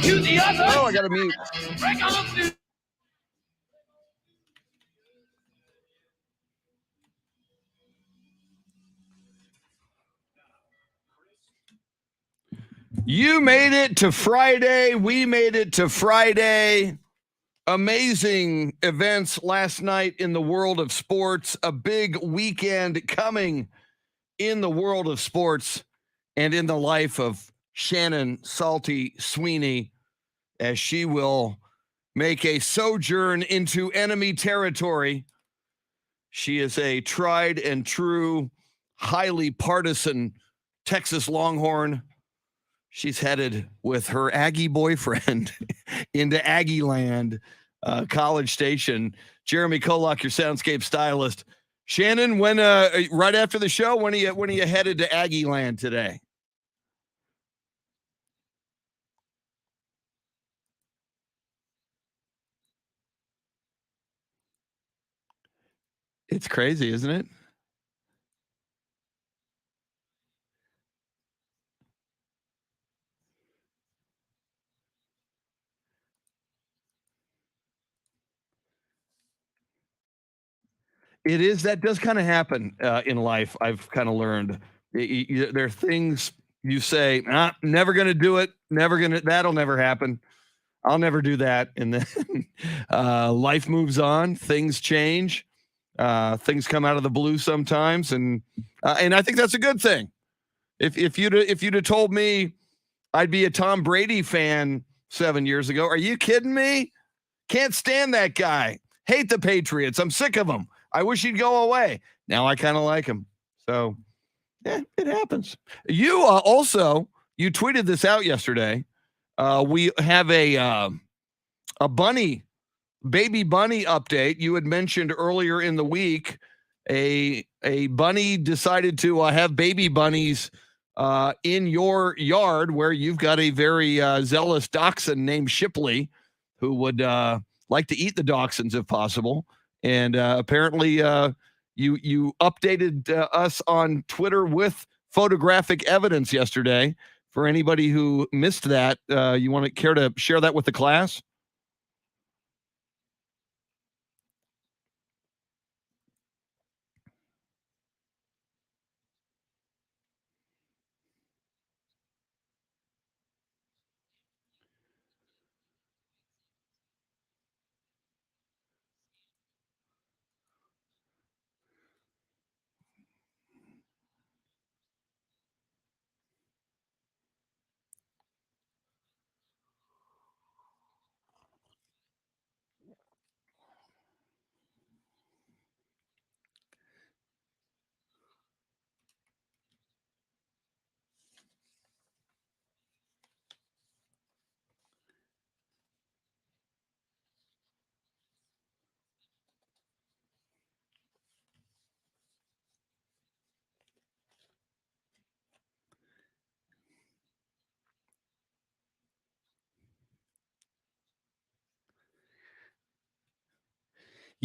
to the other. Oh, I got to mute. Break on through. You made it to Friday. We made it to Friday. Amazing events last night in the world of sports. A big weekend coming in the world of sports and in the life of Shannon Salty Sweeney, as she will make a sojourn into enemy territory. She is a tried and true, highly partisan Texas Longhorn. She's headed with her Aggie boyfriend into Aggie land, College Station. Jeremy KOLOK, your Soundscape stylist. Shannon, when right after the show, when are you headed to Aggie land today? It's crazy, isn't it? It is. That does kind of happen in life. I've kind of learned there are things you say, never going to do it. That'll never happen. I'll never do that. And then life moves on. Things change. Things come out of the blue sometimes. And I think that's a good thing. If you'd have told me I'd be a Tom Brady fan 7 years ago, are you kidding me? Can't stand that guy. Hate the Patriots. I'm sick of them. I wish he'd go away. Now I kind of like him. So, yeah, it happens. You also, you tweeted this out yesterday. We have a baby bunny update. You had mentioned earlier in the week a bunny decided to have baby bunnies in your yard, where you've got a very zealous dachshund named Shipley who would like to eat the dachshunds if possible. And apparently you updated us on Twitter with photographic evidence yesterday. For anybody who missed that, you want to care to share that with the class?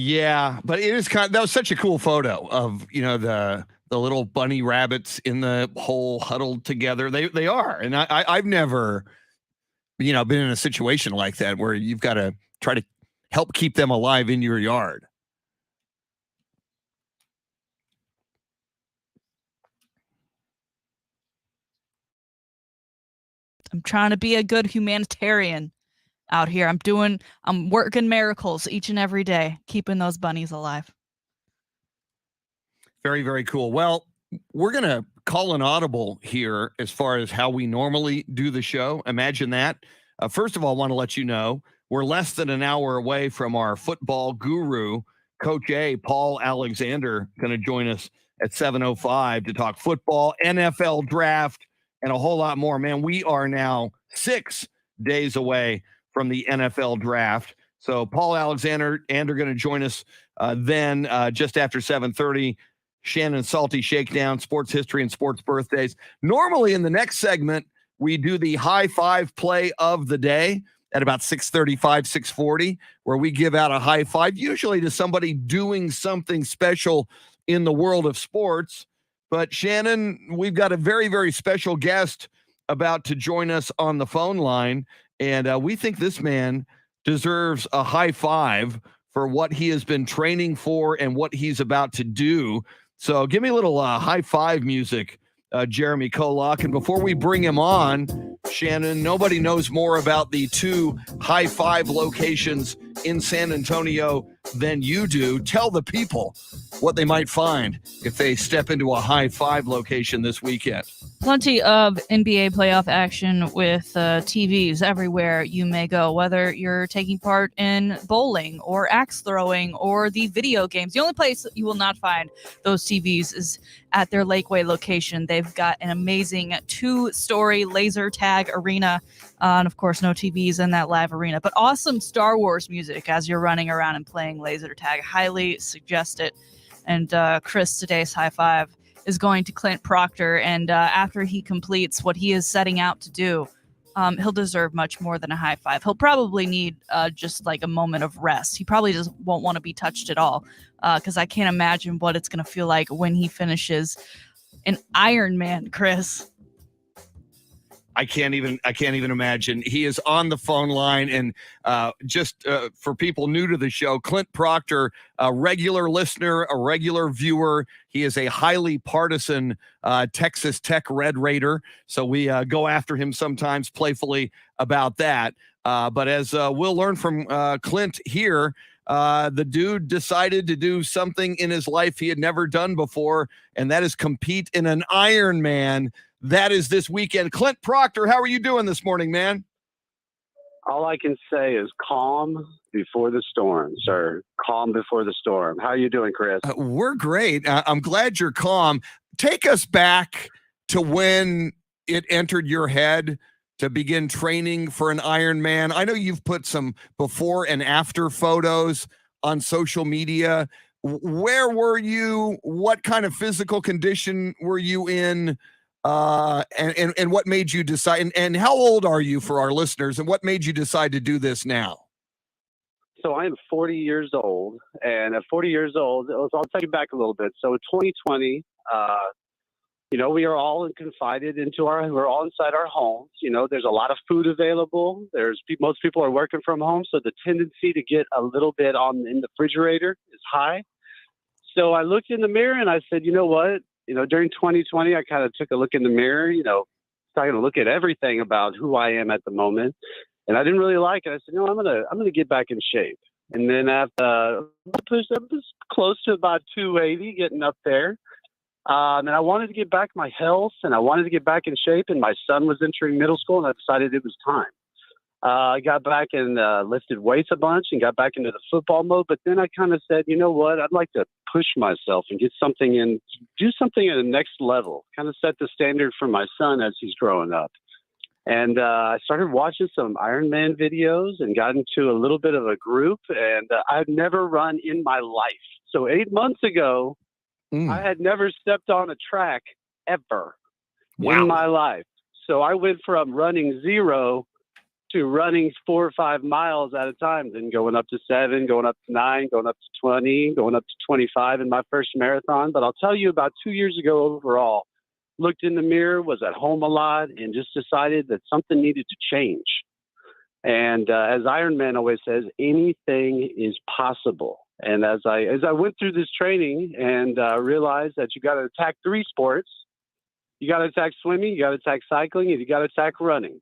Yeah, but it is that was such a cool photo of, the little bunny rabbits in the hole huddled together. They are. And I've never, been in a situation like that where you've got to try to help keep them alive in your yard. I'm trying to be a good humanitarian out here. I'm working miracles each and every day, keeping those bunnies alive. Very, very cool. Well, we're going to call an audible here as far as how we normally do the show. Imagine that. First of all, I want to let you know we're less than an hour away from our football guru, Coach A, Paul Alexander, going to join us at 7:05 to talk football, NFL draft, and a whole lot more. Man, we are now 6 days away from the NFL draft. So Paul Alexander going to join us then just after 7:30. Shannon Salty Shakedown, sports history and sports birthdays. Normally in the next segment, we do the high five play of the day at about 6:35, 6:40, where we give out a high five, usually to somebody doing something special in the world of sports. But Shannon, we've got a very, very special guest about to join us on the phone line, and we think this man deserves a high five for what he has been training for and what he's about to do. So give me a little high five music, Jeremy KOLOK. And before we bring him on, Shannon, nobody knows more about the 2 high five locations in San Antonio than you do. Tell the people what they might find if they step into a high five location this weekend. Plenty of NBA playoff action with TVs everywhere you may go, whether you're taking part in bowling or axe throwing or the video games. The only place you will not find those TVs is at their Lakeway location. They've got an amazing 2-story laser tag arena. And of course, no TVs in that live arena, but awesome Star Wars music as you're running around and playing laser tag. Highly suggest it. And Chris, today's high five is going to CLINT PROCTOR, and after he completes what he is setting out to do, he'll deserve much more than a high five. He'll probably need just like a moment of rest. He probably just won't want to be touched at all, because I can't imagine what it's going to feel like when he finishes an Ironman, Chris. I can't even imagine. He is on the phone line, and just for people new to the show, CLINT PROCTOR, a regular listener, a regular viewer. He is a highly partisan Texas Tech Red Raider, so we go after him sometimes playfully about that. But as we'll learn from CLINT here, the dude decided to do something in his life he had never done before, and that is compete in an Ironman. That is this weekend. CLINT PROCTOR, how are you doing this morning, man? All I can say is calm before the storm, sir. Calm before the storm. How are you doing, Chris? We're great. I'm glad you're calm. Take us back to when it entered your head to begin training for an Ironman. I know you've put some before and after photos on social media. Where were you? What kind of physical condition were you in? And what made you decide, and how old are you for our listeners, and what made you decide to do this now? So I am 40 years old, and at 40 years old, I'll take you back a little bit. So in 2020, we are all confided into we're all inside our homes. There's a lot of food available. Most people are working from home, so the tendency to get a little bit in the refrigerator is high. So I looked in the mirror and I said, you know what? During 2020, I kind of took a look in the mirror, started to look at everything about who I am at the moment. And I didn't really like it. I said, I'm gonna get back in shape. And then after I was close to about 280, getting up there. And I wanted to get back my health, and I wanted to get back in shape. And my son was entering middle school, and I decided it was time. I got back and lifted weights a bunch and got back into the football mode. But then I kind of said, you know what? I'd like to push myself and get something in, do something at the next level, kind of set the standard for my son as he's growing up. And I started watching some Ironman videos and got into a little bit of a group. And I've never run in my life. So 8 months ago, I had never stepped on a track ever in my life. So I went from running 0 to running 4 or 5 miles at a time, then going up to 7, going up to 9, going up to 20, going up to 25 in my first marathon. But I'll tell you, about 2 years ago overall, looked in the mirror, was at home a lot, and just decided that something needed to change. And as Ironman always says, anything is possible. And as I went through this training and realized that you got to attack 3 sports, you got to attack swimming, you got to attack cycling, and you got to attack running.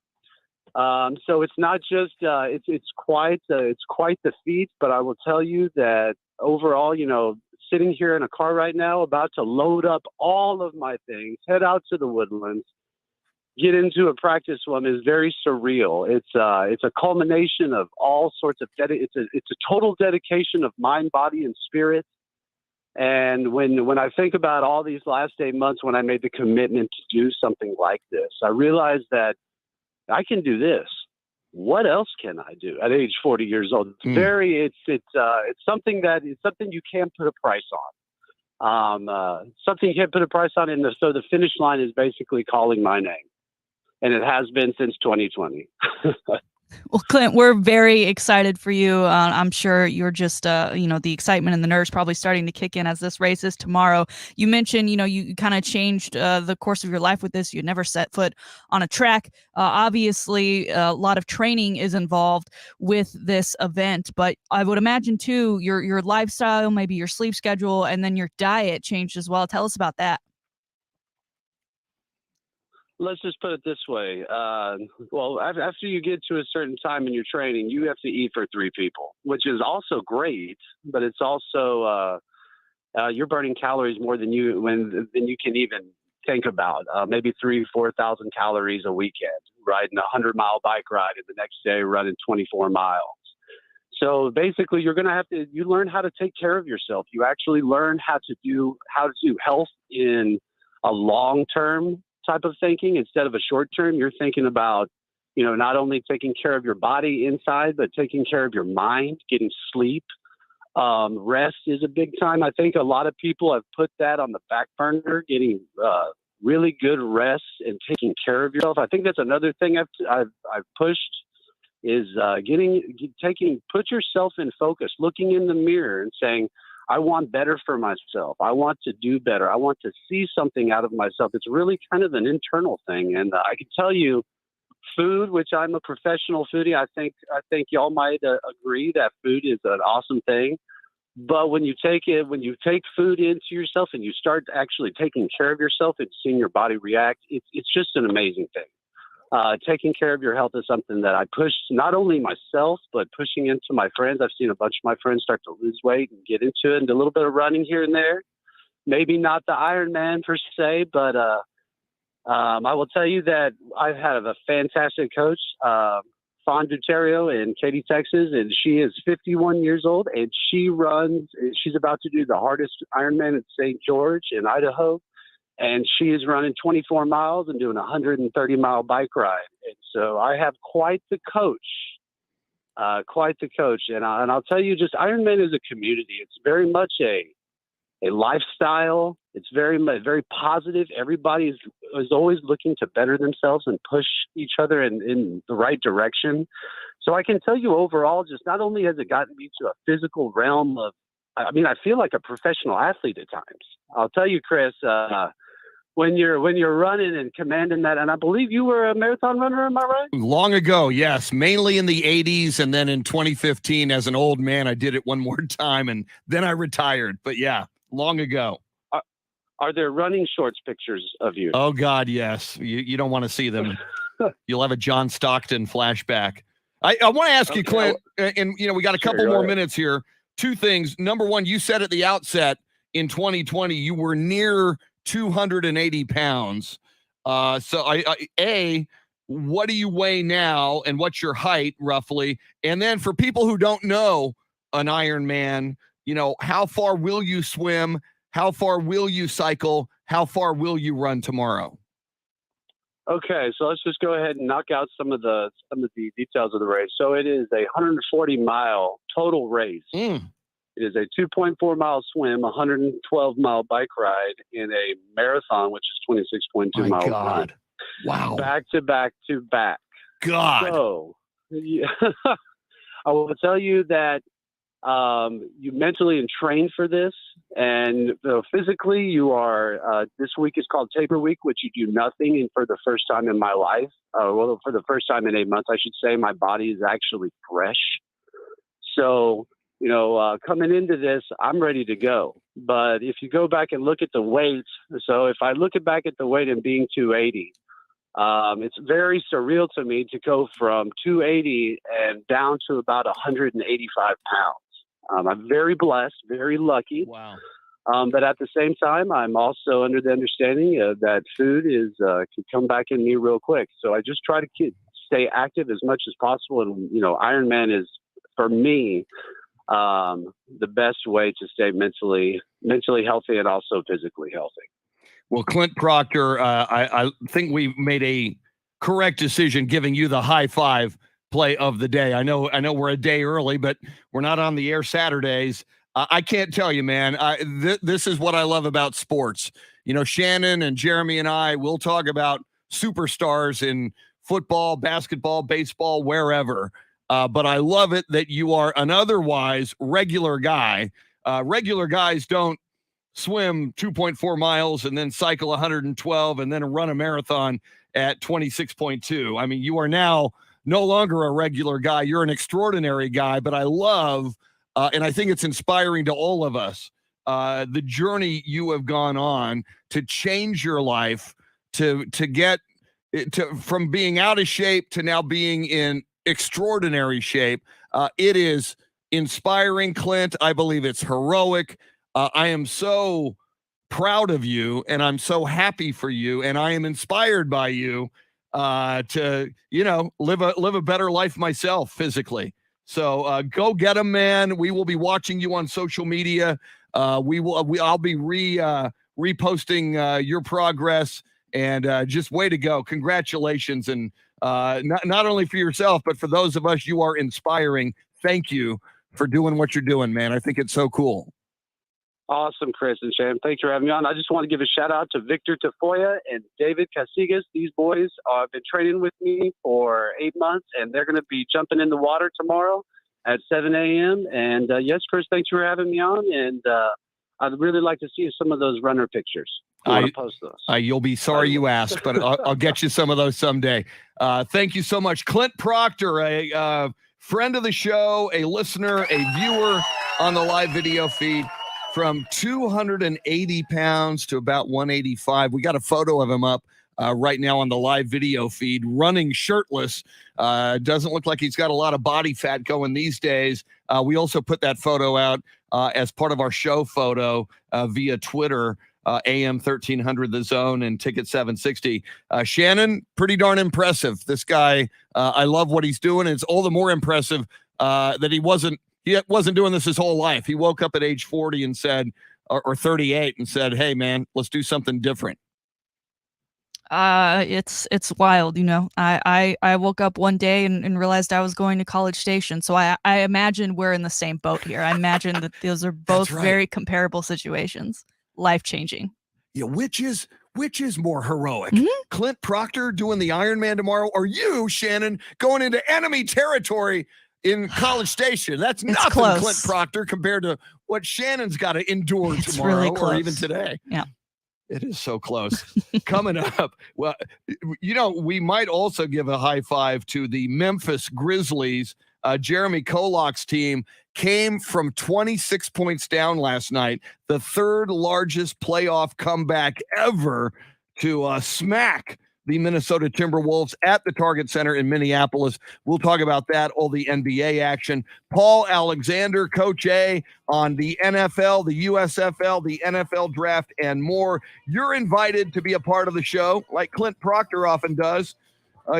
So it's not just it's quite the feat, but I will tell you that overall, sitting here in a car right now, about to load up all of my things, head out to the woodlands, get into a practice swim is very surreal. It's a culmination of all sorts of it's a total dedication of mind, body, and spirit. And when I think about all these last 8 months, when I made the commitment to do something like this, I realized that I can do this. What else can I do at age 40 years old? It's something you can't put a price on. Something you can't put a price on. So the finish line is basically calling my name, and it has been since 2020. Well, Clint, we're very excited for you. I'm sure you're just, the excitement and the nerves probably starting to kick in as this race is tomorrow. You mentioned, you kind of changed the course of your life with this. You'd never set foot on a track. Obviously, a lot of training is involved with this event, but I would imagine too, your lifestyle, maybe your sleep schedule, and then your diet changed as well. Tell us about that. Let's just put it this way. Well, after you get to a certain time in your training, you have to eat for 3 people, which is also great, but it's also you're burning calories more than you can even think about. Maybe 3,000-4,000 calories a weekend, riding a 100-mile bike ride, and the next day running 24 miles. So basically, you're going to have to you learn how to take care of yourself. You actually learn how to do health in a long-term type of thinking instead of a short term. You're thinking about, not only taking care of your body inside, but taking care of your mind, getting sleep. Rest is a big time. I think a lot of people have put that on the back burner, getting really good rest and taking care of yourself. I think that's another thing I've pushed is put yourself in focus, looking in the mirror and saying, I want better for myself. I want to do better. I want to see something out of myself. It's really kind of an internal thing. And I can tell you food, which I'm a professional foodie. I think y'all might agree that food is an awesome thing. But when you take food into yourself and you start actually taking care of yourself and seeing your body react, it's just an amazing thing. Taking care of your health is something that I push not only myself, but pushing into my friends. I've seen a bunch of my friends start to lose weight and get into it and do a little bit of running here and there. Maybe not the Ironman per se, but I will tell you that I've had a fantastic coach, Fawn Duterio in Katy, Texas, and she is 51 years old, and she's about to do the hardest Ironman at St. George in Idaho. And she is running 24 miles and doing a 130-mile bike ride. And so I have quite the coach. And I'll tell you, just Ironman is a community. It's very much a lifestyle. It's very positive. Everybody is always looking to better themselves and push each other in the right direction. So I can tell you overall, just not only has it gotten me to a physical realm of, I feel like a professional athlete at times. I'll tell you, Chris, when you're running and commanding that, and I believe you were a marathon runner, am I right? Long ago, yes. Mainly in the 80s, and then in 2015, as an old man, I did it one more time, and then I retired. But yeah, long ago. Are there running shorts pictures of you? Oh, God, yes. You don't want to see them. You'll have a John Stockton flashback. I want to ask you, Clint, and we got a couple more minutes here. 2 things. Number one, you said at the outset in 2020, you were near 280 pounds. So what do you weigh now and what's your height roughly? And then for people who don't know an Ironman, how far will you swim? How far will you cycle? How far will you run tomorrow? Okay, so let's just go ahead and knock out some of the details of the race. So it is a 140-mile total race. It is a 2.4-mile swim, 112-mile bike ride, and a marathon, which is 26.2 miles. God. Wow. Back to back to back. God. So yeah, I will tell you that you mentally and train for this, and physically you are. This week is called Taper Week, which you do nothing, and for the first time in my life, for the first time in 8 months, I should say, my body is actually fresh. So coming into this, I'm ready to go. But if you go back and look at the weights, so if I look back at the weight and being 280, it's very surreal to me to go from 280 and down to about 185 pounds. I'm very blessed, very lucky. Wow. But at the same time, I'm also under the understanding that food can come back in me real quick. So I just try to stay active as much as possible. And, Ironman is, for me, the best way to stay mentally healthy and also physically healthy. Well, Clint Proctor, I think we made a correct decision giving you the high five play of the day. I know we're a day early, but we're not on the air Saturdays. I can't tell you, man. This is what I love about sports. Shannon and Jeremy and I will talk about superstars in football, basketball, baseball, wherever. But I love it that you are an otherwise regular guy. Regular guys don't swim 2.4 miles and then cycle 112 and then run a marathon at 26.2. I mean, you are now no longer a regular guy. You're an extraordinary guy, but I love, and I think it's inspiring to all of us, the journey you have gone on to change your life, to get from being out of shape to now being in extraordinary shape. It is inspiring, Clint. I believe it's heroic. I am so proud of you, and I'm so happy for you, and I am inspired by you to, live a better life myself physically. So go get 'em, man. We will be watching you on social media. I'll be reposting your progress, and just way to go. Congratulations. And not only for yourself, but for those of us you are inspiring. Thank you for doing what you're doing, man. I think it's so cool. Awesome, Chris and Shannon. Thanks for having me on. I just want to give a shout out to Victor Tafoya and David Casillas. These boys have been training with me for 8 months, and they're going to be jumping in the water tomorrow at 7 a.m. And yes, Chris, thanks for having me on. And I'd really like to see some of those runner pictures. I want to post those. You'll be sorry you asked, but I'll get you some of those someday. Thank you so much. Clint Proctor, a friend of the show, a listener, a viewer on the live video feed. From 280 pounds to about 185. We got a photo of him up right now on the live video feed, running shirtless. Doesn't look like he's got a lot of body fat going these days. We also put that photo out as part of our show photo via Twitter, AM 1300 The Zone and Ticket 760. Shannon, pretty darn impressive. This guy, I love what he's doing. It's all the more impressive that he wasn't doing this his whole life. He woke up at age 40 and said, or 38 and said, hey man, let's do something different. It's wild. I woke up one day and realized I was going to College Station. So I imagine we're in the same boat here. I imagine that those are both very comparable situations, life-changing. Yeah. Which is more heroic? Mm-hmm. Clint Proctor doing the Ironman tomorrow, or you, Shannon, going into enemy territory in College Station? That's nothing, close. Clint Proctor, compared to what Shannon's got to endure tomorrow really or even today. Yeah. It is so close. Coming up, well, we might also give a high five to the Memphis Grizzlies. Jeremy KOLOK's team came from 26 points down last night, the third largest playoff comeback ever, to smack the Minnesota Timberwolves at the Target Center in Minneapolis. We'll talk about that, all the NBA action. Paul Alexander, Coach A, on the NFL, the USFL, the NFL draft, and more. You're invited to be a part of the show, like Clint Proctor often does.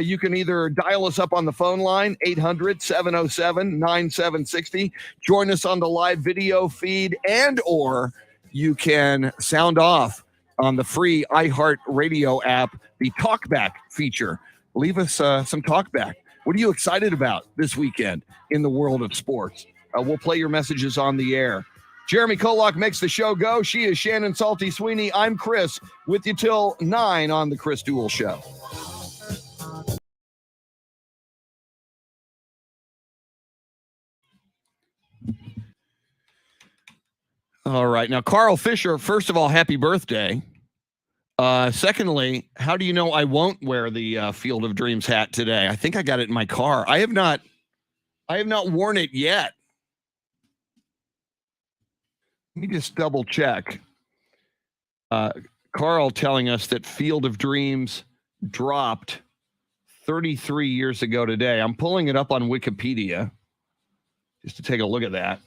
You can either dial us up on the phone line, 800-707-9760. Join us on the live video feed, and or you can sound off on the free iHeart Radio app, the Talkback feature. Leave us some talkback. What are you excited about this weekend in the world of sports? We'll play your messages on the air. Jeremy KOLOK makes the show go. She is Shannon Salty Sweeney. I'm Chris, with you till 9 on the Chris Duel Show. All right. Now, Carl Fisher, first of all, happy birthday. Secondly, how do you know I won't wear the Field of Dreams hat today? I think I got it in my car. I have not worn it yet. Let me just double check. Carl telling us that Field of Dreams dropped 33 years ago today. I'm pulling it up on Wikipedia just to take a look at that.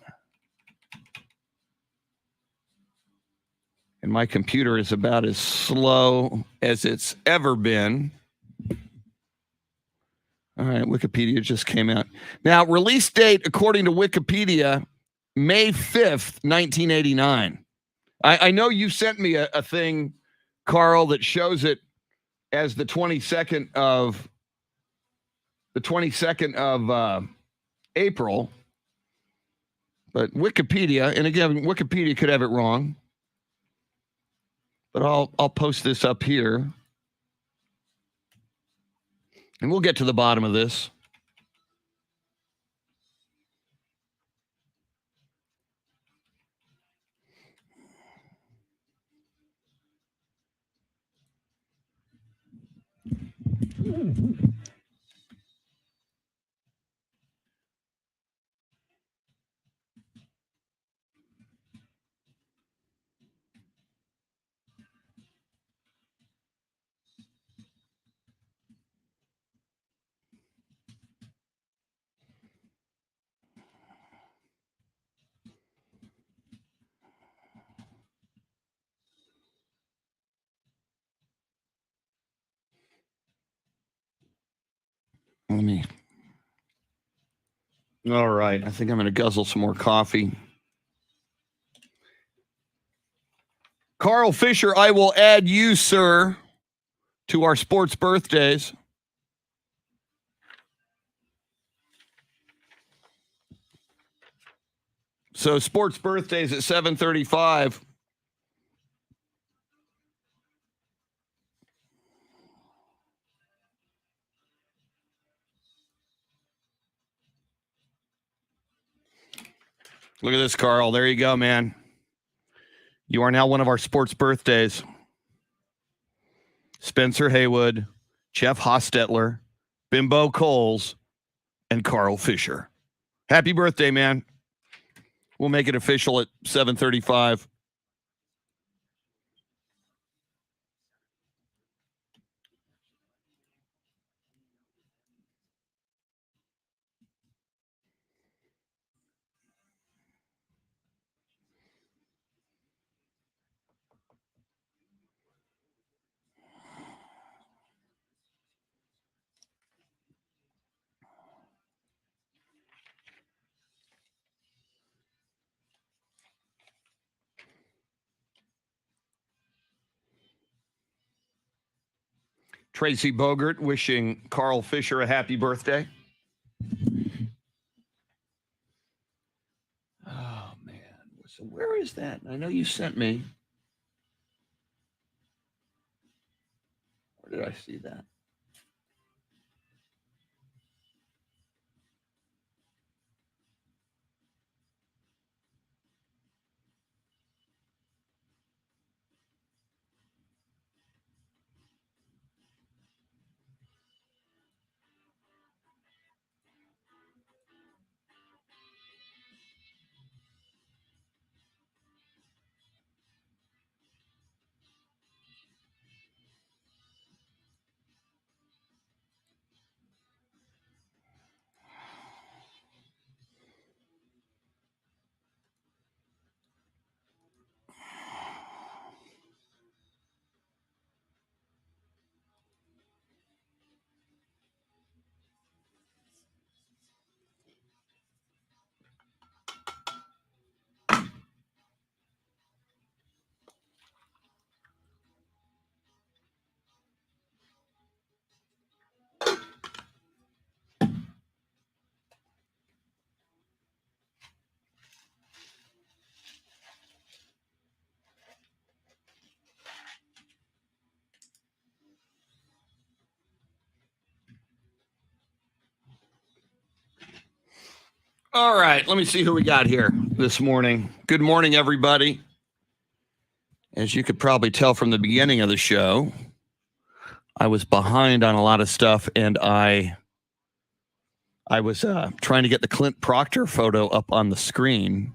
And my computer is about as slow as it's ever been. All right, Wikipedia just came out. Now, release date, according to Wikipedia, May 5th, 1989. I know you sent me a thing, Carl, that shows it as the 22nd of April. But Wikipedia, and again, Wikipedia could have it wrong. But I'll post this up here. And we'll get to the bottom of this. All right. I think I'm going to guzzle some more coffee. Carl Fisher, I will add you, sir, to our sports birthdays. So sports birthdays at 7:35. Look at this, Carl. There you go, man. You are now one of our sports birthdays. Spencer Haywood, Jeff Hostetler, Bimbo Coles, and Carl Fisher. Happy birthday, man. We'll make it official at 7:35. Tracy Bogert wishing Carl Fisher a happy birthday. Oh, man. So where is that? I know you sent me. Where did I see that? All right, let me see who we got here this morning. Good morning, everybody. As you could probably tell from the beginning of the show, I was behind on a lot of stuff, and I was trying to get the Clint Proctor photo up on the screen,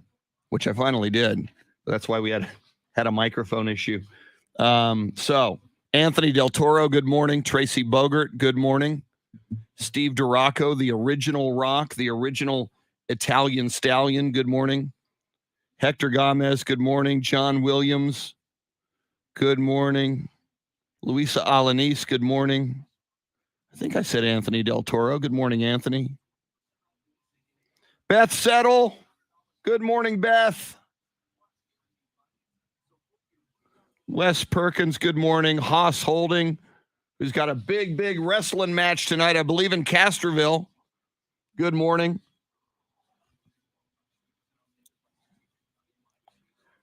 which I finally did. That's why we had a microphone issue. So Anthony Del Toro, good morning. Tracy Bogert, good morning. Steve Duraco, the original Rock, the original Italian Stallion, good morning. Hector Gomez, good morning. John Williams, good morning. Luisa Alanis, good morning. I think I said Anthony Del Toro. Good morning, Anthony. Beth Settle, good morning, Beth. Wes Perkins, good morning. Haas Holding, who's got a big wrestling match tonight, I believe in Castroville. Good morning.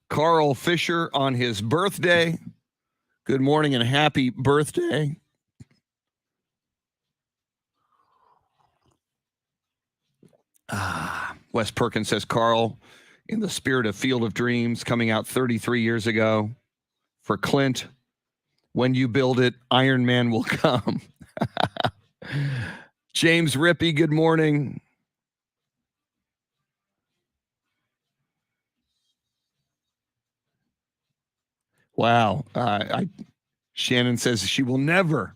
Carl Fisher on his birthday. Good morning and happy birthday. Wes Perkins says, Carl, in the spirit of Field of Dreams, coming out 33 years ago for CLINT, when you build it, Ironman will come. James Rippey, good morning. Wow. Shannon says she will never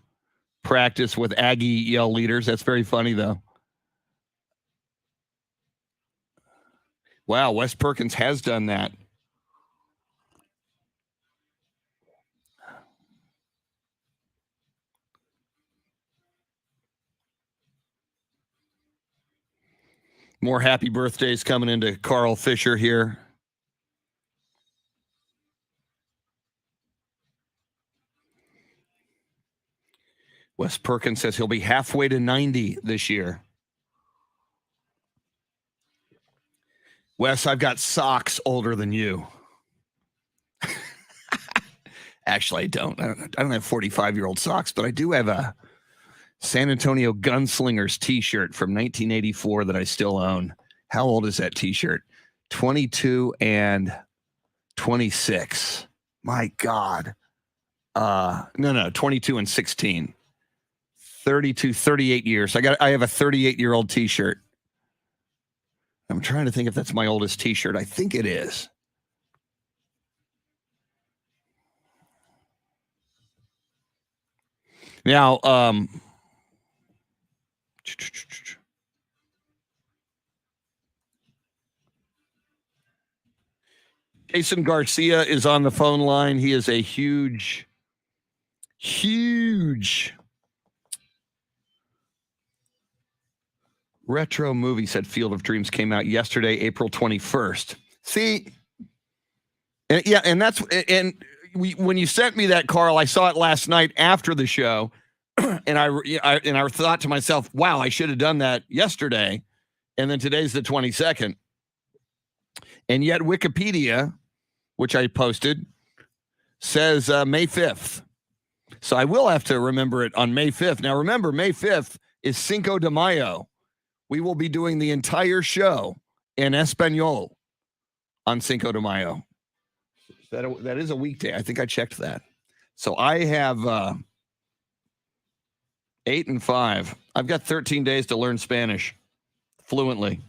practice with Aggie yell leaders. That's very funny, though. Wow, Wes Perkins has done that. More happy birthdays coming into Carl Fisher here. Wes Perkins says he'll be halfway to 90 this year. Wes, I've got socks older than you. Actually, I don't have 45-year-old socks, but I do have a San Antonio Gunslingers t-shirt from 1984 that I still own. How old is that t-shirt? 22 and 26. My God. No, 22 and 16. 38 years. I have a 38-year-old t-shirt. I'm trying to think if that's my oldest t-shirt. I think it is. Now, Jason Garcia is on the phone line. He is a huge retro movie. Said Field of Dreams came out yesterday, April 21st. See, and that's when you sent me that, Carl, I saw it last night after the show, and I thought to myself, wow, I should have done that yesterday, and then today's the 22nd, and yet Wikipedia, which I posted, says May 5th. So I will have to remember it on May 5th. Now remember, May 5th is Cinco de Mayo. We will be doing the entire show in Espanol on Cinco de Mayo. That is a weekday. I think I checked that. So I have 8 and 5. I've got 13 days to learn Spanish fluently.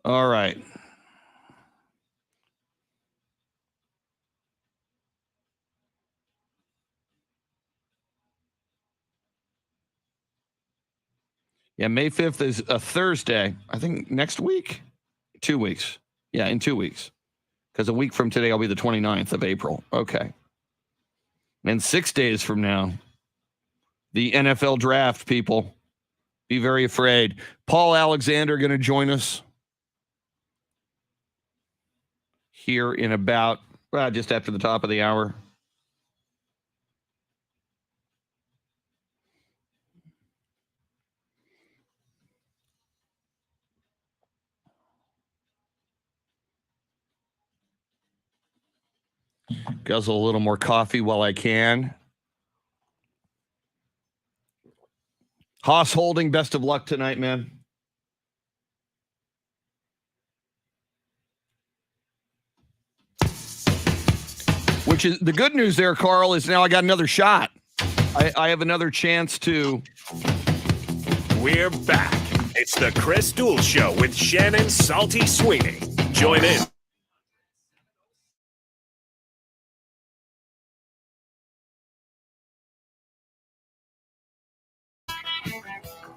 All right. Yeah, May 5th is a Thursday. I think next week. 2 weeks. Yeah, in 2 weeks. Because a week from today, I'll be the 29th of April. Okay. And 6 days from now, the NFL draft, people. Be very afraid. Paul Alexander going to join us here in about just after the top of the hour. Guzzle a little more coffee while I can. Haas Holding, best of luck tonight, man. Which is the good news there, Carl, is now I got another shot. I have another chance to. We're back. It's the Chris Duel Show with Shannon Salty Sweeney. Join in.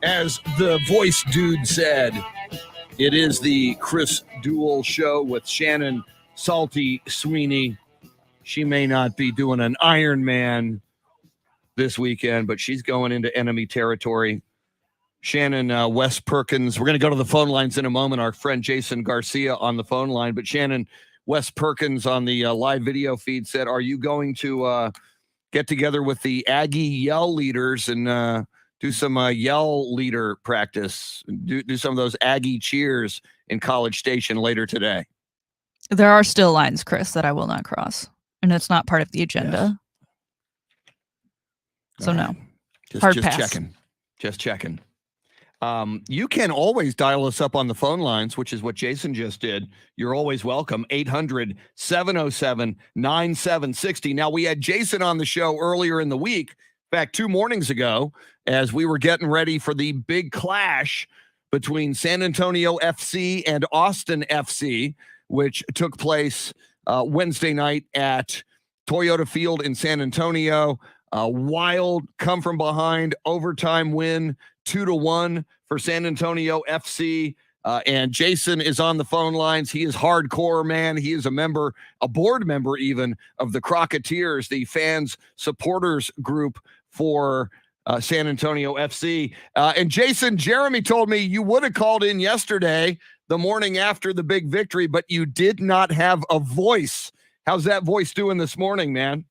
As the voice dude said, it is the Chris Duel Show with Shannon Salty Sweeney. She may not be doing an Ironman this weekend, but she's going into enemy territory. Shannon, Wes Perkins. We're going to go to the phone lines in a moment. Our friend Jason Garcia on the phone line. But Shannon, Wes Perkins on the live video feed said, are you going to get together with the Aggie yell leaders and do some yell leader practice, do some of those Aggie cheers in College Station later today? There are still lines, Chris, that I will not cross, and it's not part of the agenda. So no, just hard pass. Just checking. You can always dial us up on the phone lines, which is what Jason just did. You're always welcome. 800-707-9760. Now, we had Jason on the show earlier in the week, in fact, 2 mornings ago, as we were getting ready for the big clash between San Antonio FC and Austin FC, which took place Wednesday night at Toyota Field in San Antonio. A wild come from behind overtime win, 2-1 for San Antonio FC. And Jason is on the phone lines. He is hardcore, man. He is a board member even of the Crocketeers, the fans supporters group for San Antonio FC. And Jason, Jeremy told me you would have called in yesterday, the morning after the big victory, but you did not have a voice. How's that voice doing this morning, man?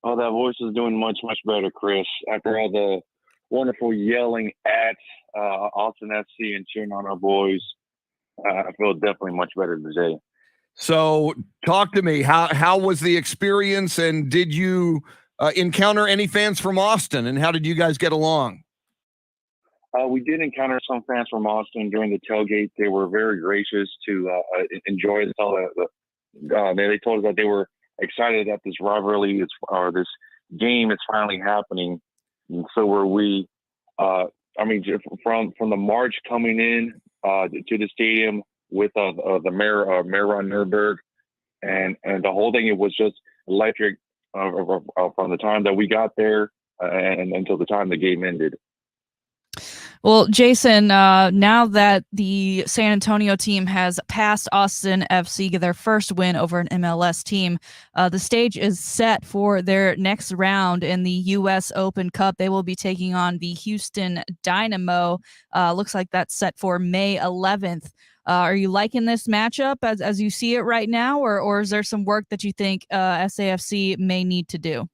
Oh, that voice is doing much, much better, Chris. After all the wonderful yelling at Austin FC and cheering on our boys, I feel definitely much better today. So talk to me. How was the experience, and did you encounter any fans from Austin, and how did you guys get along? We did encounter some fans from Austin during the tailgate. They were very gracious to enjoy it. They told us that they were excited that this rivalry or this game is finally happening, and so were we. From the march coming in to the stadium with the mayor Ron Nuremberg, and the whole thing, it was just electric from the time that we got there and until the time the game ended. Well, Jason, now that the San Antonio team has passed Austin FC, their first win over an MLS team, the stage is set for their next round in the US Open Cup. They will be taking on the Houston Dynamo. Looks like that's set for May 11th. Are you liking this matchup as you see it right now, or is there some work that you think SAFC may need to do?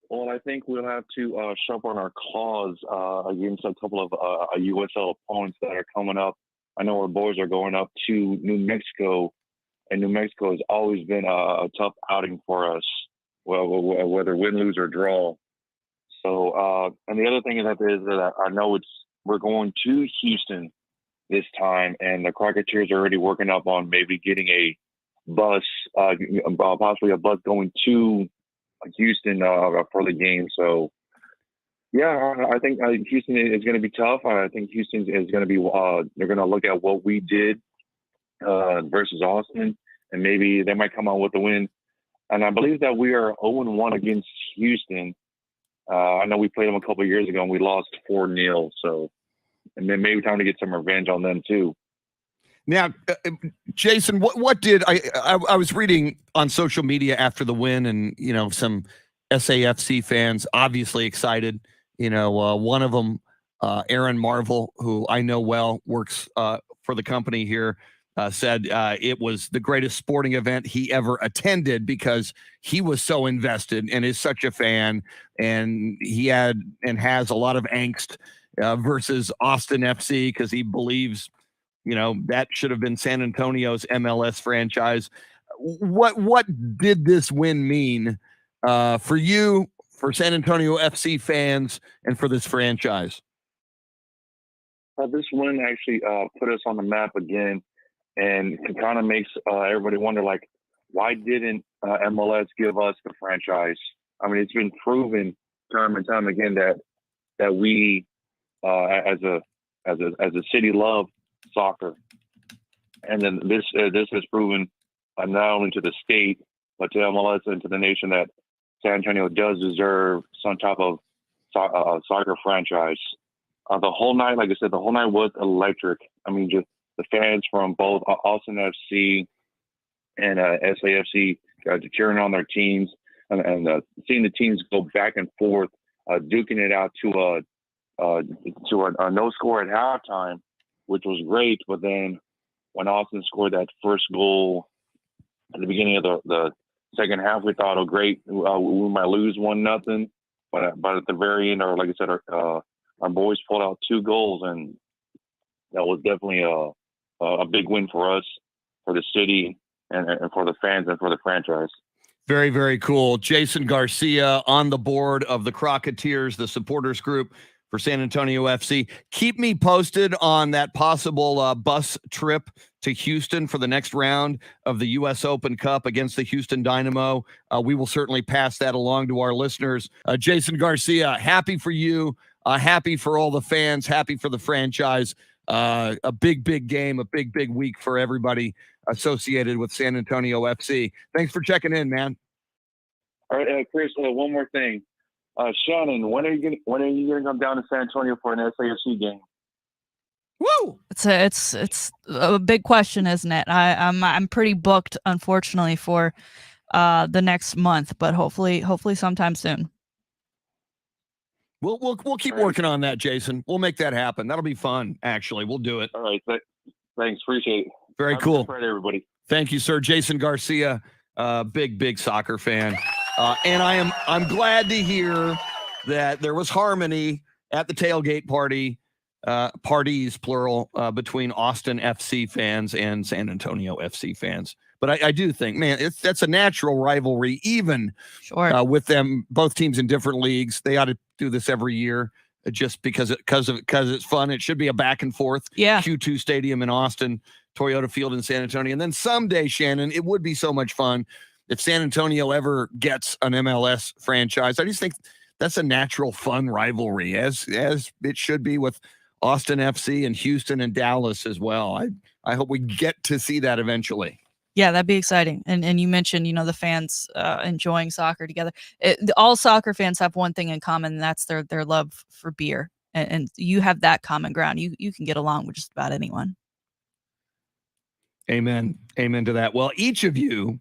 Well, I think we'll have to sharpen our claws against a couple of USL opponents that are coming up. I know our boys are going up to New Mexico, and New Mexico has always been a tough outing for us, whether win, lose, or draw. So, and the other thing is that I know we're going to Houston this time, and the Crocketeers are already working up on maybe getting a bus, possibly a bus going to Houston for the game. So yeah, I think Houston is going to be tough. I think Houston is going to be they're going to look at what we did versus Austin, and maybe they might come out with a win. And I believe that we are 0-1 against Houston. I know we played them a couple of years ago and we lost 4-0. So, and then maybe time to get some revenge on them too. Now, Jason, what did I was reading on social media after the win, and some SAFC fans obviously excited. One of them, Aaron Marvel, who I know well, works for the company here, said it was the greatest sporting event he ever attended because he was so invested and is such a fan, and he had and has a lot of angst versus Austin FC because he believes that should have been San Antonio's MLS franchise. What did this win mean for you, for San Antonio FC fans, and for this franchise? This win actually put us on the map again, and it kind of makes everybody wonder, why didn't MLS give us the franchise? I mean, it's been proven time and time again that we, as a city, love soccer, and then this has proven not only to the state but to MLS and to the nation that San Antonio does deserve some type of soccer franchise. The whole night, like I said, was electric. I mean, just the fans from both Austin FC and SAFC cheering on their teams, and seeing the teams go back and forth, duking it out to a no score at halftime, which was great. But then when Austin scored that first goal at the beginning of the second half, we thought, oh, great, we might lose 1-0. But at the very end, or like I said, our boys pulled out 2 goals, and that was definitely a big win for us, for the city, and for the fans and for the franchise. Very, very cool. Jason Garcia on the board of the Crocketeers, the supporters group for San Antonio FC. Keep me posted on that possible bus trip to Houston for the next round of the U.S. Open Cup against the Houston Dynamo. We will certainly pass that along to our listeners. Jason Garcia, happy for you, happy for all the fans, happy for the franchise. A big, big game, a big, big week for everybody associated with San Antonio FC. Thanks for checking in, man. All right, Chris, one more thing. Shannon, when are you gonna come down to San Antonio for an SAFC game? Woo! It's a big question, isn't it? I'm pretty booked, unfortunately, for the next month, but hopefully sometime soon. We'll keep working on that, Jason. We'll make that happen. That'll be fun. Actually, we'll do it. All right, thanks, appreciate it. Very Have cool. a good Friday, everybody. Thank you, sir. Jason Garcia, big soccer fan, and I'm glad to hear that there was harmony at the tailgate party, parties plural, between Austin FC fans and San Antonio FC fans. But I do think, man, that's a natural rivalry, even with them, both teams in different leagues. They ought to do this every year, just because it's fun. It should be a back and forth. Yeah. Q2 Stadium in Austin, Toyota Field in San Antonio, and then someday, Shannon, it would be so much fun if San Antonio ever gets an MLS franchise. I just think that's a natural, fun rivalry, as it should be with Austin FC and Houston and Dallas as well. I hope we get to see that eventually. Yeah, that'd be exciting. And you mentioned, the fans enjoying soccer together. All soccer fans have one thing in common, and that's their love for beer. And you have that common ground. You can get along with just about anyone. Amen. Amen to that. Well, each of you,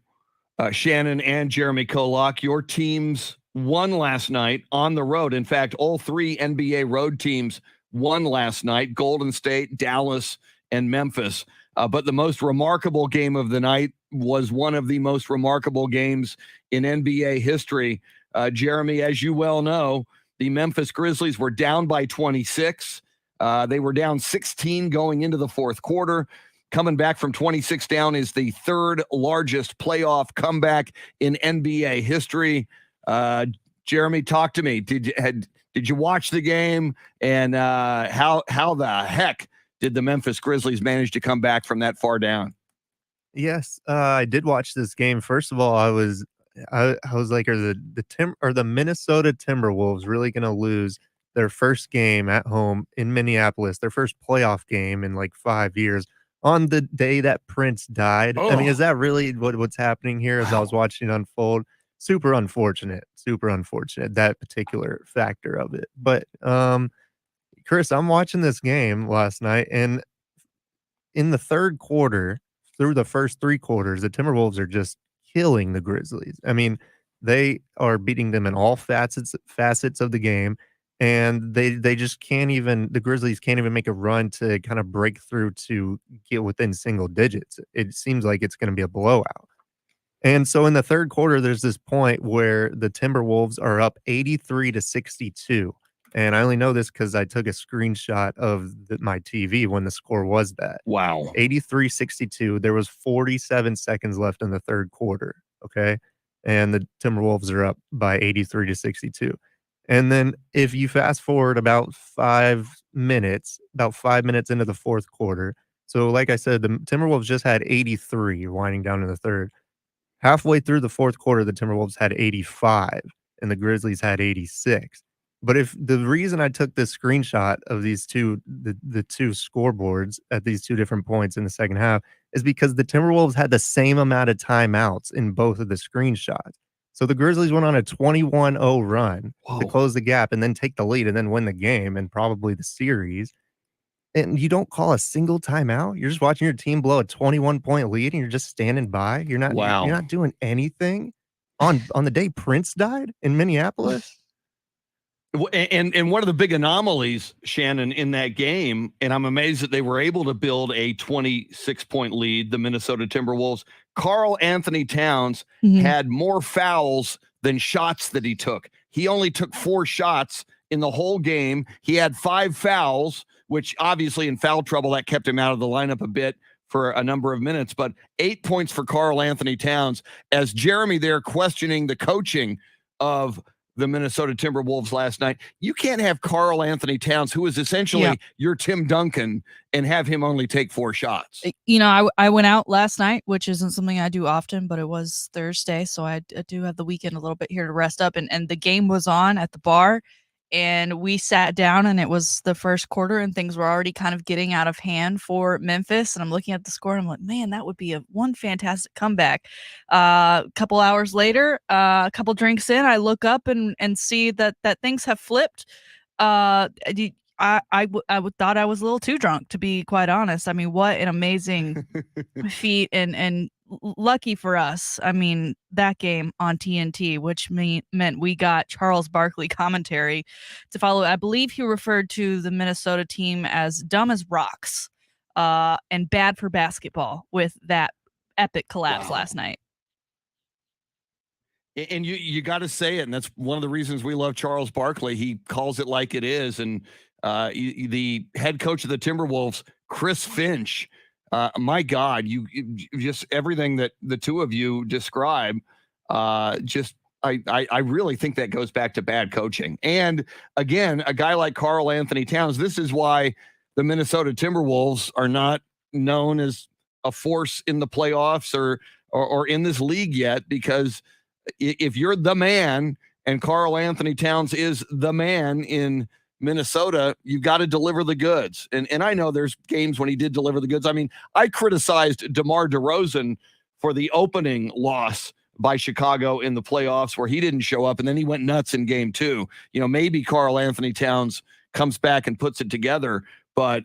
Shannon and Jeremy KOLOK, your teams won last night on the road. In fact, all three NBA road teams won last night: Golden State, Dallas, and Memphis. But the most remarkable game of the night was one of the most remarkable games in NBA history. Jeremy, as you well know, the Memphis Grizzlies were down by 26. They were down 16 going into the fourth quarter. Coming back from 26 down is the third largest playoff comeback in NBA history. Jeremy, talk to me. Did you watch the game? And how the heck did the Memphis Grizzlies manage to come back from that far down? Yes, I did watch this game. First of all, I was like, are the Minnesota Timberwolves really going to lose their first game at home in Minneapolis, their first playoff game in like 5 years, on the day that Prince died? Oh. I mean, is that really what's happening here? As I was watching it unfold, super unfortunate, that particular factor of it. But Chris, I'm watching this game last night, and in the third quarter, through the first three quarters, the Timberwolves are just killing the Grizzlies. I mean, they are beating them in all facets of the game, and they just can't even, the Grizzlies can't even make a run to kind of break through to get within single digits. It seems like it's going to be a blowout. And so in the third quarter, there's this point where the Timberwolves are up 83-62. And I only know this because I took a screenshot of my TV when the score was that. Wow. 83-62. There was 47 seconds left in the third quarter. Okay. And the Timberwolves are up by 83-62. And then if you fast forward about 5 minutes into the fourth quarter. So like I said, the Timberwolves just had 83 winding down in the third. Halfway through the fourth quarter, the Timberwolves had 85 and the Grizzlies had 86. But if the reason I took this screenshot of these two, the two scoreboards at these two different points in the second half, is because the Timberwolves had the same amount of timeouts in both of the screenshots. So the Grizzlies went on a 21-0 run to close the gap and then take the lead and then win the game and probably the series. And you don't call a single timeout. You're just watching your team blow a 21-point lead and you're just standing by. You're not doing anything on the day Prince died in Minneapolis. And one of the big anomalies, Shannon, in that game, and I'm amazed that they were able to build a 26-point lead, the Minnesota Timberwolves, Karl Anthony Towns had more fouls than shots that he took. He only took 4 shots in the whole game. He had 5 fouls, which obviously in foul trouble, that kept him out of the lineup a bit for a number of minutes, but 8 points for Karl Anthony Towns, as Jeremy there questioning the coaching of the Minnesota Timberwolves last night. You can't have Karl Anthony Towns, who is essentially your Tim Duncan, and have him only take 4 shots. You know, I went out last night, which isn't something I do often, but it was Thursday, so I do have the weekend a little bit here to rest up. And the game was on at the bar, and we sat down, and it was the first quarter, and things were already kind of getting out of hand for Memphis. And I'm looking at the score, and I'm like, man, that would be one fantastic comeback. A couple hours later, a couple drinks in, I look up and see that things have flipped. I thought I was a little too drunk, to be quite honest. I mean, what an amazing feat and lucky for us. I mean, that game on TNT, which meant we got Charles Barkley commentary to follow. I believe he referred to the Minnesota team as dumb as rocks and bad for basketball with that epic collapse last night. And you got to say it, and that's one of the reasons we love Charles Barkley. He calls it like it is, and the head coach of the Timberwolves, Chris Finch, my God, you just everything that the two of you describe, I really think that goes back to bad coaching. And again, a guy like Karl Anthony Towns, this is why the Minnesota Timberwolves are not known as a force in the playoffs or in this league yet, because if you're the man and Karl Anthony Towns is the man in Minnesota, you got to deliver the goods. And I know there's games when he did deliver the goods. I mean, I criticized DeMar DeRozan for the opening loss by Chicago in the playoffs where he didn't show up, and then he went nuts in game 2. You know, maybe Karl Anthony Towns comes back and puts it together. But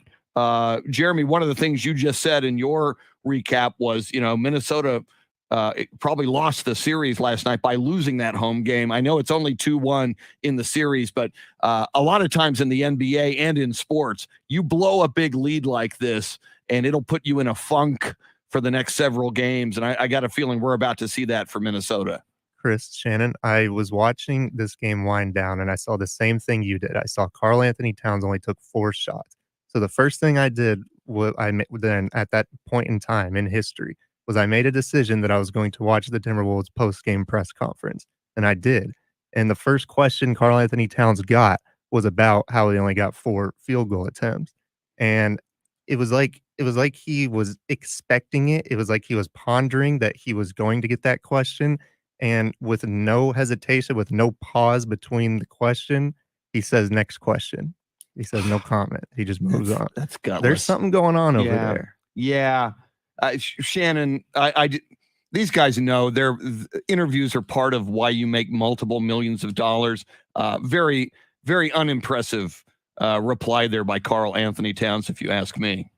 Jeremy, one of the things you just said in your recap was, you know, Minnesota probably lost the series last night by losing that home game. I know it's only 2-1 in the series, but a lot of times in the NBA and in sports, you blow a big lead like this, and it'll put you in a funk for the next several games. And I got a feeling we're about to see that for Minnesota. Chris, Shannon, I was watching this game wind down, and I saw the same thing you did. I saw Karl Anthony Towns only took 4 shots. So the first thing I did then at that point in time in history was I made a decision that I was going to watch the Timberwolves post-game press conference, and I did. And the first question Karl Anthony Towns got was about how he only got 4 field goal attempts. And it was like he was expecting it. It was like he was pondering that he was going to get that question, and with no hesitation, with no pause between the question, he says, "Next question." He says no comment. He just moves on. That's gutless. There's something going on over there. Yeah. Shannon, these guys know their interviews are part of why you make multiple millions of dollars. Very, very unimpressive reply there by Karl Anthony Towns, if you ask me.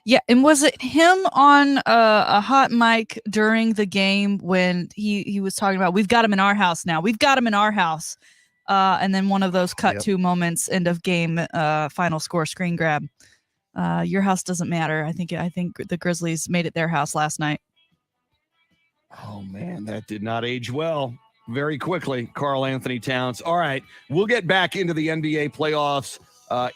Yeah, and was it him on a hot mic during the game when he was talking about, we've got him in our house now. We've got him in our house. And then one of those cut to moments, end of game, final score, screen grab. Your house doesn't matter. I think the Grizzlies made it their house last night. Oh man, that did not age well. Very quickly, Karl Anthony Towns. All right, we'll get back into the NBA playoffs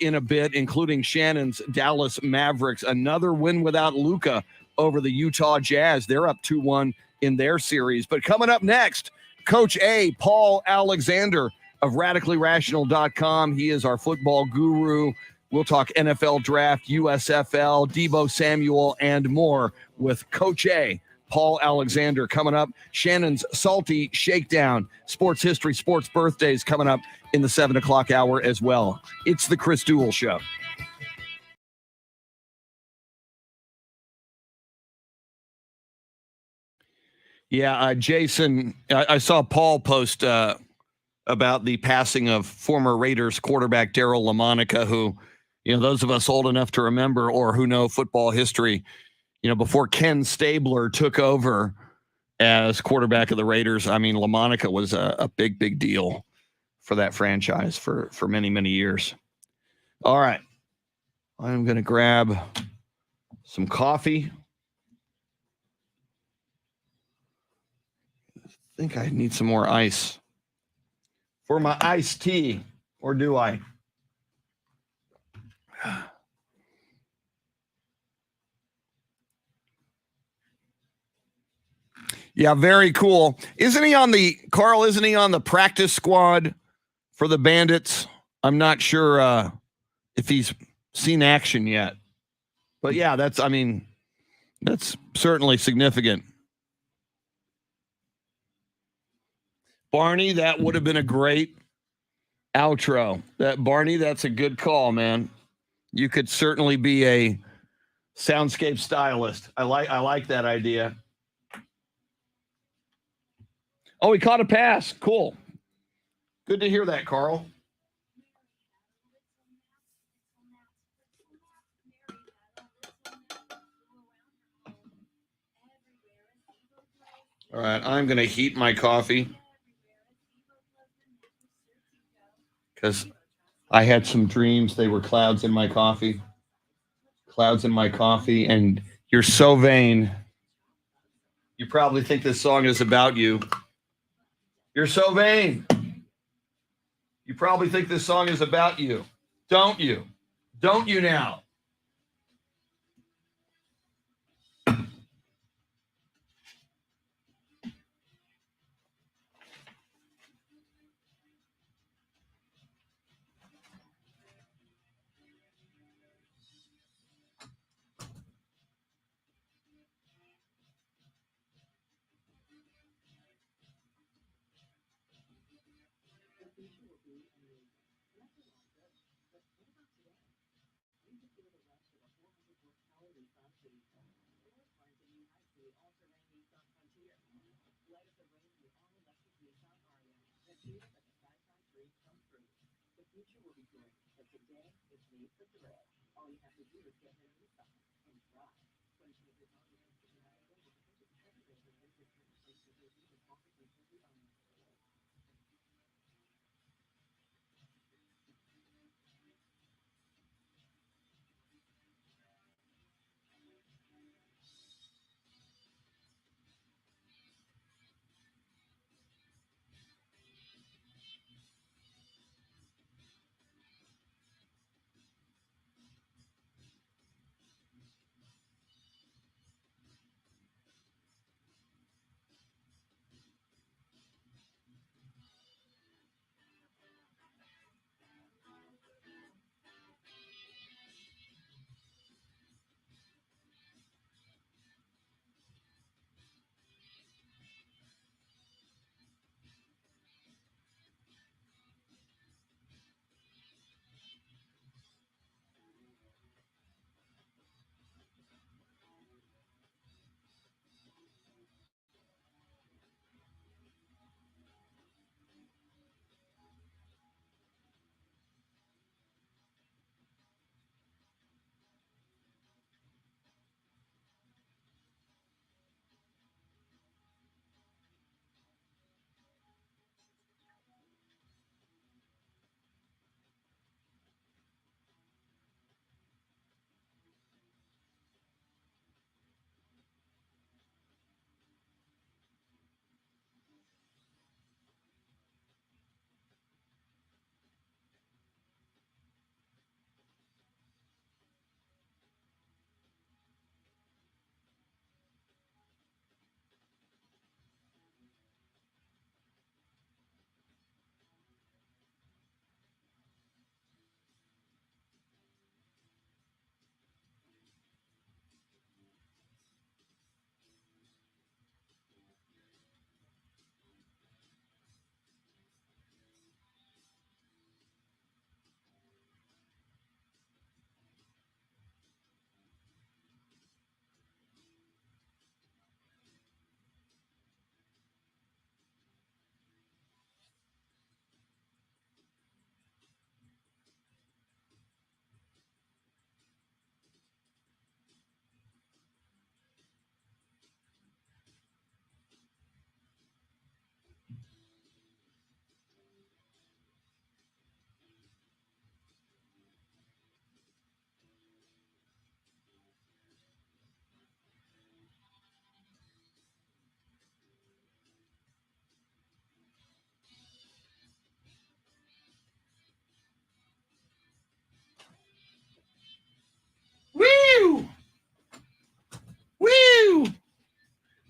in a bit, including Shannon's Dallas Mavericks. Another win without Luka over the Utah Jazz. They're up 2-1 in their series. But coming up next, Coach A, Paul Alexander of RadicallyRational.com. He is our football guru. We'll talk NFL draft, USFL, Deebo Samuel, and more with Coach A, Paul Alexander, coming up. Shannon's Salty Shakedown, sports history, sports birthdays coming up in the 7 o'clock hour as well. It's the Chris Duel Show. Yeah, Jason, I saw Paul post about the passing of former Raiders quarterback Darryl LaMonica, who, you know, those of us old enough to remember or who know football history, you know, before Ken Stabler took over as quarterback of the Raiders, I mean, LaMonica was a big, big deal for that franchise for many, many years. All right. I'm going to grab some coffee. I think I need some more ice for my iced tea, or do I? Yeah, very cool. Isn't he on the practice squad for the Bandits? I'm not sure if he's seen action yet. But yeah, that's certainly significant. Barney, that would have been a great outro. Barney, that's a good call, man. You could certainly be a soundscape stylist. I like that idea. Oh, he caught a pass. Cool. Good to hear that, Carl. All right, I'm going to heat my coffee because I had some dreams. They were clouds in my coffee. Clouds in my coffee, and you're so vain. You probably think this song is about you. You're so vain. You probably think this song is about you. Don't you? Don't you now?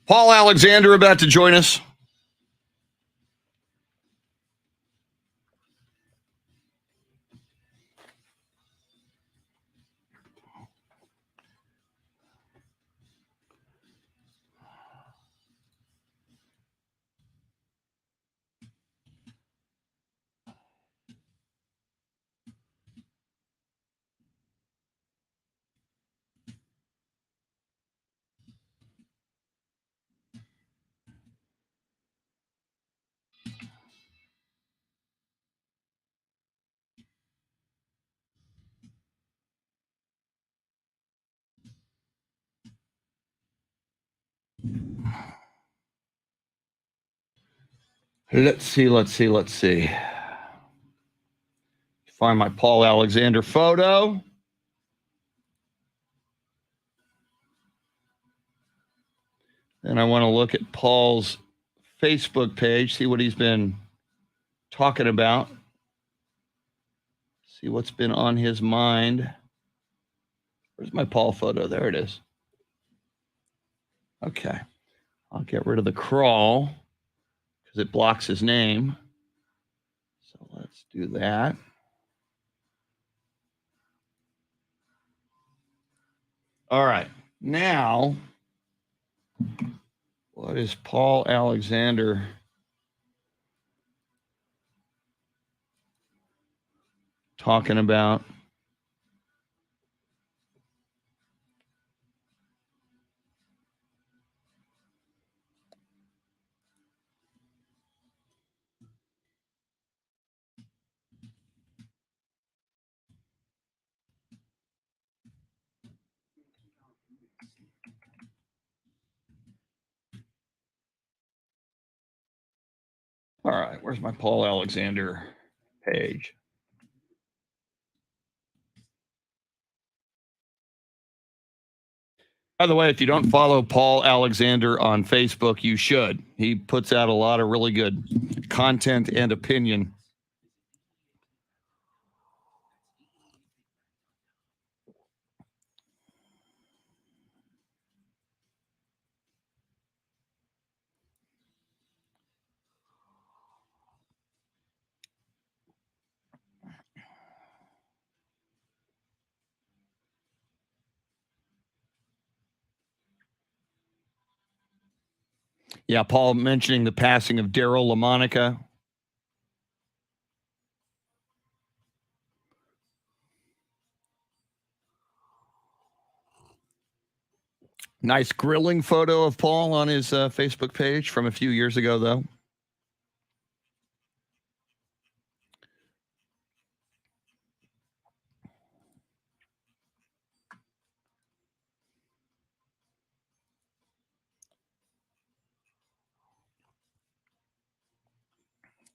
Paul Alexander about to join us. Let's see. Find my Paul Alexander photo. And I want to look at Paul's Facebook page, see what he's been talking about, see what's been on his mind. Where's my Paul photo? There it is. Okay. I'll get rid of the crawl because it blocks his name. So let's do that. All right. Now, what is Paul Alexander talking about? All right, where's my Paul Alexander page? By the way, if you don't follow Paul Alexander on Facebook, you should. He puts out a lot of really good content and opinion. Yeah, Paul mentioning the passing of Daryl LaMonica. Nice grilling photo of Paul on his Facebook page from a few years ago, though.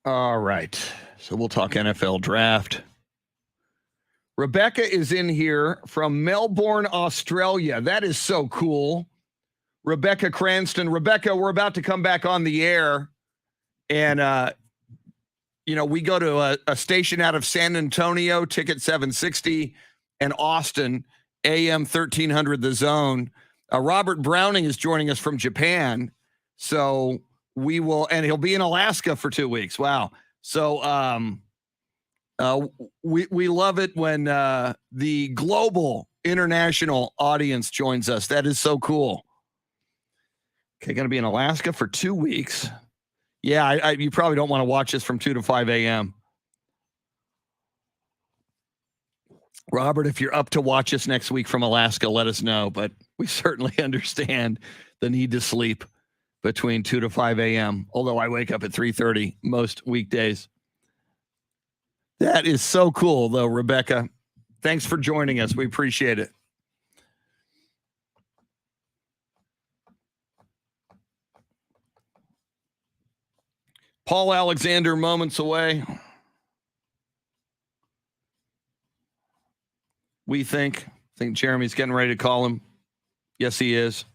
All right. So we'll talk NFL draft. Rebecca is in here from Melbourne, Australia. That is so cool. Rebecca Cranston. Rebecca, we're about to come back on the air. And, we go to a station out of San Antonio, Ticket 760, and Austin, AM 1300, The Zone. Robert Browning is joining us from Japan. So we will, and he'll be in Alaska for 2 weeks. Wow. So we love it when the global international audience joins us. That is so cool. Okay, going to be in Alaska for 2 weeks. Yeah, you probably don't want to watch this from 2 to 5 a.m. Robert, if you're up to watch us next week from Alaska, let us know. But we certainly understand the need to sleep between 2 to 5 a.m., although I wake up at 3:30 most weekdays. That is so cool, though, Rebecca. Thanks for joining us. We appreciate it. Paul Alexander, moments away. We think Jeremy's getting ready to call him. Yes, he is.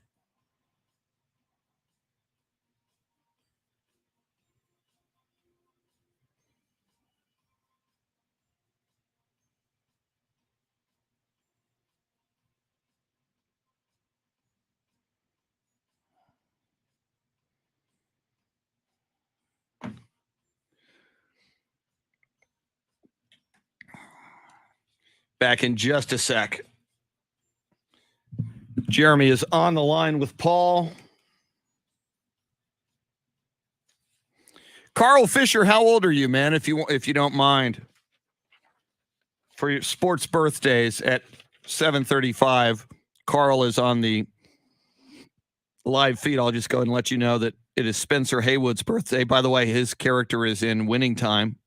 Back in just a sec. Jeremy is on the line with Paul. Carl Fisher, how old are you, man? If you don't mind, for your sports birthdays at 7:35, Carl is on the live feed. I'll just go ahead and let you know that it is Spencer Haywood's birthday. By the way, his character is in Winning Time.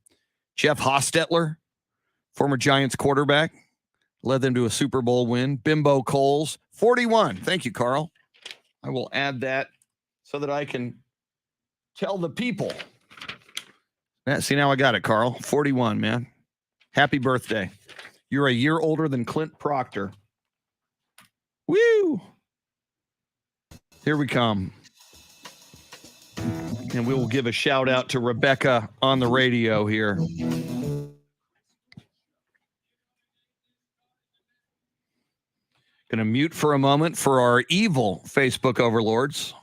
Jeff Hostetler, former Giants quarterback, led them to a Super Bowl win. Bimbo Coles, 41. Thank you, Carl. I will add that so that I can tell the people. See, now I got it, Carl. 41, man. Happy birthday. You're a year older than Clint Proctor. Woo! Here we come. And we will give a shout out to Rebecca on the radio here. Going to mute for a moment for our evil Facebook overlords.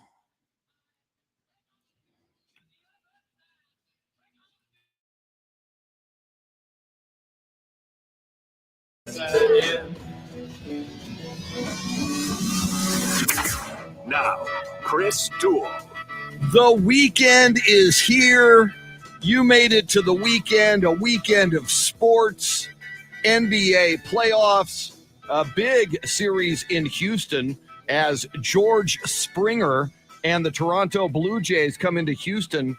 Now, Chris Duel. The weekend is here. You made it to the weekend, a weekend of sports, NBA playoffs, a big series in Houston as George Springer and the Toronto Blue Jays come into Houston.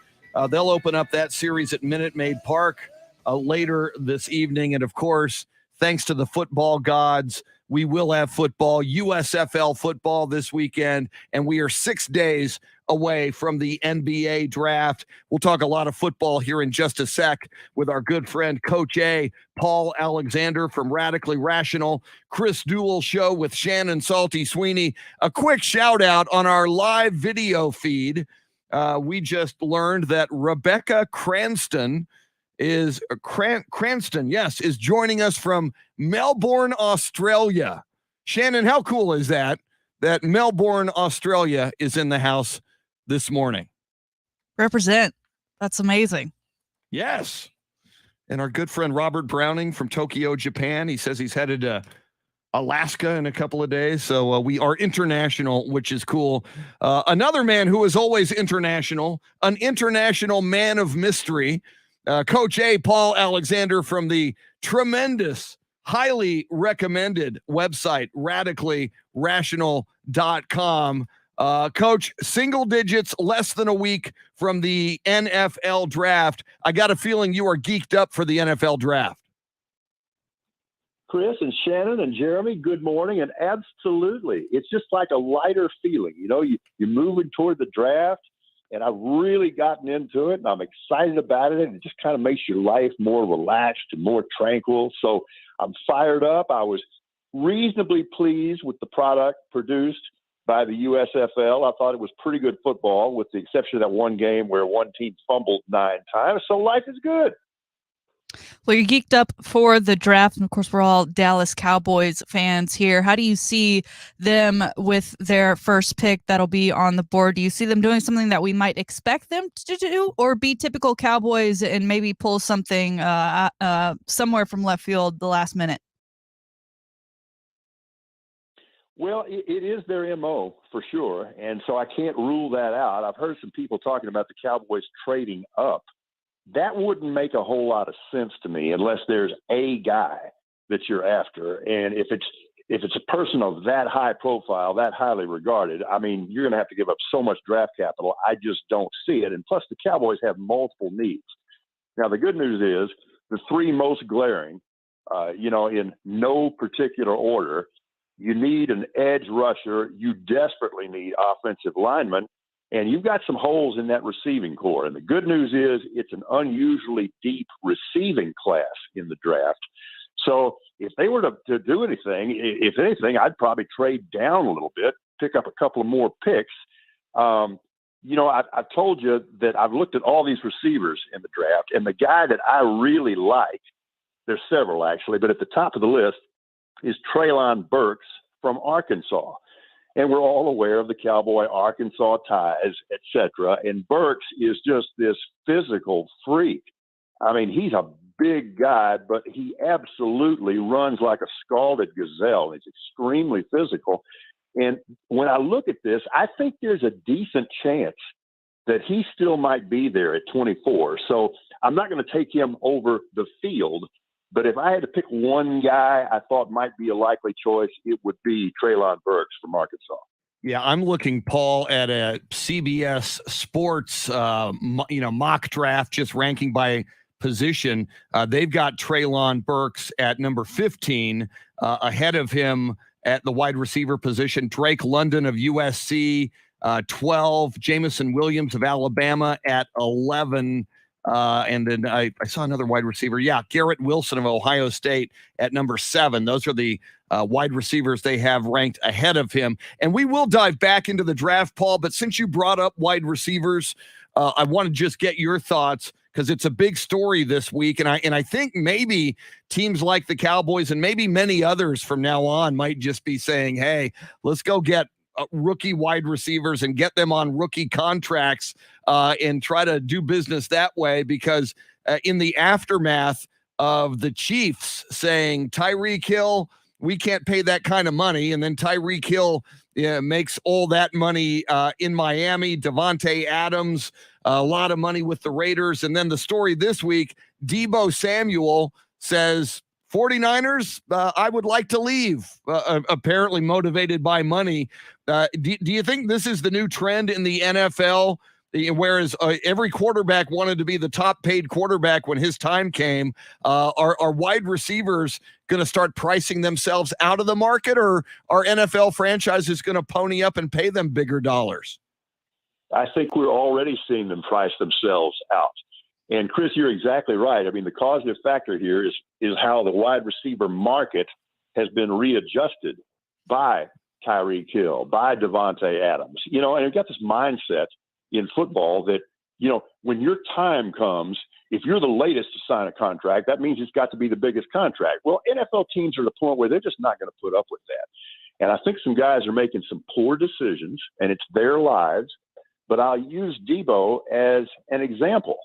They'll open up that series at Minute Maid Park later this evening. And, of course, thanks to the football gods, we will have football, USFL football this weekend, and we are 6 days away from the NBA draft. We'll talk a lot of football here in just a sec with our good friend Coach A, Paul Alexander from Radically Rational, Chris Duel Show with Shannon Salty Sweeney. A quick shout out on our live video feed. We just learned that Rebecca Cranston is joining us from Melbourne, Australia. Shannon, how cool is that Melbourne, Australia is in the house this morning? Represent. That's amazing. Yes. And our good friend Robert Browning from Tokyo, Japan, he says he's headed to Alaska in a couple of days. So we are international, which is cool. Another man who is always international, an international man of mystery, Coach A, Paul Alexander from the tremendous, highly recommended website, radicallyrational.com. Coach, single digits, less than a week from the NFL draft. I got a feeling you are geeked up for the NFL draft. Chris and Shannon and Jeremy, good morning. And absolutely, it's just like a lighter feeling. You know, you're moving toward the draft, and I've really gotten into it, and I'm excited about it. And it just kind of makes your life more relaxed and more tranquil. So I'm fired up. I was reasonably pleased with the product produced by the USFL. I thought it was pretty good football, with the exception of that one game where one team fumbled 9 times. So life is good. Well, you're geeked up for the draft, and of course, we're all Dallas Cowboys fans here. How do you see them with their first pick that'll be on the board? Do you see them doing something that we might expect them to do, or be typical Cowboys and maybe pull something somewhere from left field the last minute? Well, it is their MO for sure, and so I can't rule that out. I've heard some people talking about the Cowboys trading up. That wouldn't make a whole lot of sense to me unless there's a guy that you're after. And if it's a person of that high profile, that highly regarded, I mean, you're going to have to give up so much draft capital. I just don't see it. And plus, the Cowboys have multiple needs. Now, the good news is the 3 most glaring, in no particular order, you need an edge rusher. You desperately need offensive linemen. And you've got some holes in that receiving core. And the good news is it's an unusually deep receiving class in the draft. So if they were to do anything, if anything, I'd probably trade down a little bit, pick up a couple of more picks. I've told you that I've looked at all these receivers in the draft, and the guy that I really like, there's several actually, but at the top of the list is Treylon Burks from Arkansas. And we're all aware of the Cowboy-Arkansas ties, et cetera. And Burks is just this physical freak. I mean, he's a big guy, but he absolutely runs like a scalded gazelle. He's extremely physical. And when I look at this, I think there's a decent chance that he still might be there at 24. So I'm not going to take him over the field, but if I had to pick one guy I thought might be a likely choice, it would be Treylon Burks from Arkansas. Yeah, I'm looking, Paul, at a CBS Sports, mock draft, just ranking by position. They've got Treylon Burks at number 15, ahead of him at the wide receiver position. Drake London of USC, 12. Jamison Williams of Alabama at 11. And then I saw another wide receiver. Yeah, Garrett Wilson of Ohio State at number 7. Those are the wide receivers they have ranked ahead of him. And we will dive back into the draft, Paul, but since you brought up wide receivers, I want to just get your thoughts because it's a big story this week. And I think maybe teams like the Cowboys and maybe many others from now on might just be saying, hey, let's go get rookie wide receivers and get them on rookie contracts and try to do business that way, because in the aftermath of the Chiefs saying Tyreek Hill, we can't pay that kind of money, and then Tyreek Hill makes all that money in Miami, Devontae Adams, a lot of money with the Raiders, and then the story this week, Deebo Samuel says, 49ers, I would like to leave, apparently motivated by money. Do you think this is the new trend in the NFL? Whereas every quarterback wanted to be the top paid quarterback when his time came, are wide receivers going to start pricing themselves out of the market, or are NFL franchises going to pony up and pay them bigger dollars? I think we're already seeing them price themselves out. And Chris, you're exactly right. I mean, the causative factor here is how the wide receiver market has been readjusted by Tyreek Hill, by Devontae Adams. And you've got this mindset in football that, when your time comes, if you're the latest to sign a contract, that means it's got to be the biggest contract. Well, NFL teams are at the point where they're just not going to put up with that. And I think some guys are making some poor decisions, and it's their lives. But I'll use Deebo as an example.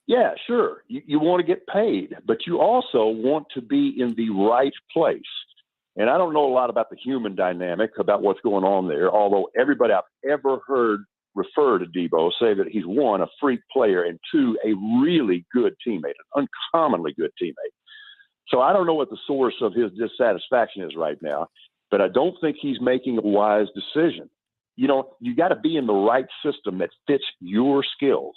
Yeah, sure. You want to get paid, but you also want to be in the right place. And I don't know a lot about the human dynamic, about what's going on there, although everybody I've ever heard refer to Deebo say that he's, 1, a freak player, and 2, a really good teammate, an uncommonly good teammate. So I don't know what the source of his dissatisfaction is right now, but I don't think he's making a wise decision. You got to be in the right system that fits your skills.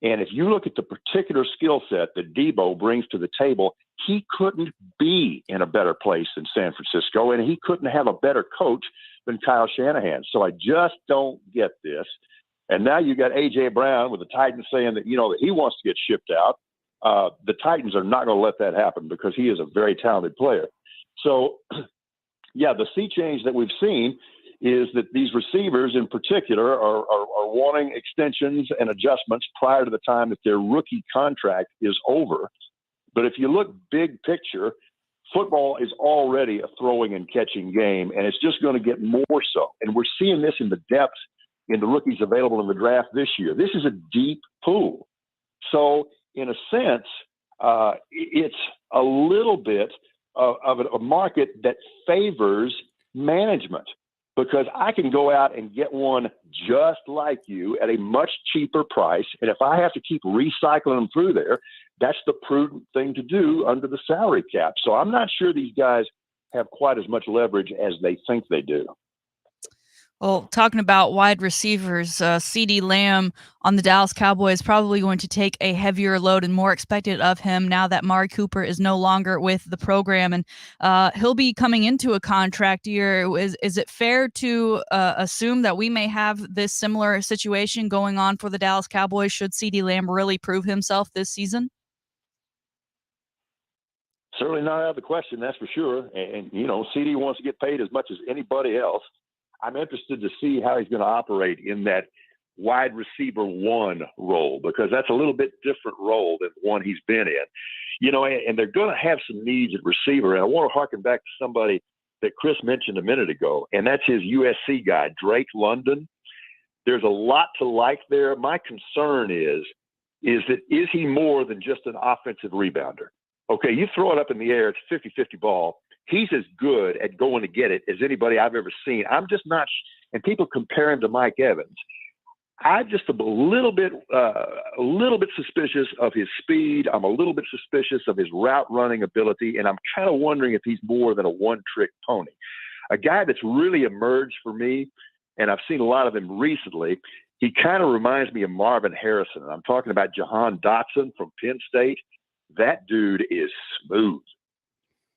And if you look at the particular skill set that Deebo brings to the table, he couldn't be in a better place than San Francisco, and he couldn't have a better coach than Kyle Shanahan. So I just don't get this. And now you got A.J. Brown with the Titans saying that, that he wants to get shipped out. The Titans are not going to let that happen because he is a very talented player. So, yeah, the sea change that we've seen is that these receivers in particular are wanting extensions and adjustments prior to the time that their rookie contract is over. But if you look big picture, football is already a throwing and catching game, and it's just going to get more so. And we're seeing this in the depth in the rookies available in the draft this year. This is a deep pool. So in a sense, it's a little bit of a market that favors management, because I can go out and get one just like you at a much cheaper price. And if I have to keep recycling them through there, that's the prudent thing to do under the salary cap. So I'm not sure these guys have quite as much leverage as they think they do. Well, talking about wide receivers, CeeDee Lamb on the Dallas Cowboys probably going to take a heavier load and more expected of him now that Amari Cooper is no longer with the program, and he'll be coming into a contract year. Is it fair to assume that we may have this similar situation going on for the Dallas Cowboys should CeeDee Lamb really prove himself this season? Certainly not out of the question, that's for sure. And CD wants to get paid as much as anybody else. I'm interested to see how he's going to operate in that wide receiver 1 role, because that's a little bit different role than the one he's been in. And they're going to have some needs at receiver. And I want to harken back to somebody that Chris mentioned a minute ago, and that's his USC guy, Drake London. There's a lot to like there. My concern is is he more than just an offensive rebounder? Okay, you throw it up in the air, it's a 50-50 ball. He's as good at going to get it as anybody I've ever seen. I'm just not and people compare him to Mike Evans. I'm just a little bit suspicious of his speed. I'm a little bit suspicious of his route running ability, and I'm kind of wondering if he's more than a one-trick pony. A guy that's really emerged for me, and I've seen a lot of him recently, he kind of reminds me of Marvin Harrison. And I'm talking about Jahan Dotson from Penn State. That dude is smooth.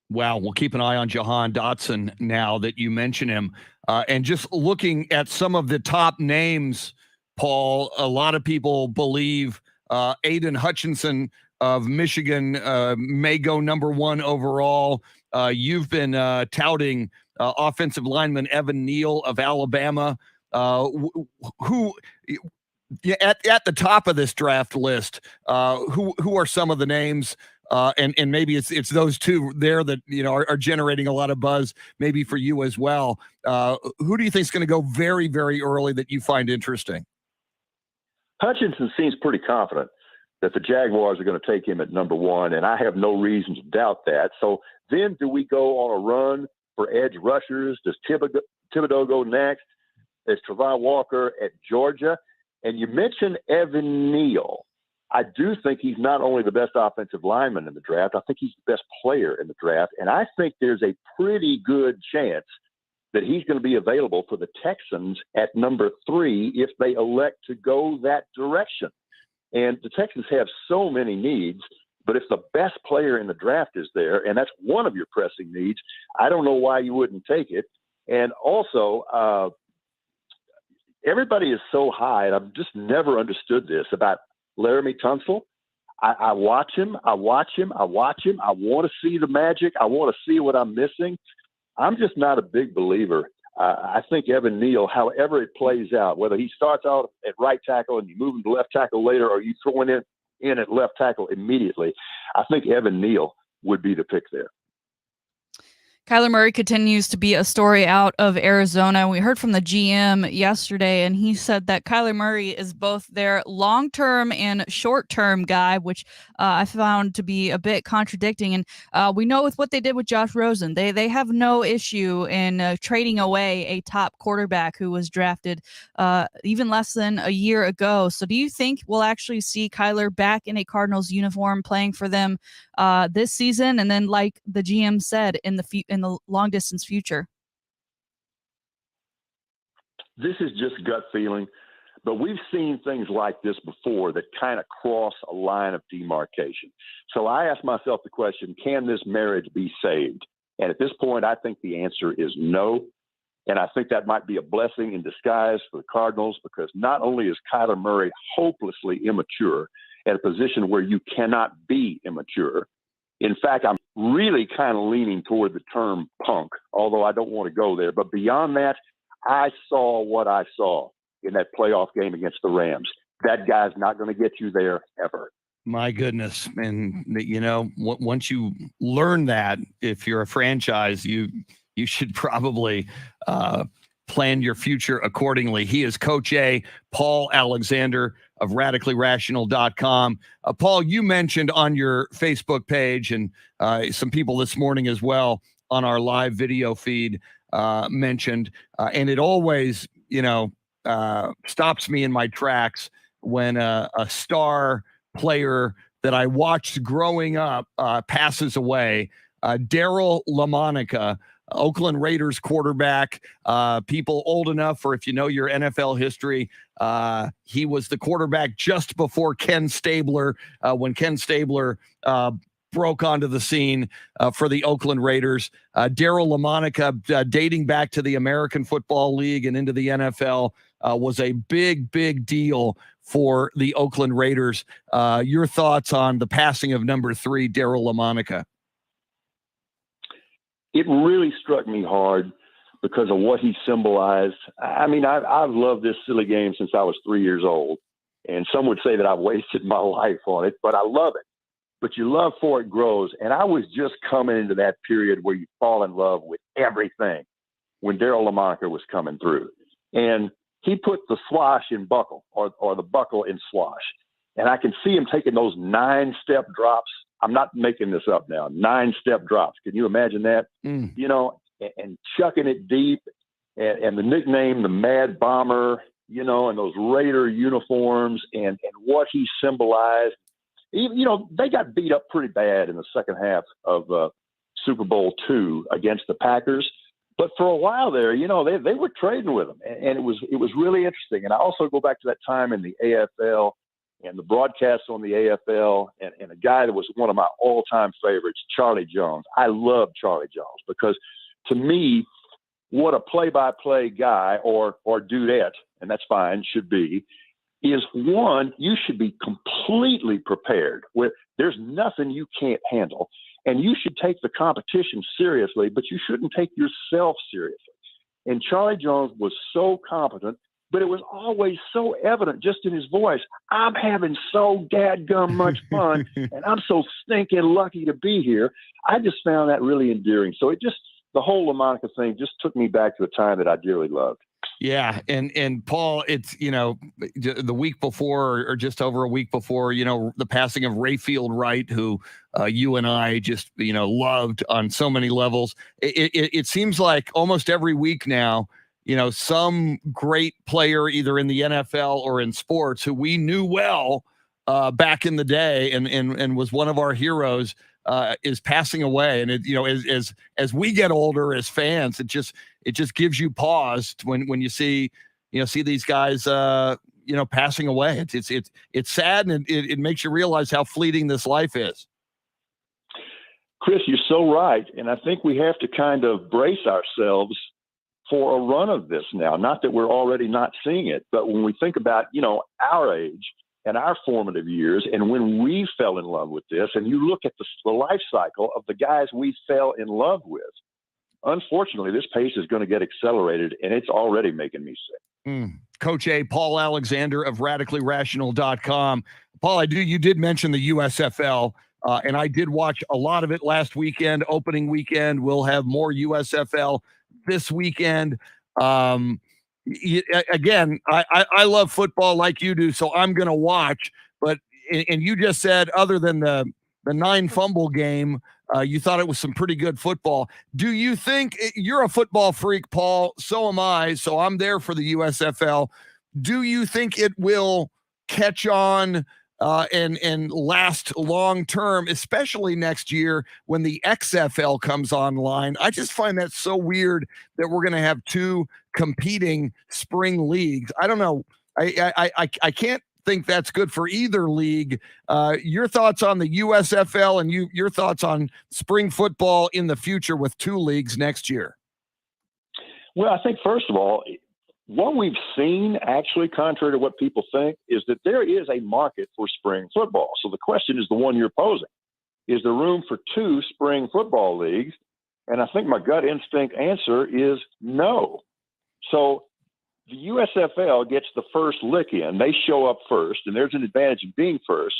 Wow, we'll keep an eye on Jahan Dotson now that you mention him. And just looking at some of the top names, Paul, a lot of people believe Aiden Hutchinson of Michigan may go number 1 overall. You've been touting offensive lineman Evan Neal of Alabama, who at the top of this draft list. Who are some of the names? And maybe it's those two there that are generating a lot of buzz, maybe for you as well. Who do you think is going to go very, very early that you find interesting? Hutchinson seems pretty confident that the Jaguars are going to take him at number 1, and I have no reason to doubt that. So then do we go on a run for edge rushers? Does Thibodeau go next? Is Travon Walker at Georgia? And you mentioned Evan Neal. I do think he's not only the best offensive lineman in the draft, I think he's the best player in the draft. And I think there's a pretty good chance that he's going to be available for the Texans at number 3 if they elect to go that direction. And the Texans have so many needs, but if the best player in the draft is there, and that's one of your pressing needs, I don't know why you wouldn't take it. And also, everybody is so high, and I've just never understood this about Laramie Tunsil. I watch him. I want to see the magic. I want to see what I'm missing. I'm just not a big believer. I think Evan Neal, however it plays out, whether he starts out at right tackle and you move him to left tackle later, or you throw him in at left tackle immediately, I think Evan Neal would be the pick there. Kyler Murray continues to be a story out of Arizona. We heard from the GM yesterday, and he said that Kyler Murray is both their long-term and short-term guy, which I found to be a bit contradicting. And we know with what they did with Josh Rosen, they have no issue in trading away a top quarterback who was drafted even less than a year ago. So do you think we'll actually see Kyler back in a Cardinals uniform playing for them this season? And then, like the GM said, in the long distance future? This is just gut feeling, but we've seen things like this before that kind of cross a line of demarcation. So I ask myself the question, can this marriage be saved? And at this point, I think the answer is no. And I think that might be a blessing in disguise for the Cardinals, because not only is Kyler Murray hopelessly immature at a position where you cannot be immature. In fact, I'm really kind of leaning toward the term punk, although I don't want to go there. But beyond that, I saw what I saw in that playoff game against the Rams. That guy's not going to get you there ever. My goodness. And, once you learn that, if you're a franchise, you should probably plan your future accordingly. He is Coach A, Paul Alexander of RadicallyRational.com. Paul, you mentioned on your Facebook page, and some people this morning as well on our live video feed mentioned, and it always, stops me in my tracks when a star player that I watched growing up passes away. Daryl LaMonica, Oakland Raiders quarterback. People old enough, or if you know your NFL history, he was the quarterback just before Ken Stabler, when Ken Stabler broke onto the scene for the Oakland Raiders. Daryl LaMonica, dating back to the American Football League and into the NFL, was a big, big deal for the Oakland Raiders. Your thoughts on the passing of number 3, Daryl LaMonica? It really struck me hard because of what he symbolized. I mean, I've loved this silly game since I was 3 years old, and some would say that I've wasted my life on it, but I love it. But your love for it grows, and I was just coming into that period where you fall in love with everything when Daryl LaMonica was coming through. And he put the swash in buckle, or the buckle in swash. and I can see him taking those 9-step drops. I'm not making this up now. 9-step drops. Can you imagine that? You know, and chucking it deep, and the nickname, the Mad Bomber, you know, and those Raider uniforms, and what he symbolized. Even, you know, they got beat up pretty bad in the second half of Super Bowl II against the Packers. But for a while there, you know, they were trading with him, and it was really interesting. And I also go back to that time in the AFL and the broadcasts on the AFL, and a guy that was one of my all-time favorites, Charlie Jones. I love Charlie Jones because, to me, what a play-by-play guy or dudette, and that's fine, should be, is one, you should be completely prepared. Where there's nothing you can't handle. And you should take the competition seriously, but you shouldn't take yourself seriously. And Charlie Jones was so competent, but it was always so evident just in his voice. I'm having so dadgum much fun, and I'm so stinking lucky to be here. I just found that really endearing. So the whole LaMonica thing just took me back to a time that I dearly loved. Yeah. And Paul, it's, you know, the week before or just over a week before, you know, the passing of Rayfield Wright, who you and I just, you know, loved on so many levels. It seems like almost every week now, you know, some great player either in the NFL or in sports who we knew well back in the day and was one of our heroes is passing away. And it, you know, as we get older as fans, it just gives you pause when you see these guys, you know, passing away. It's sad, and it makes you realize how fleeting this life is. Chris, you're so right. And I think we have to kind of brace ourselves for a run of this now. Not that we're already not seeing it, but when we think about, you know, our age and our formative years, and when we fell in love with this, and you look at the life cycle of the guys we fell in love with, unfortunately, this pace is going to get accelerated, and it's already making me sick. Coach A, Paul Alexander of RadicallyRational.com. Paul, you did mention the USFL, and I did watch a lot of it last weekend, opening weekend. We'll have more USFL this weekend. Again, I love football like you do, so I'm going to watch. But and you just said, other than the 9-fumble game, you thought it was some pretty good football. Do you think you're a football freak, Paul? So am I. So I'm there for the USFL. Do you think it will catch on and last long term, especially next year when the XFL comes online? I just find that so weird that we're going to have two competing spring leagues. I don't know. I can't think that's good for either league. Your thoughts on the USFL and your thoughts on spring football in the future with two leagues next year? Well, I think, first of all, what we've seen, actually, contrary to what people think, is that there is a market for spring football. So the question is the one you're posing. Is there room for two spring football leagues? And I think my gut instinct answer is no. So the USFL gets the first lick in. They show up first, and there's an advantage in being first.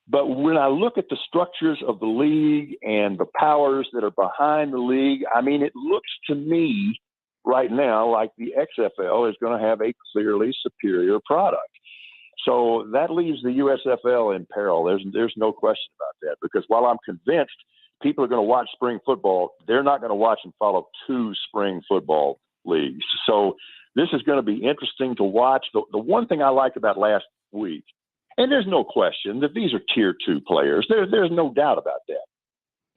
But when I look at the structures of the league and the powers that are behind the league, I mean, it looks to me right now like the XFL is going to have a clearly superior product. So that leaves the USFL in peril. There's no question about that, because while I'm convinced people are going to watch spring football, they're not going to watch and follow two spring football leagues. So this is going to be interesting to watch. The one thing I liked about last week, and there's no question that these are tier 2 players. There's no doubt about that.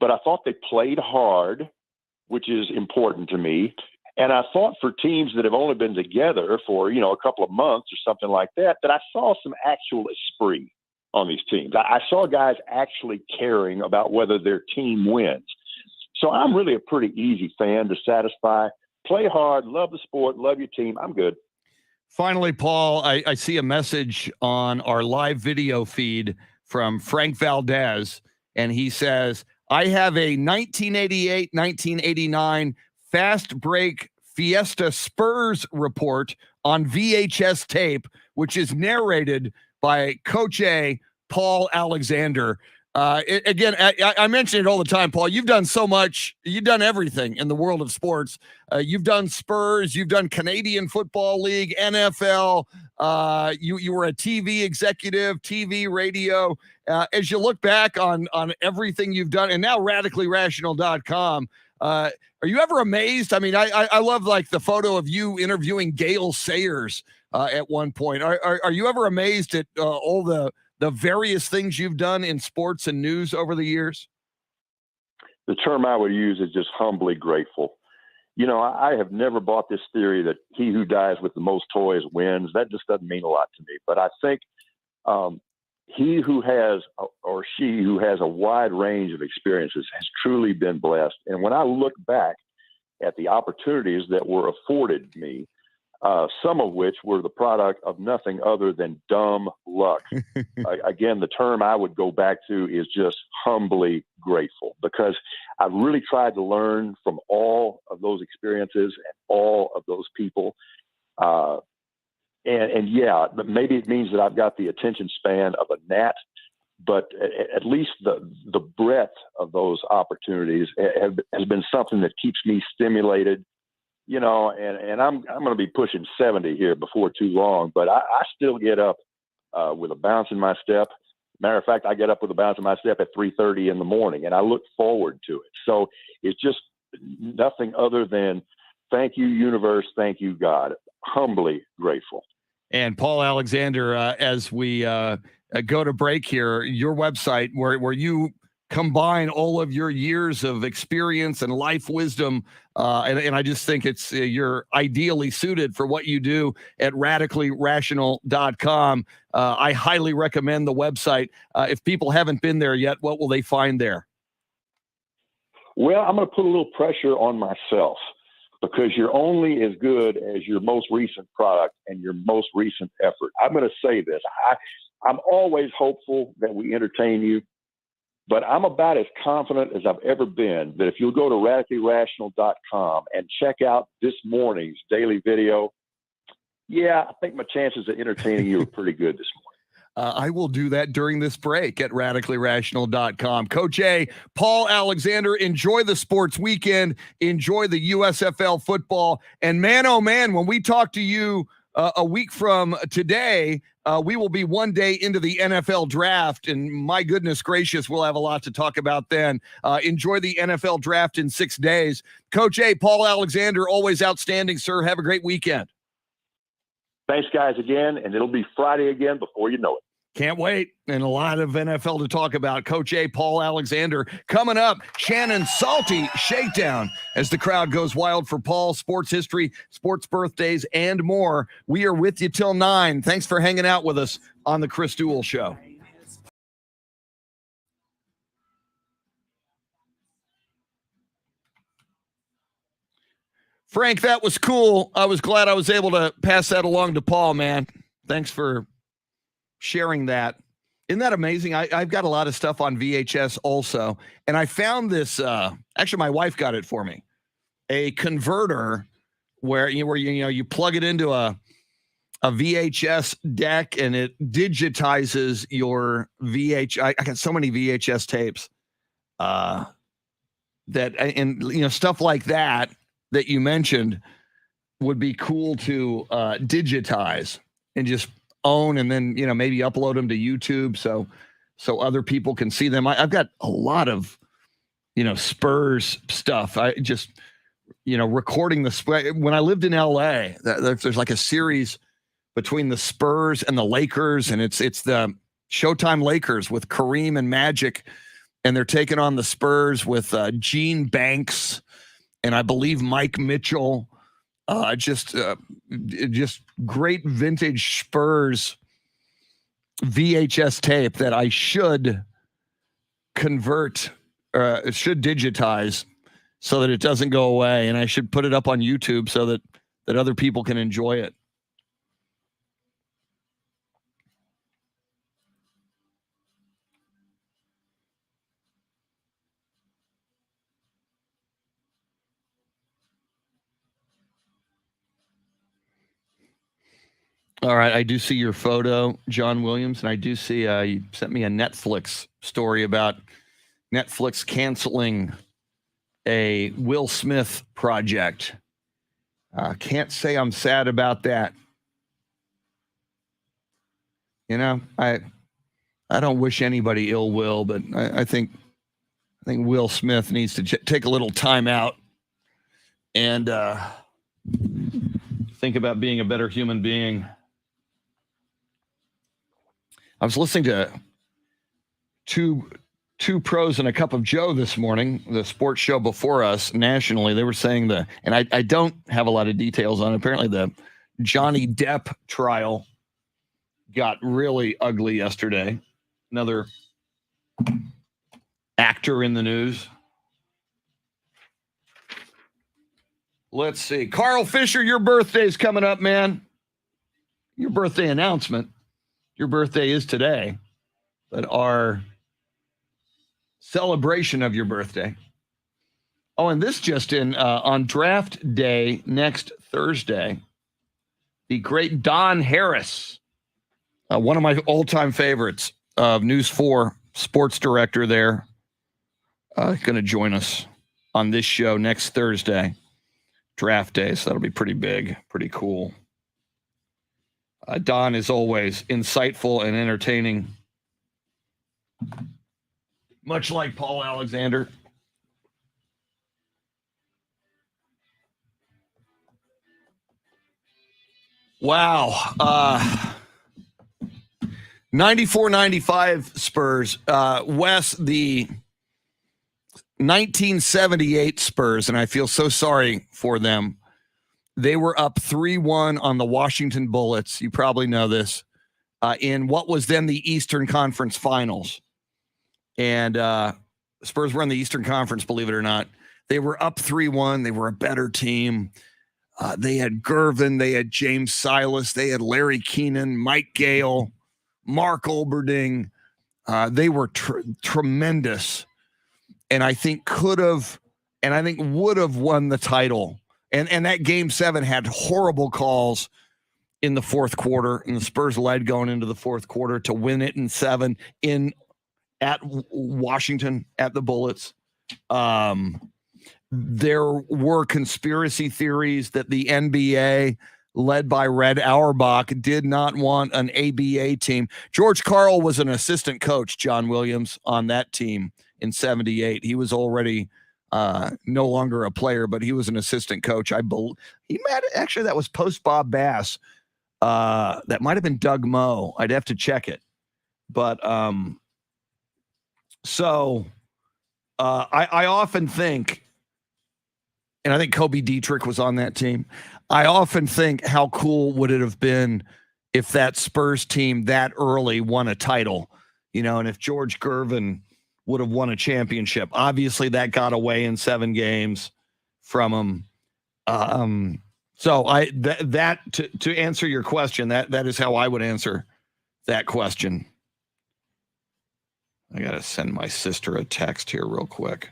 But I thought they played hard, which is important to me. And I thought for teams that have only been together for, you know, a couple of months or something like that, that I saw some actual esprit on these teams. I saw guys actually caring about whether their team wins. So I'm really a pretty easy fan to satisfy. Play hard, love the sport, love your team. I'm good. Finally, Paul, I see a message on our live video feed from Frank Valdez, and he says, I have a 1988-1989 Fast Break Fiesta Spurs report on VHS tape, which is narrated by Coach A, Paul Alexander. Again, I mention it all the time, Paul. You've done so much. You've done everything in the world of sports. You've done Spurs. You've done Canadian Football League, NFL. You were a TV executive, TV, radio. As you look back on everything you've done, and now radicallyrational.com, are you ever amazed? I mean, I love like the photo of you interviewing Gale Sayers at one point. Are you ever amazed at all the various things you've done in sports and news over the years? The term I would use is just humbly grateful. You know, I have never bought this theory that he who dies with the most toys wins. That just doesn't mean a lot to me. But I think he who has, or she who has a wide range of experiences has truly been blessed. And when I look back at the opportunities that were afforded me, some of which were the product of nothing other than dumb luck. Again, the term I would go back to is just humbly grateful, because I've really tried to learn from all of those experiences and all of those people. And yeah, maybe it means that I've got the attention span of a gnat, but at least the breadth of those opportunities has been something that keeps me stimulated. You know, and I'm going to be pushing 70 here before too long, but I still get up with a bounce in my step. Matter of fact, I get up with a bounce in my step at 3:30 in the morning, and I look forward to it. So it's just nothing other than thank you, universe, thank you, God. Humbly grateful. And Paul Alexander, as we go to break here, your website where you combine all of your years of experience and life wisdom. And I just think it's you're ideally suited for what you do at radicallyrational.com. I highly recommend the website. If people haven't been there yet, what will they find there? Well, I'm going to put a little pressure on myself, because you're only as good as your most recent product and your most recent effort. I'm going to say this. I'm always hopeful that we entertain you, but I'm about as confident as I've ever been that if you'll go to radicallyrational.com and check out this morning's daily video, yeah, I think my chances of entertaining you are pretty good this morning. I will do that during this break at radicallyrational.com. Coach A, Paul Alexander, enjoy the sports weekend. Enjoy the USFL football. And man, oh man, when we talk to you a week from today, we will be one day into the NFL draft. And my goodness gracious, we'll have a lot to talk about then. Enjoy the NFL draft in 6 days. Coach A, Paul Alexander, always outstanding, sir. Have a great weekend. Thanks, guys, again, and it'll be Friday again before you know it. Can't wait. And a lot of NFL to talk about. Coach A, Paul Alexander. Coming up, Shannon Salty Shakedown as the crowd goes wild for Paul, sports history, sports birthdays, and more. We are with you till 9. Thanks for hanging out with us on the Chris Duel Show. Frank, that was cool. I was glad I was able to pass that along to Paul, man. Thanks for sharing that. Isn't that amazing? I've got a lot of stuff on VHS also. And I found this, actually my wife got it for me, a converter where you plug it into a VHS deck and it digitizes your I got so many VHS tapes stuff like that you mentioned would be cool to digitize and just own, and then maybe upload them to YouTube so other people can see them. I've got a lot of Spurs stuff. I just recording when I lived in LA, there's like a series between the Spurs and the Lakers, and it's the Showtime Lakers with Kareem and Magic, and they're taking on the Spurs with Gene Banks and I believe Mike Mitchell. Just great vintage Spurs VHS tape that I should convert, should digitize so that it doesn't go away, and I should put it up on YouTube so that other people can enjoy it. All right, I do see your photo, John Williams, and I do see you sent me a Netflix story about Netflix canceling a Will Smith project. Can't say I'm sad about that. You know, I don't wish anybody ill will, but I think Will Smith needs to take a little time out and think about being a better human being. I was listening to two pros and a cup of Joe this morning, the sports show before us nationally. They were saying and I don't have a lot of details on it. Apparently the Johnny Depp trial got really ugly yesterday. Another actor in the news. Let's see. Carl Fisher, your birthday's coming up, man. Your birthday announcement. Your birthday is today, but our celebration of your birthday. Oh, and this just in, on draft day next Thursday, the great Don Harris, one of my all-time favorites of News 4, sports director there, going to join us on this show next Thursday, draft day. So that'll be pretty big, pretty cool. Don is always insightful and entertaining, much like Paul Alexander. Wow. 94-95 Spurs. Wes, the 1978 Spurs, and I feel so sorry for them. They were up 3-1 on the Washington Bullets. You probably know this. In what was then the Eastern Conference Finals. And Spurs were in the Eastern Conference, believe it or not. They were up 3-1. They were a better team. They had Gervin. They had James Silas. They had Larry Keenan, Mike Gale, Mark Olberding. They were tremendous. And I think would have won the title. And that game 7 had horrible calls in the fourth quarter, and the Spurs led going into the fourth quarter to win it in 7 at Washington at the Bullets. There were conspiracy theories that the NBA, led by Red Auerbach, did not want an ABA team. George Karl was an assistant coach, John Williams, on that team in 78. He was already no longer a player, but he was an assistant coach. That was post Bob Bass. That might have been Doug Moe. I'd have to check it. But I often think, and I think Kobe Dietrich was on that team. I often think, how cool would it have been if that Spurs team that early won a title, and if George Gervin would have won a championship. Obviously, that got away in 7 games from him. So to answer your question, that is how I would answer that question. I got to send my sister a text here real quick.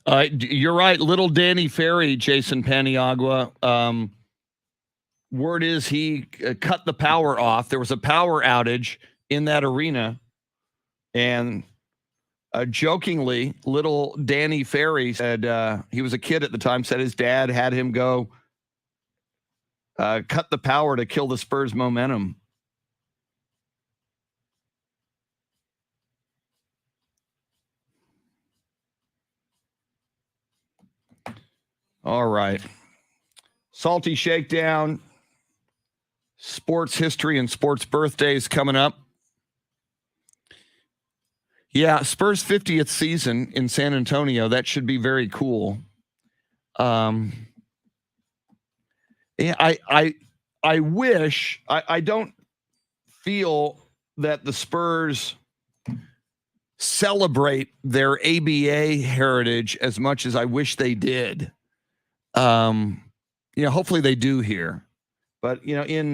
You're right. Little Danny Ferry, Jason Paniagua, word is he cut the power off. There was a power outage in that arena, and jokingly, little Danny Ferry said he was a kid at the time, said his dad had him go cut the power to kill the Spurs momentum. All right. Salty Shakedown, sports history and sports birthdays coming up. Yeah, Spurs 50th season in San Antonio. That should be very cool. Yeah, I wish, I don't feel that the Spurs celebrate their ABA heritage as much as I wish they did. Hopefully they do here. But, in,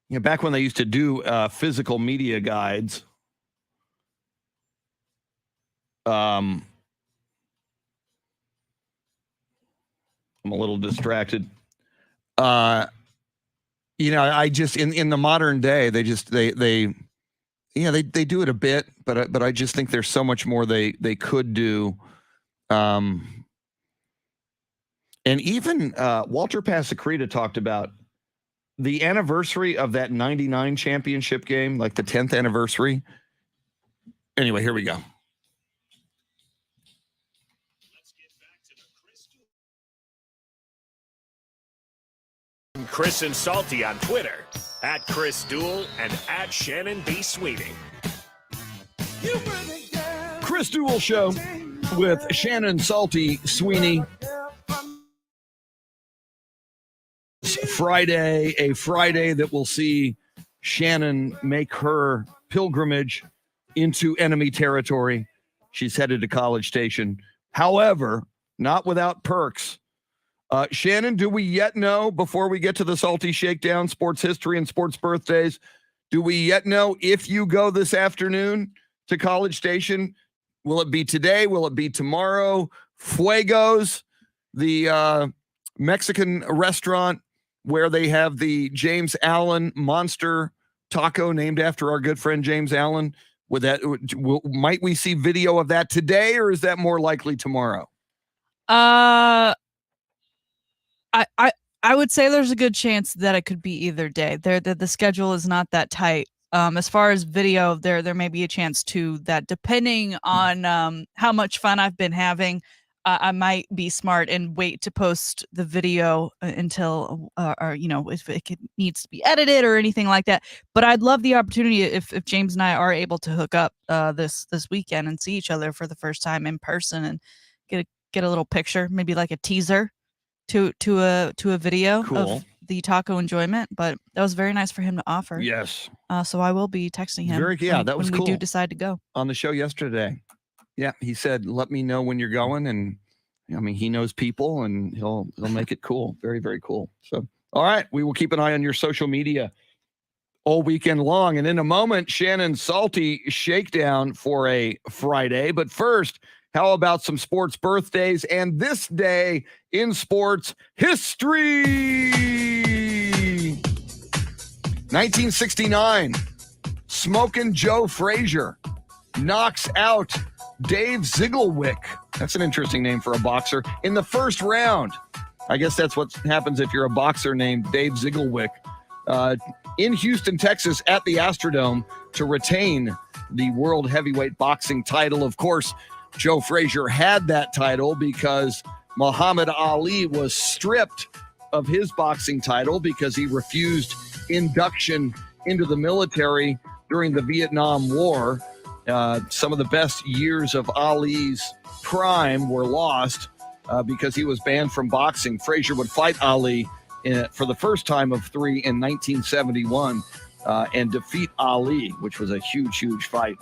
back when they used to do physical media guides, I'm a little distracted. I just, in the modern day, they do it a bit, but I just think there's so much more they could do. And even Walter Pasacreta talked about the anniversary of that 99 championship game, like the 10th anniversary. Anyway, here we go. Chris and Salty on Twitter, at Chris Duel and at Shannon B. Sweeney. Chris Duel Show with Shannon, Salty, Sweeney. Friday, a Friday that will see Shannon make her pilgrimage into enemy territory. She's headed to College Station. However, not without perks. Shannon, do we yet know, before we get to the Salty Shakedown, sports history and sports birthdays, do we yet know if you go this afternoon to College Station? Will it be today? Will it be tomorrow? Fuego's, the Mexican restaurant where they have the James Allen Monster Taco named after our good friend James Allen. Might we see video of that today, or is that more likely tomorrow? I would say there's a good chance that it could be either day. The schedule is not that tight. As far as video, there may be a chance too that, depending on how much fun I've been having, I might be smart and wait to post the video until, if it needs to be edited or anything like that. But I'd love the opportunity if James and I are able to hook up this weekend and see each other for the first time in person and get a little picture, maybe like a teaser to a video of the taco enjoyment. But that was very nice for him to offer. Yes. So I will be texting him. That was when cool. we do decide to go On the show yesterday. Yeah, he said, "Let me know when you're going," and I mean, he knows people, and he'll make it cool. Very, very cool. So, all right, we will keep an eye on your social media all weekend long. And in a moment, Shannon's Salty Shakedown for a Friday. But first, how about some sports birthdays and this day in sports history? 1969, Smokin' Joe Frazier knocks out Dave Zieglewick. That's an interesting name for a boxer. In the first round. I guess that's what happens if you're a boxer named Dave Zieglewick. In Houston, Texas, at the Astrodome to retain the world heavyweight boxing title. Of course, Joe Frazier had that title because Muhammad Ali was stripped of his boxing title because he refused induction into the military during the Vietnam War. Some of the best years of Ali's prime were lost because he was banned from boxing. Frazier would fight Ali for the first time of 3 in 1971 and defeat Ali, which was a huge, huge fight.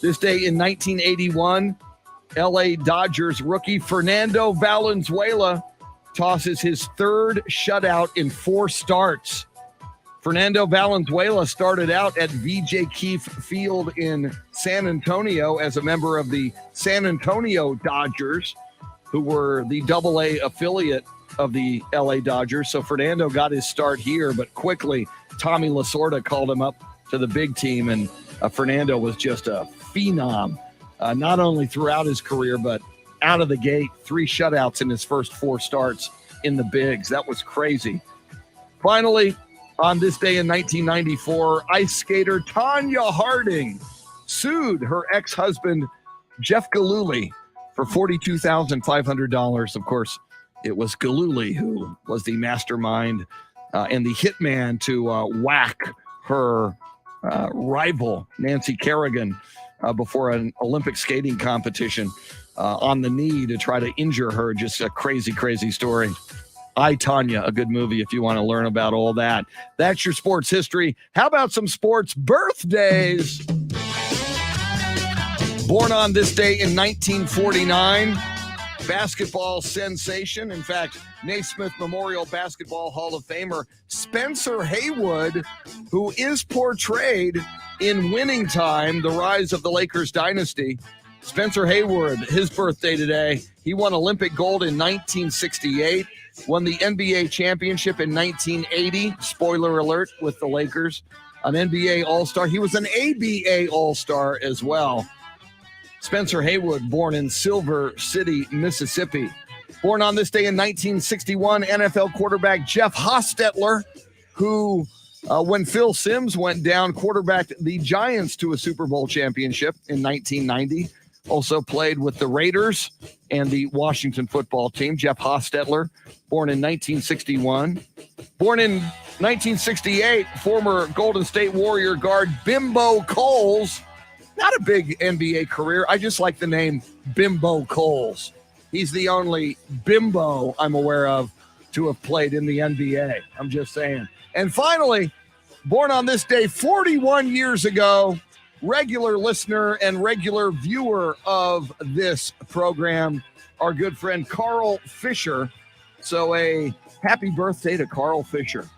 This day in 1981, LA Dodgers rookie Fernando Valenzuela tosses his third shutout in 4 starts. Fernando Valenzuela started out at VJ Keefe Field in San Antonio as a member of the San Antonio Dodgers, who were the AA affiliate of the LA Dodgers. So Fernando got his start here, but quickly Tommy Lasorda called him up to the big team, and Fernando was just a phenom, not only throughout his career, but out of the gate, 3 shutouts in his first 4 starts in the bigs. That was crazy. Finally, on this day in 1994, ice skater Tanya Harding sued her ex-husband, Jeff Gillooly, for $42,500. Of course, it was Gillooly who was the mastermind and the hitman to whack her rival, Nancy Kerrigan, before an Olympic skating competition on the knee to try to injure her. Just a crazy, crazy story. I, Tonya, a good movie if you want to learn about all that. That's your sports history. How about some sports birthdays? Born on this day in 1949, basketball sensation. In fact, Naismith Memorial Basketball Hall of Famer Spencer Haywood, who is portrayed in Winning Time, The Rise of the Lakers Dynasty. Spencer Haywood, his birthday today. He won Olympic gold in 1968. Won the NBA championship in 1980. Spoiler alert, with the Lakers. An NBA All-Star. He was an ABA All-Star as well. Spencer Haywood, born in Silver City, Mississippi. Born on this day in 1961, NFL quarterback Jeff Hostetler, who, when Phil Simms went down, quarterbacked the Giants to a Super Bowl championship in 1990. Also played with the Raiders and the Washington football team. Jeff Hostetler, born in 1961. Born in 1968, former Golden State Warrior guard Bimbo Coles. Not a big NBA career. I just like the name Bimbo Coles. He's the only bimbo I'm aware of to have played in the NBA. I'm just saying. And finally, born on this day 41 years ago, regular listener and regular viewer of this program, our good friend Carl Fisher. So a happy birthday to Carl Fisher.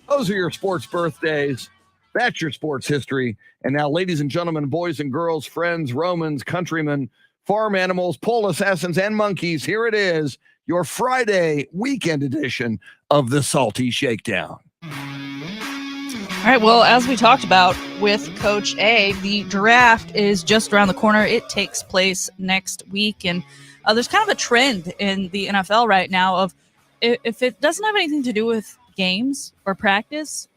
Those are your sports birthdays. That's your sports history. And now, ladies and gentlemen, boys and girls, friends, Romans, countrymen, farm animals, pole assassins, and monkeys, here it is, your Friday weekend edition of the Salty Shakedown. All right, well, as we talked about with Coach A, the draft is just around the corner. It takes place next week, and there's kind of a trend in the NFL right now of if it doesn't have anything to do with games or practice,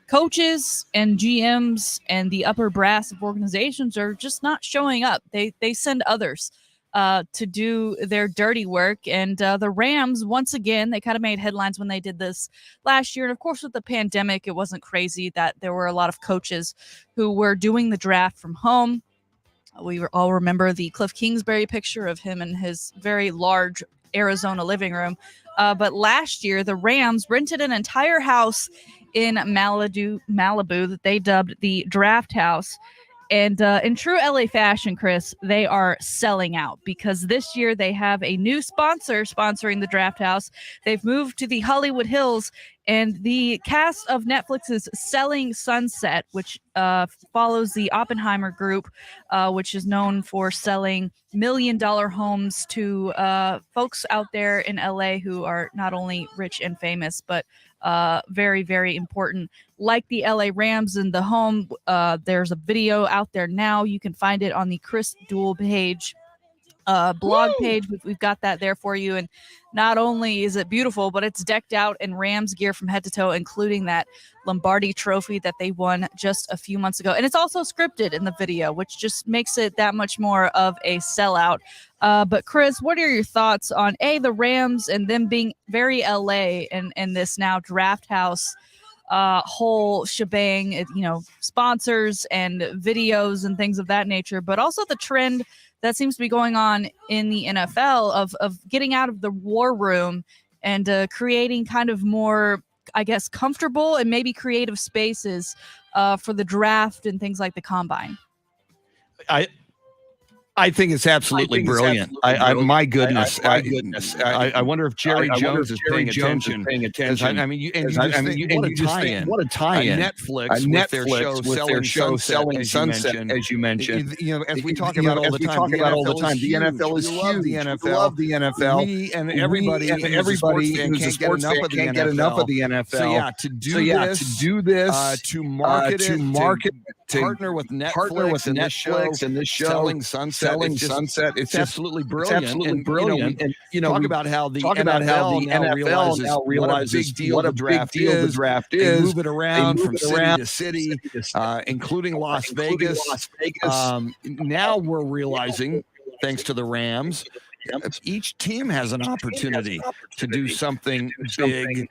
coaches and GMs and the upper brass of organizations are just not showing up. They send others to do their dirty work. And the Rams, once again, they kind of made headlines when they did this last year. And of course, with the pandemic, it wasn't crazy that there were a lot of coaches who were doing the draft from home. We all remember the Cliff Kingsbury picture of him in his very large Arizona living room. But last year, the Rams rented an entire house in Malibu that they dubbed the Draft House. And in true LA fashion, Chris, they are selling out because this year they have a new sponsor sponsoring the Draft House. They've moved to the Hollywood Hills, and the cast of Netflix's Selling Sunset, which follows the Oppenheimer Group, which is known for selling million-dollar homes to folks out there in LA who are not only rich and famous, but very, very important, like the LA Rams in the home. There's a video out there now. You can find it on the Chris Duel page, blog page. We've got that there for you. And not only is it beautiful, but it's decked out in Rams gear from head to toe, including that Lombardi trophy that they won just a few months ago. And it's also scripted in the video, which just makes it that much more of a sellout. But Chris, what are your thoughts on the Rams and them being very LA and this now Draft House whole shebang, sponsors and videos and things of that nature, but also the trend that seems to be going on in the NFL of getting out of the war room and creating kind of more, I guess, comfortable and maybe creative spaces for the draft and things like the combine. I think it's absolutely brilliant. My goodness. I wonder if Jerry Jones is paying attention. I mean, you just think, what a tie-in. Netflix with their show Selling Sunset, as you mentioned. You know, as we talk about all the time, the NFL is huge. We love the NFL. We and everybody who's a sports fan can't get enough of the NFL. So yeah, to do this, to market it, to partner with Netflix and this show, Selling Sunset. It's absolutely brilliant. It's absolutely brilliant. And talk about how the NFL now realizes what a big deal the draft is. They move it around from city to city, including Las Vegas. Now we're realizing, thanks to the Rams, each team has an opportunity to do something big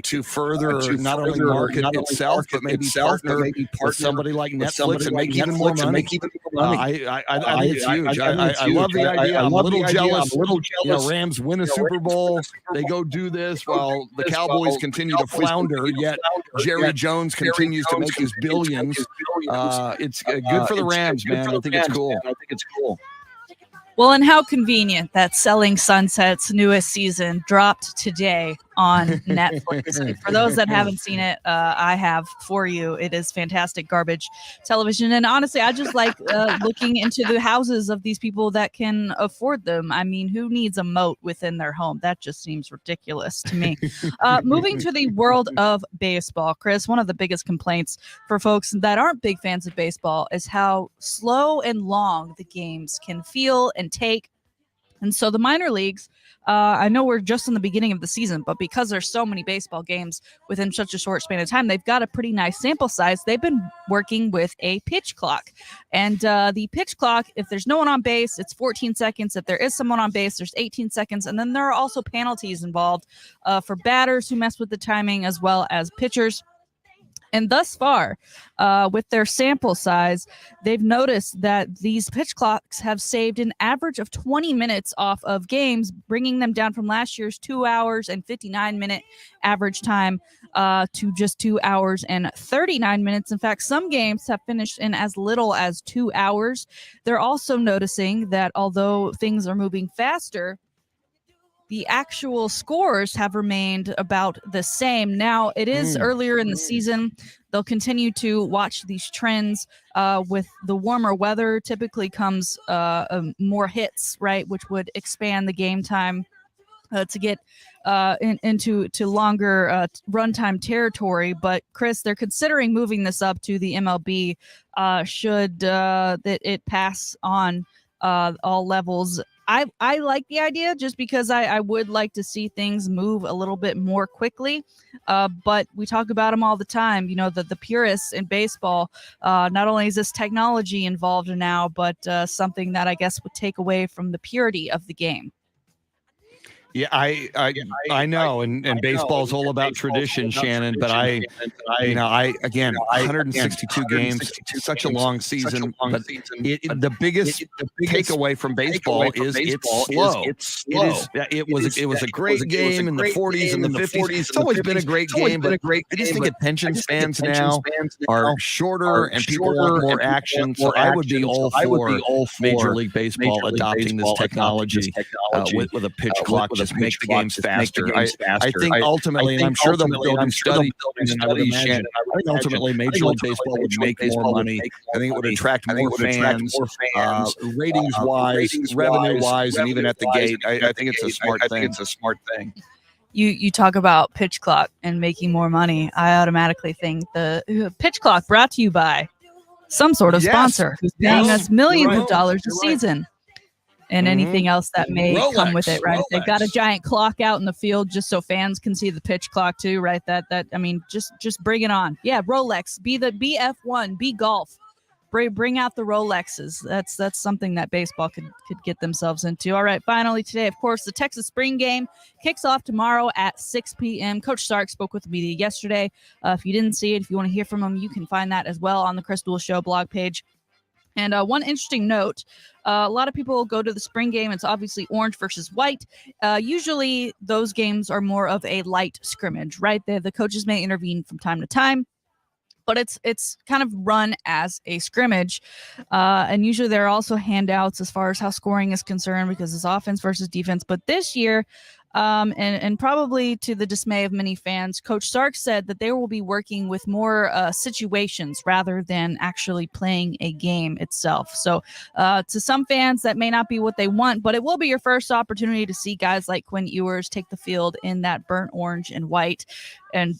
to further not only market itself, but maybe partner with somebody like Netflix and make even more money. I think it's huge. I love the idea. I'm a little jealous. You know, Rams win a Super Bowl. They go do this while the Cowboys continue to flounder, yet Jerry Jones continues to make his billions. It's good for the Rams, man. I think it's cool. Well, and how convenient that Selling Sunset's newest season dropped today on Netflix. And for those that haven't seen it, I have for you. It is fantastic garbage television. And honestly, I just like looking into the houses of these people that can afford them. I mean, who needs a moat within their home? That just seems ridiculous to me. Moving to the world of baseball, Chris, one of the biggest complaints for folks that aren't big fans of baseball is how slow and long the games can feel and take. And so the minor leagues, I know we're just in the beginning of the season, but because there's so many baseball games within such a short span of time, they've got a pretty nice sample size. They've been working with a pitch clock. And the pitch clock, if there's no one on base, it's 14 seconds. If there is someone on base, there's 18 seconds. And then there are also penalties involved for batters who mess with the timing, as well as pitchers. And thus far, with their sample size, they've noticed that these pitch clocks have saved an average of 20 minutes off of games, bringing them down from last year's 2 hours and 59-minute average time to just 2 hours and 39 minutes. In fact, some games have finished in as little as 2 hours. They're also noticing that although things are moving faster, the actual scores have remained about the same. Now, it is earlier in the season. They'll continue to watch these trends. With the warmer weather, typically comes more hits, right, which would expand the game time to get into longer runtime territory. But, Chris, they're considering moving this up to the MLB should that it pass on all levels. I like the idea just because I would like to see things move a little bit more quickly. But we talk about them all the time. You know, the purists in baseball, not only is this technology involved now, but something that I guess would take away from the purity of the game. Yeah, I know, and baseball's all about tradition, Shannon. But I again, 162 games, such a long season. But the biggest takeaway from baseball is it's slow. It was a great game in the 40s and the 50s. It's always been a great game, but I just think attention spans now are shorter and people want more action. So I would be all for Major League Baseball adopting this technology with a pitch clock. Just make the games faster. I think ultimately, and I'm sure they'll do studies, and I would imagine, I think ultimately Major League Baseball would make more money. I think it would attract more fans, ratings-wise, revenue-wise, and even at the gate. I think it's a smart thing. You talk about pitch clock and making more money. I automatically think the pitch clock brought to you by some sort of sponsor who's paying us millions of dollars a season. And anything else that may come with it, right? If they've got a giant clock out in the field just so fans can see the pitch clock too, right? That I mean, just bring it on. Yeah, Rolex, be the BF1, be golf. Bring out the Rolexes. That's something that baseball could get themselves into. All right, finally today, of course, the Texas spring game kicks off tomorrow at 6 p.m. Coach Stark spoke with the media yesterday. If you didn't see it, if you want to hear from him, you can find that as well on the Chris Duel Show blog page. And one interesting note, a lot of people go to the spring game. It's obviously orange versus white. Usually those games are more of a light scrimmage, right? The coaches may intervene from time to time. but it's kind of run as a scrimmage. And usually there are also handouts as far as how scoring is concerned because it's offense versus defense. But this year, and probably to the dismay of many fans, Coach Sark said that they will be working with more situations rather than actually playing a game itself. So to some fans, that may not be what they want, but it will be your first opportunity to see guys like Quinn Ewers take the field in that burnt orange and white and,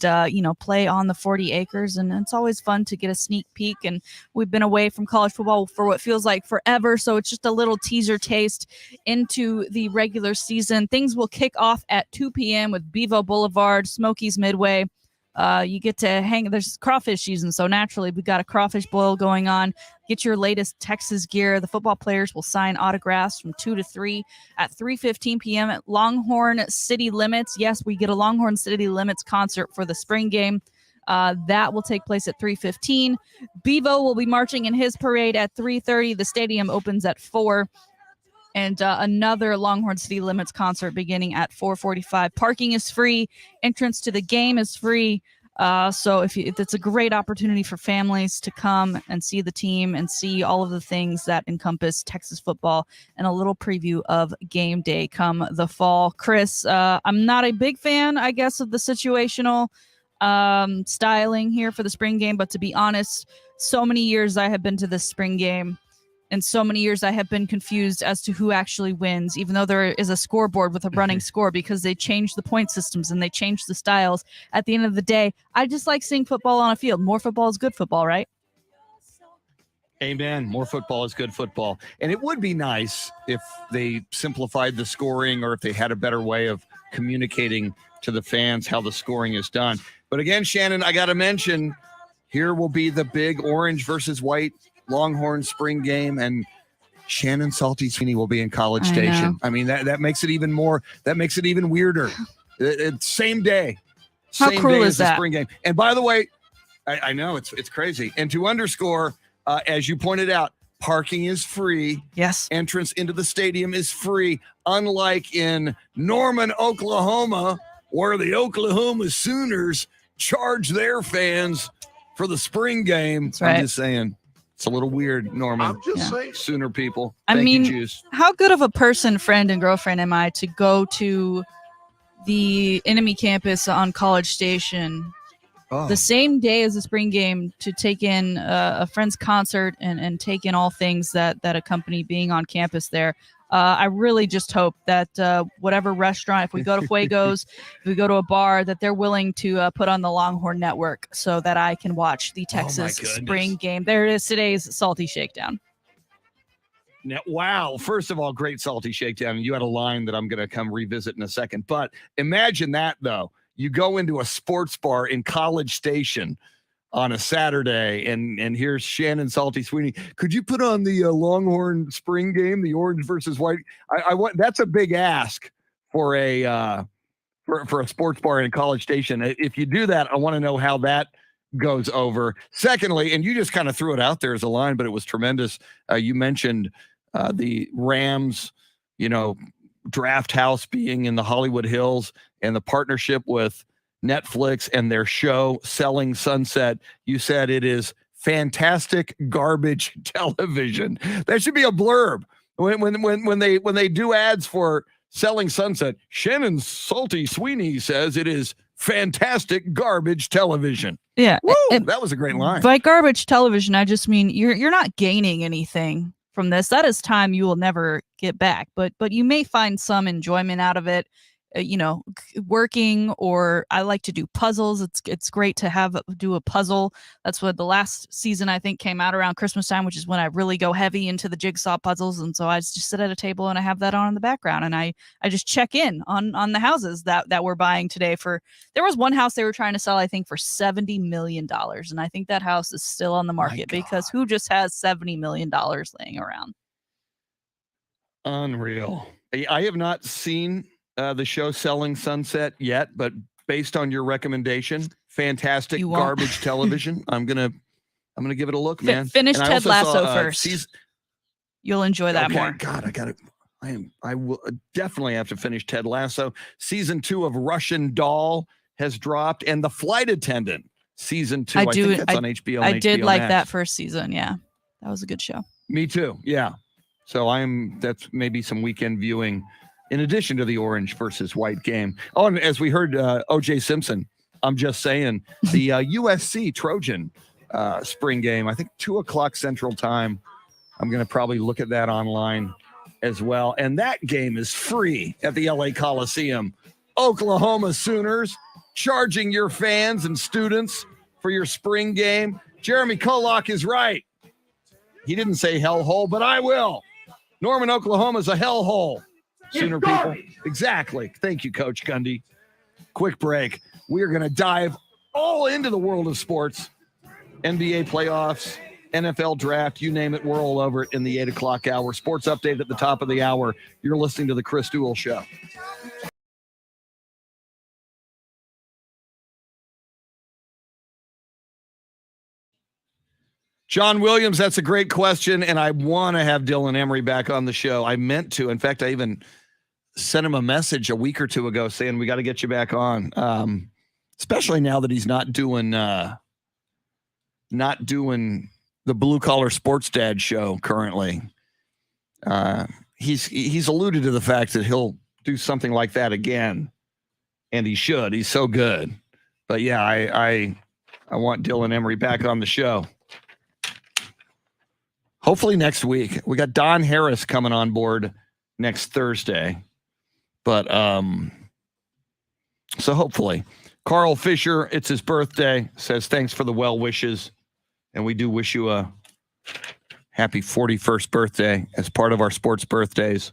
play on the 40 acres. And it's always fun to get a sneak peek. And we've been away from college football for what feels like forever. So it's just a little teaser taste into the regular season. Things will kick off at 2 p.m. with Bevo Boulevard, Smokies Midway. You get to there's crawfish season, so naturally we got a crawfish boil going on. Get your latest Texas gear. The football players will sign autographs from 2 to 3 at 3:15 p.m. at Longhorn City Limits. Yes, we get a Longhorn City Limits concert for the spring game. That will take place at 3:15. Bevo will be marching in his parade at 3:30. The stadium opens at 4. And another Longhorn City Limits concert beginning at 4:45. Parking is free. Entrance to the game is free. So it's a great opportunity for families to come and see the team and see all of the things that encompass Texas football and a little preview of game day come the fall. Chris, I'm not a big fan, I guess, of the situational styling here for the spring game. But to be honest, so many years I have been to this spring game. And so many years I have been confused as to who actually wins, even though there is a scoreboard with a running score because they changed the point systems and they changed the styles. At the end of the day, I just like seeing football on a field. More football is good football, right? Amen. More football is good football. And it would be nice if they simplified the scoring or if they had a better way of communicating to the fans how the scoring is done. But again, Shannon, I got to mention, here will be the big orange versus white Longhorn spring game, and Shannon Salty Sweeney will be in College Station. I mean, that makes it even more, that makes it even weirder. It's same day. How cruel is that? The spring game. And by the way, I know it's crazy. And to underscore, as you pointed out, parking is free. Yes. Entrance into the stadium is free. Unlike in Norman, Oklahoma, where the Oklahoma Sooners charge their fans for the spring game. That's right. I'm just saying. It's a little weird, Norman. I'm just saying. Sooner people. I Thank mean, you, Juice. how good of a person, friend, and girlfriend am I to go to the enemy campus on College Station the same day as the spring game to take in a friend's concert and take in all things that accompany being on campus there? I really just hope that whatever restaurant, if we go to Fuego's, if we go to a bar, that they're willing to put on the Longhorn Network so that I can watch the Texas spring game. There it is, today's Salty Shakedown. Now, wow. First of all, great Salty Shakedown. You had a line that I'm going to come revisit in a second. But imagine that, though. You go into a sports bar in College Station on a Saturday, and here's Shannon Salty Sweeney. Could you put on the Longhorn spring game, the orange versus white? I want, that's a big ask for a for a sports bar in College Station. If you do that, I want to know how that goes over. Secondly, and you just kind of threw it out there as a line, but it was tremendous. You mentioned the Rams, draft house being in the Hollywood Hills and the partnership with Netflix and their show Selling Sunset. You said it is fantastic garbage television. That should be a blurb when they do ads for Selling Sunset. Shannon Salty Sweeney says it is fantastic garbage television. Yeah, that was a great line. By garbage television, I just mean you're not gaining anything from this. That is time you will never get back. But you may find some enjoyment out of it. Working, or I like to do puzzles. It's great to do a puzzle. That's what the last season I think came out around Christmas time, which is when I really go heavy into the jigsaw puzzles. And so I just sit at a table and I have that on in the background, and I just check in on the houses that we're buying today. There was one house they were trying to sell, I think, for $70 million, and I think that house is still on the market because who just has $70 million laying around? Unreal. I have not seen the show Selling Sunset yet, but based on your recommendation, fantastic garbage television. I'm gonna give it a look, man. Finish Ted Lasso first. You'll enjoy that more. God, I will definitely have to finish Ted Lasso. Season 2 of Russian Doll has dropped, and The Flight Attendant season 2. I think that's on HBO. I and did HBO like Max. that first season. Yeah, that was a good show. Me too. Yeah. So that's maybe some weekend viewing in addition to the orange versus white game. Oh, and as we heard OJ Simpson, I'm just saying the USC Trojan spring game, I think 2:00 Central Time. I'm going to probably look at that online as well. And that game is free at the LA Coliseum. Oklahoma Sooners charging your fans and students for your spring game. Jeremy KOLOK is right. He didn't say hellhole, but I will. Norman, Oklahoma is a hellhole. Sooner people. Exactly. Thank you, Coach Gundy. Quick break. We are going to dive all into the world of sports. NBA playoffs, NFL draft, you name it, we're all over it in the 8 o'clock hour. Sports update at the top of the hour. You're listening to the Chris Duel Show. John Williams, that's a great question, and I want to have Dylan Emery back on the show. I meant to. In fact, I even sent him a message a week or two ago saying we got to get you back on, especially now that he's not doing the Blue Collar Sports Dad show currently. He's alluded to the fact that he'll do something like that again, and he should. He's so good. But yeah, I want Dylan Emery back on the show. Hopefully next week. We got Don Harris coming on board next Thursday. But so hopefully. Carl Fisher, it's his birthday, says thanks for the well wishes. And we do wish you a happy 41st birthday as part of our sports birthdays.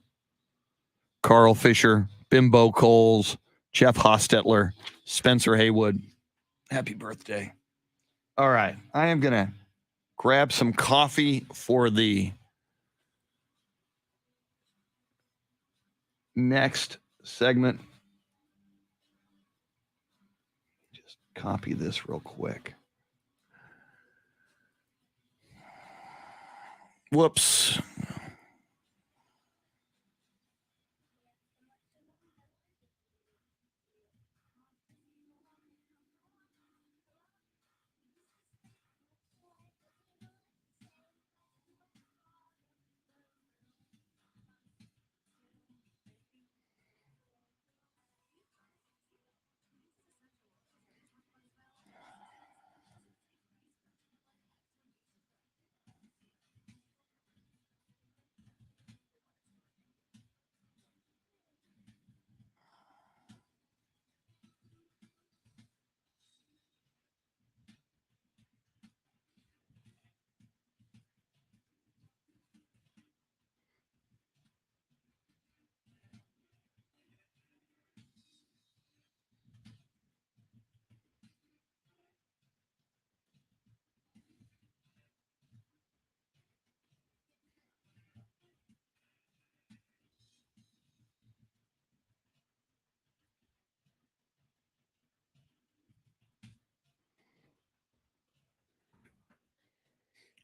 Carl Fisher, Bimbo Coles, Jeff Hostetler, Spencer Haywood. Happy birthday. All right. I am going to grab some coffee for the next segment. Just copy this real quick. Whoops.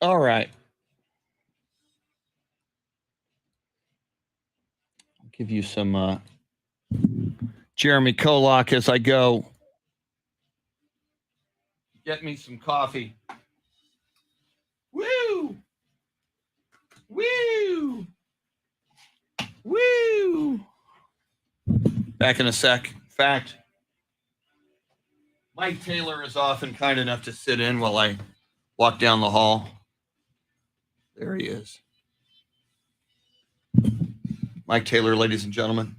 All right. I'll give you some Jeremy KOLOK as I go. Get me some coffee. Woo! Woo! Woo! Back in a sec. In fact, Mike Taylor is often kind enough to sit in while I walk down the hall. There he is. Mike Taylor, ladies and gentlemen.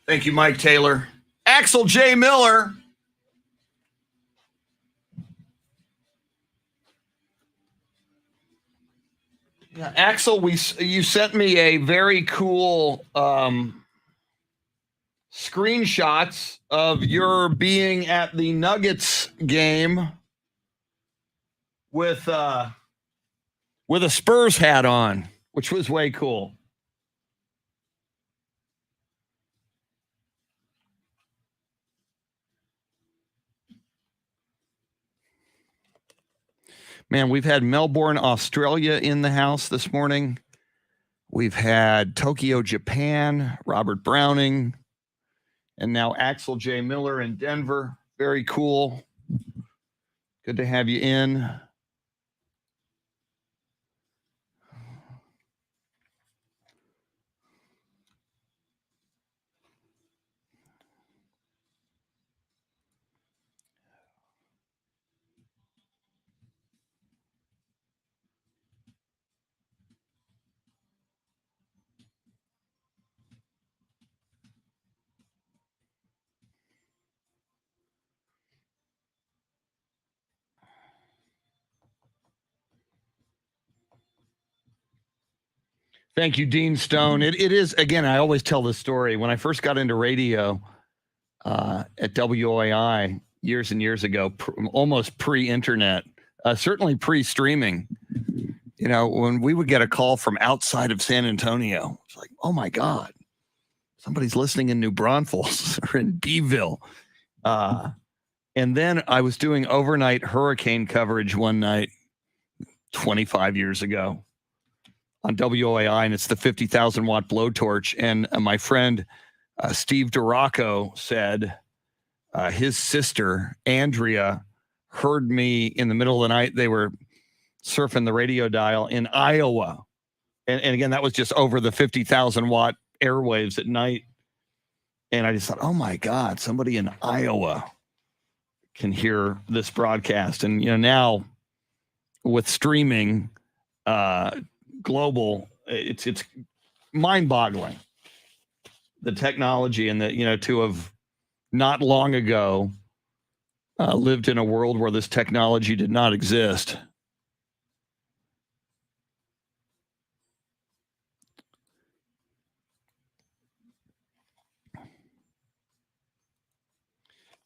Thank you, Mike Taylor. Axel J. Miller. Yeah, Axel, you sent me a very cool screenshots of your being at the Nuggets game with a Spurs hat on, which was way cool. Man, we've had Melbourne, Australia in the house this morning. We've had Tokyo, Japan, Robert Browning, and now Axel J. Miller in Denver. Very cool. Good to have you in. Thank you, Dean Stone. It is, again, I always tell this story. When I first got into radio at WOAI years and years ago, almost pre-internet, certainly pre-streaming, you know, when we would get a call from outside of San Antonio, it's like, oh my God, somebody's listening in New Braunfels or in Beeville. And then I was doing overnight hurricane coverage one night 25 years ago on WOAI, and it's the 50,000 watt blowtorch. And my friend Steve Duraco said his sister Andrea heard me in the middle of the night. They were surfing the radio dial in Iowa, and again, that was just over the 50,000 watt airwaves at night. And I just thought, oh my God, somebody in Iowa can hear this broadcast. And you know, now with streaming global, it's mind-boggling, the technology, and that, you know, to have not long ago lived in a world where this technology did not exist.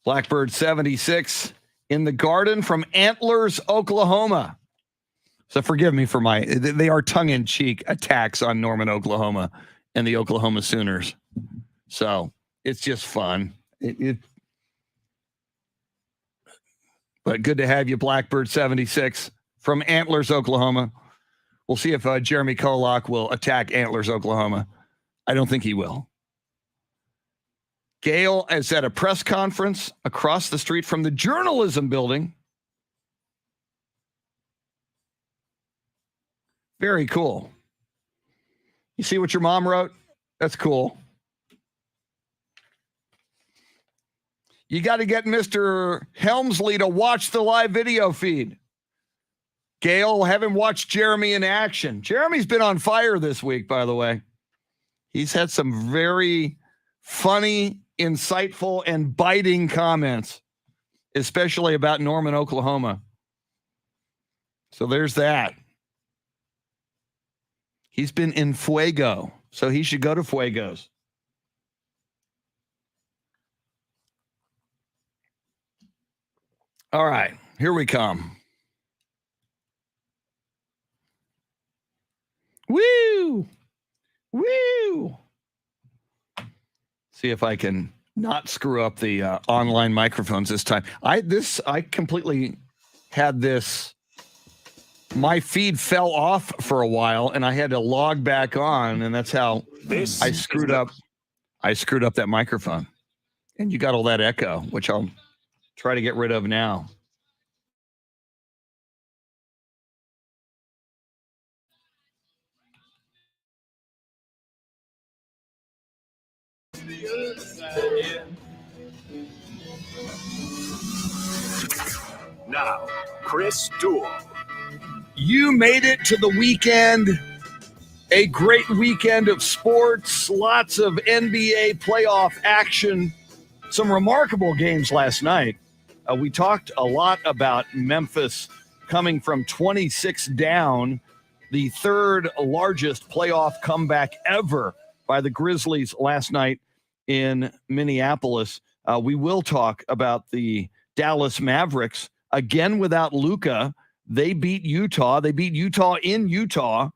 Blackbird 76 in the garden from Antlers, Oklahoma. So forgive me for they are tongue-in-cheek attacks on Norman, Oklahoma and the Oklahoma Sooners. So it's just fun. But good to have you, Blackbird 76 from Antlers, Oklahoma. We'll see if Jeremy KOLOK will attack Antlers, Oklahoma. I don't think he will. Gail is at a press conference across the street from the journalism building. Very cool. You see what your mom wrote? That's cool. You got to get Mr. Helmsley to watch the live video feed. Gail, have him watch Jeremy in action. Jeremy's been on fire this week, by the way. He's had some very funny, insightful, and biting comments, especially about Norman, Oklahoma. So there's that. He's been in Fuego, so he should go to Fuego's. All right, here we come. Woo! Woo! See if I can not screw up the online microphones this time. I completely had this. My feed fell off for a while, and I had to log back on, and that's how I screwed up. I screwed up that microphone, and you got all that echo, which I'll try to get rid of now. Now, Chris Duel. You made it to the weekend A great weekend of sports, lots of NBA playoff action, some remarkable games last night. We talked a lot about Memphis coming from 26 down, the third largest playoff comeback ever by the Grizzlies last night in Minneapolis. We will talk about the Dallas Mavericks, again without Luka. They beat Utah. They beat Utah in Utah.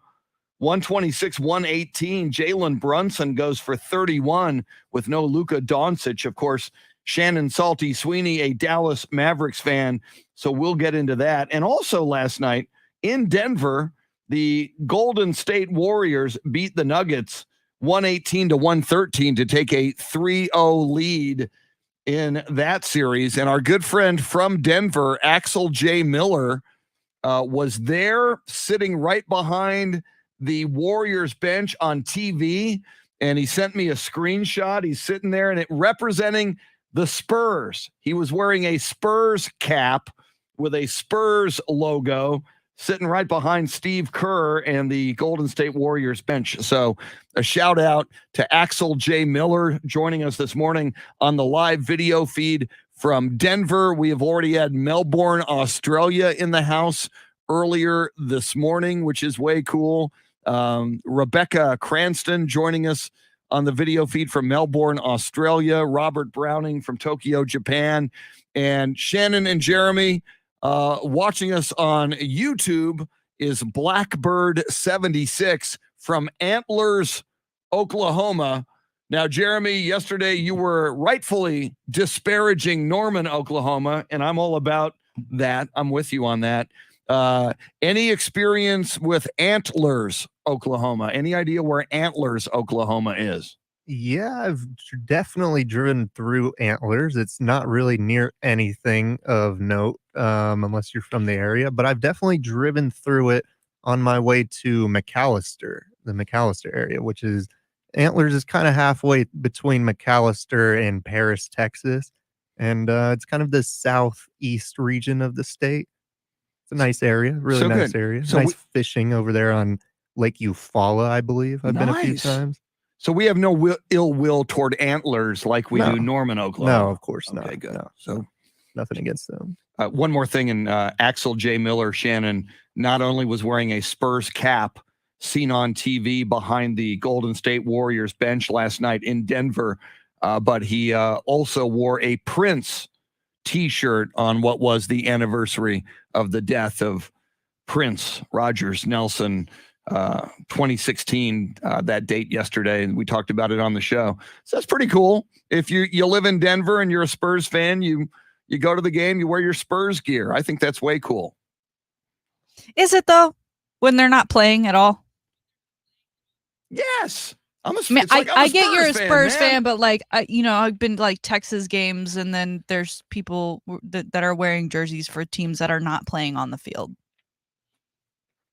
126-118. Jalen Brunson goes for 31 with no Luka Doncic. Of course, Shannon Salty Sweeney, a Dallas Mavericks fan, so we'll get into that. And also last night in Denver, the Golden State Warriors beat the Nuggets 118-113 to take a 3-0 lead in that series. And our good friend from Denver, Axel J. Miller, was there sitting right behind the Warriors bench on TV, and he sent me a screenshot. He's sitting there, and it representing the Spurs. He was wearing a Spurs cap with a Spurs logo, sitting right behind Steve Kerr and the Golden State Warriors bench. So a shout out to Axel J. Miller joining us this morning on the live video feed from Denver. We have already had Melbourne, Australia in the house earlier this morning, which is way cool. Rebecca Cranston joining us on the video feed from Melbourne, Australia. Robert Browning from Tokyo, Japan. And Shannon and Jeremy watching us on YouTube is Blackbird76 from Antlers, Oklahoma. Now, Jeremy, yesterday you were rightfully disparaging Norman, Oklahoma, and I'm all about that. I'm with you on that. Any experience with Antlers, Oklahoma? Any idea where Antlers, Oklahoma is? Yeah, I've definitely driven through Antlers. It's not really near anything of note, unless you're from the area, but I've definitely driven through it on my way to McAllister, the McAllister area, which is Antlers is kind of halfway between McAllister and Paris, Texas. And it's kind of the southeast region of the state. It's a nice area, really So nice good. area. So nice fishing over there on Lake Eufaula, I believe. I've been a few Nice. times. So we have no ill will toward Antlers like we do Norman, Oklahoma. No, of course not. Okay, good. No. So Nothing against them. one more thing, and Axel J. Miller, Shannon, not only was wearing a Spurs cap seen on TV behind the Golden State Warriors bench last night in Denver, but he also wore a Prince T-shirt on what was the anniversary of the death of Prince Rogers Nelson, 2016, that date yesterday, and we talked about it on the show. So that's pretty cool. If you live in Denver and you're a Spurs fan, you go to the game, you wear your Spurs gear. I think that's way cool. Is it though? When they're not playing at all? Yes. I get you're a Spurs fan, but like, I've been to like Texas games, and then there's people that are wearing jerseys for teams that are not playing on the field.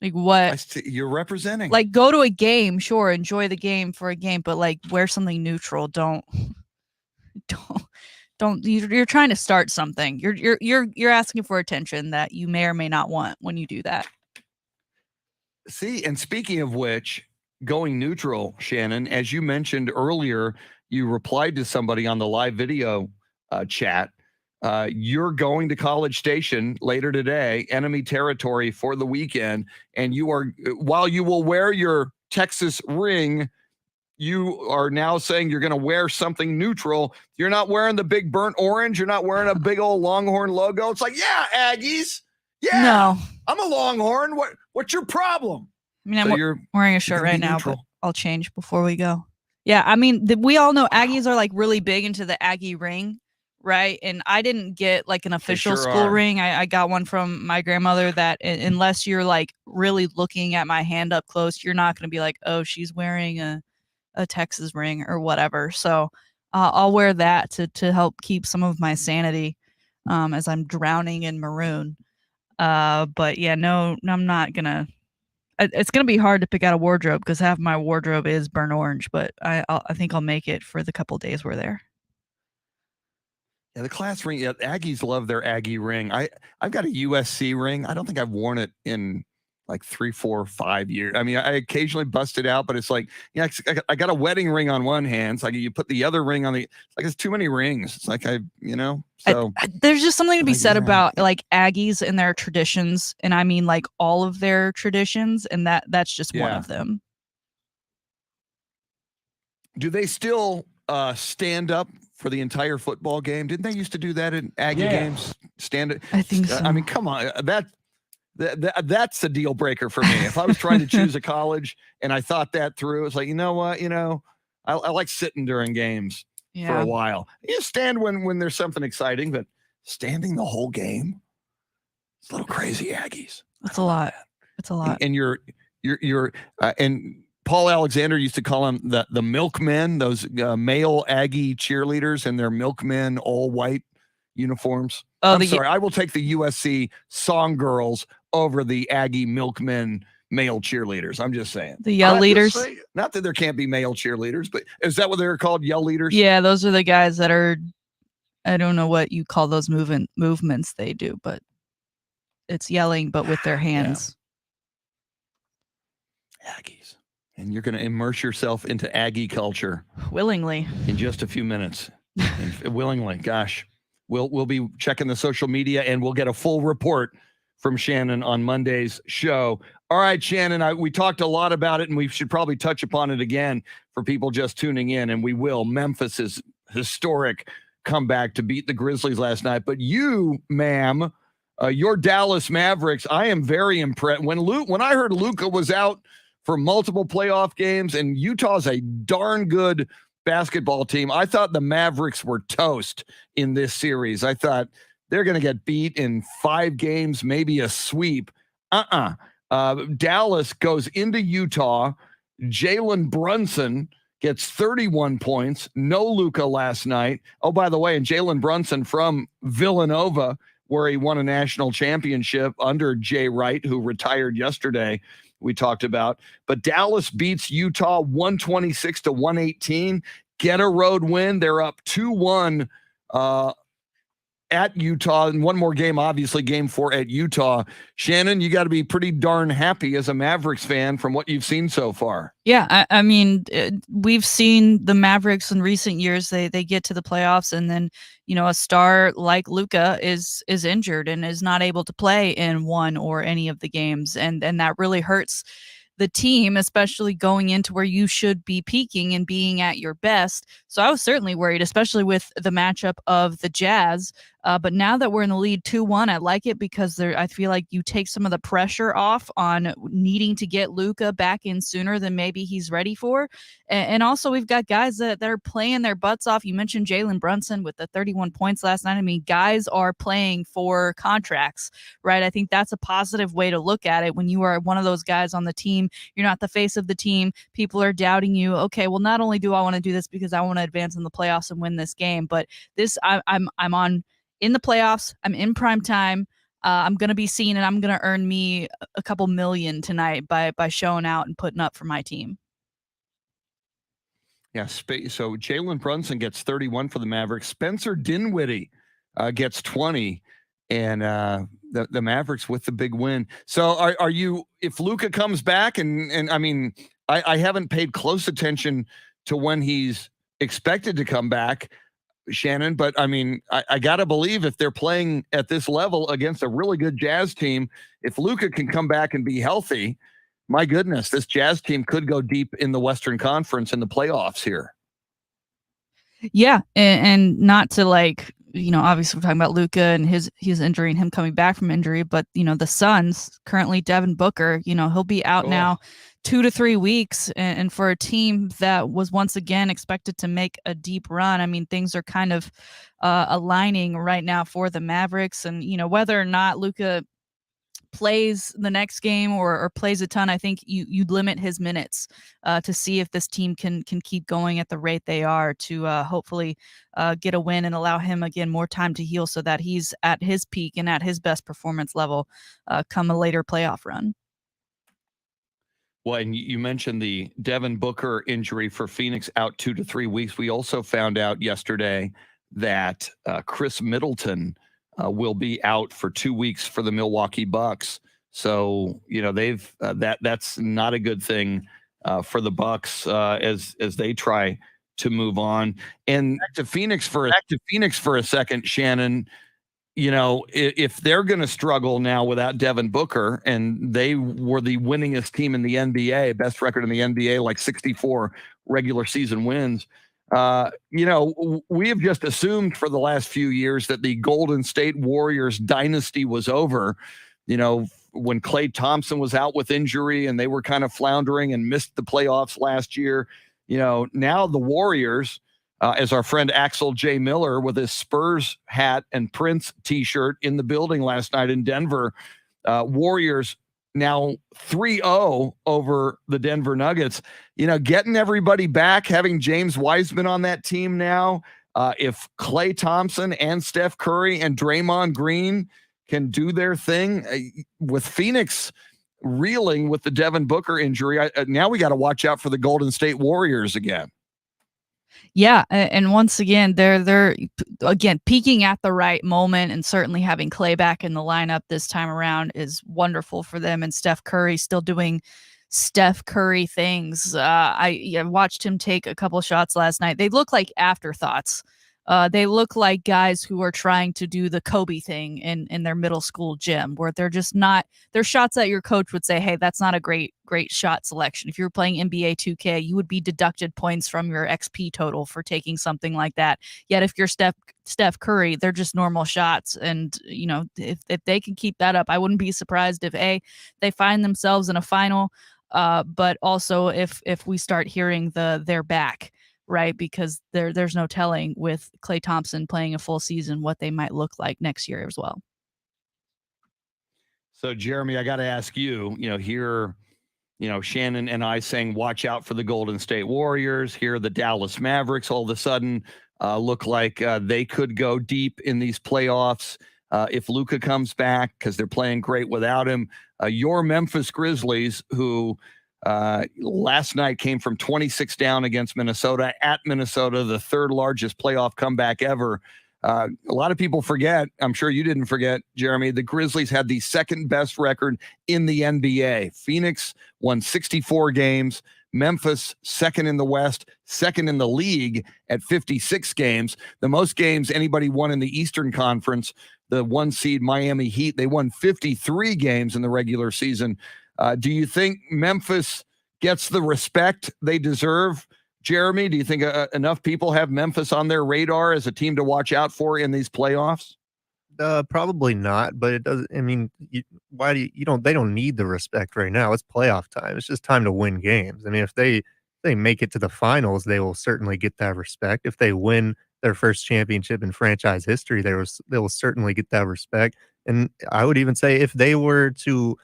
Like what? You're representing. Like go to a game, sure, enjoy the game for a game, but like wear something neutral. Don't. You're trying to start something. You're asking for attention that you may or may not want when you do that. See, and speaking of which, going neutral, Shannon, as you mentioned earlier, you replied to somebody on the live video chat. You're going to College Station later today, enemy territory for the weekend, and while you will wear your Texas ring, you are now saying you're going to wear something neutral. You're not wearing the big burnt orange. You're not wearing a big old Longhorn logo. It's like, yeah, Aggies. Yeah, no, I'm a Longhorn. What's your problem? I mean, I'm wearing a shirt right now, but I'll change before we go. Yeah, I mean, we all know Aggies are like really big into the Aggie ring, right? And I didn't get like an official school ring. I got one from my grandmother that unless you're like really looking at my hand up close, you're not going to be like, oh, she's wearing a Texas ring or whatever. So I'll wear that to help keep some of my sanity as I'm drowning in maroon. But yeah, no, I'm not going to. It's going to be hard to pick out a wardrobe because half my wardrobe is burnt orange, but I think I'll make it for the couple days we're there. Yeah, the class ring. Yeah, Aggies love their Aggie ring. I've got a USC ring. I don't think I've worn it in like 3, 4, 5 years. I mean, I occasionally bust it out, but it's like, yeah, I got a wedding ring on one hand. It's like you put the other ring on the, it's like it's too many rings. It's like so there's just something to be said yeah. about like Aggies and their traditions, and I mean like all of their traditions, and that's just one of them. Do they still stand up for the entire football game? Didn't they used to do that in Aggie games? Stand it. I think so. I mean, come on, that's the deal breaker for me. If I was trying to choose a college and I thought that through, it's like, you know what, I like sitting during games for a while. You stand when there's something exciting, but standing the whole game, it's a little crazy, Aggies. It's a lot. It's a lot. And you're and Paul Alexander used to call them the milkmen, those male Aggie cheerleaders in their milkmen all white uniforms. Oh, I'm sorry, I will take the USC song girls over the Aggie milkmen male cheerleaders. I'm just saying. The yell leaders. Not that there can't be male cheerleaders, but is that what they're called? Yell leaders? Yeah, those are the guys that are, I don't know what you call those movements they do, but it's yelling, but with their hands. Yeah. Aggies. And you're going to immerse yourself into Aggie culture. Willingly. In just a few minutes. Willingly. Gosh. We'll be checking the social media, and we'll get a full report from Shannon on Monday's show. All right, Shannon, we talked a lot about it, and we should probably touch upon it again for people just tuning in, and we will. Memphis's historic comeback to beat the Grizzlies last night. But you, ma'am, your Dallas Mavericks, I am very impressed. When I heard Luka was out for multiple playoff games, and Utah's a darn good basketball team, I thought the Mavericks were toast in this series. I thought they're going to get beat in 5 games, maybe a sweep. Dallas goes into Utah. Jalen Brunson gets 31 points. No Luka last night. Oh, by the way, and Jalen Brunson from Villanova, where he won a national championship under Jay Wright, who retired yesterday, we talked about. But Dallas beats Utah 126-118. Get a road win. They're up 2-1 at Utah. And one more game, obviously, game 4 at Utah. Shannon, you got to be pretty darn happy as a Mavericks fan from what you've seen so far. Yeah, I mean, we've seen the Mavericks in recent years. They get to the playoffs, and then a star like Luka is injured and is not able to play in one or any of the games, and that really hurts the team, especially going into where you should be peaking and being at your best. So I was certainly worried, especially with the matchup of the Jazz. But now that we're in the lead 2-1, I like it because I feel like you take some of the pressure off on needing to get Luka back in sooner than maybe he's ready for. And also we've got guys that are playing their butts off. You mentioned Jalen Brunson with the 31 points last night. I mean, guys are playing for contracts, right? I think that's a positive way to look at it. When you are one of those guys on the team, you're not the face of the team. People are doubting you. Okay, well, not only do I want to do this because I want to advance in the playoffs and win this game, but this I'm on in the playoffs. I'm in prime time. I'm going to be seen, and I'm going to earn me a couple million tonight by showing out and putting up for my team. Yeah, so Jalen Brunson gets 31 for the Mavericks. Spencer Dinwiddie gets 20, and the Mavericks with the big win. So are you, if Luka comes back, and I mean, I haven't paid close attention to when he's expected to come back, Shannon, but I mean, I got to believe if they're playing at this level against a really good Jazz team, if Luka can come back and be healthy, my goodness, this Jazz team could go deep in the Western Conference in the playoffs here. Yeah, and not to obviously we're talking about Luka and his injury and him coming back from injury, but the Suns, currently Devin Booker, he'll be out now 2 to 3 weeks, and for a team that was once again expected to make a deep run, I mean, things are kind of aligning right now for the Mavericks, and whether or not Luka plays the next game or plays a ton, I think you'd limit his minutes to see if this team can keep going at the rate they are to hopefully get a win and allow him again more time to heal so that he's at his peak and at his best performance level come a later playoff run. Well, and you mentioned the Devin Booker injury for Phoenix out 2 to 3 weeks. We also found out yesterday that Chris Middleton will be out for 2 weeks for the Milwaukee Bucks. So, they've that's not a good thing for the Bucks as they try to move on. And back to Phoenix for a second, Shannon. If they're going to struggle now without Devin Booker, and they were the winningest team in the NBA, best record in the NBA, like 64 regular season wins. We have just assumed for the last few years that the Golden State Warriors dynasty was over. When Klay Thompson was out with injury and they were kind of floundering and missed the playoffs last year. Now the Warriors, as our friend Axel J. Miller with his Spurs hat and Prince t-shirt in the building last night in Denver, Warriors now 3-0 over the Denver Nuggets. Getting everybody back, having James Wiseman on that team now. If Klay Thompson and Steph Curry and Draymond Green can do their thing with Phoenix reeling with the Devin Booker injury, now we got to watch out for the Golden State Warriors again. Yeah, and once again, they're again peaking at the right moment, and certainly having Klay back in the lineup this time around is wonderful for them. And Steph Curry still doing Steph Curry things. I watched him take a couple shots last night. They look like afterthoughts. They look like guys who are trying to do the Kobe thing in their middle school gym, where they're just not. They're shots that your coach would say, "Hey, that's not a great shot selection." If you were playing NBA 2K, you would be deducted points from your XP total for taking something like that. Yet if you're Steph Curry, they're just normal shots, and if they can keep that up, I wouldn't be surprised if they find themselves in a final, but also if we start hearing they're back. Right, because there's no telling with Klay Thompson playing a full season what they might look like next year as well. So, Jeremy, I got to ask you, here, Shannon and I saying, watch out for the Golden State Warriors. Here, the Dallas Mavericks all of a sudden look like they could go deep in these playoffs if Luka comes back, because they're playing great without him. Your Memphis Grizzlies, who last night came from 26 down against Minnesota at Minnesota, the third largest playoff comeback ever. A lot of people forget, I'm sure you didn't forget, Jeremy, the Grizzlies had the second best record in the NBA. Phoenix won 64 games. Memphis, second in the West, second in the league at 56 games. The most games anybody won in the Eastern Conference, the one seed Miami Heat, they won 53 games in the regular season. Do you think Memphis gets the respect they deserve, Jeremy? Do you think enough people have Memphis on their radar as a team to watch out for in these playoffs? Probably not, but it doesn't. I mean, they don't need the respect right now. It's playoff time. It's just time to win games. I mean, if they make it to the finals, they will certainly get that respect. If they win their first championship in franchise history, they will certainly get that respect. And I would even say if they were to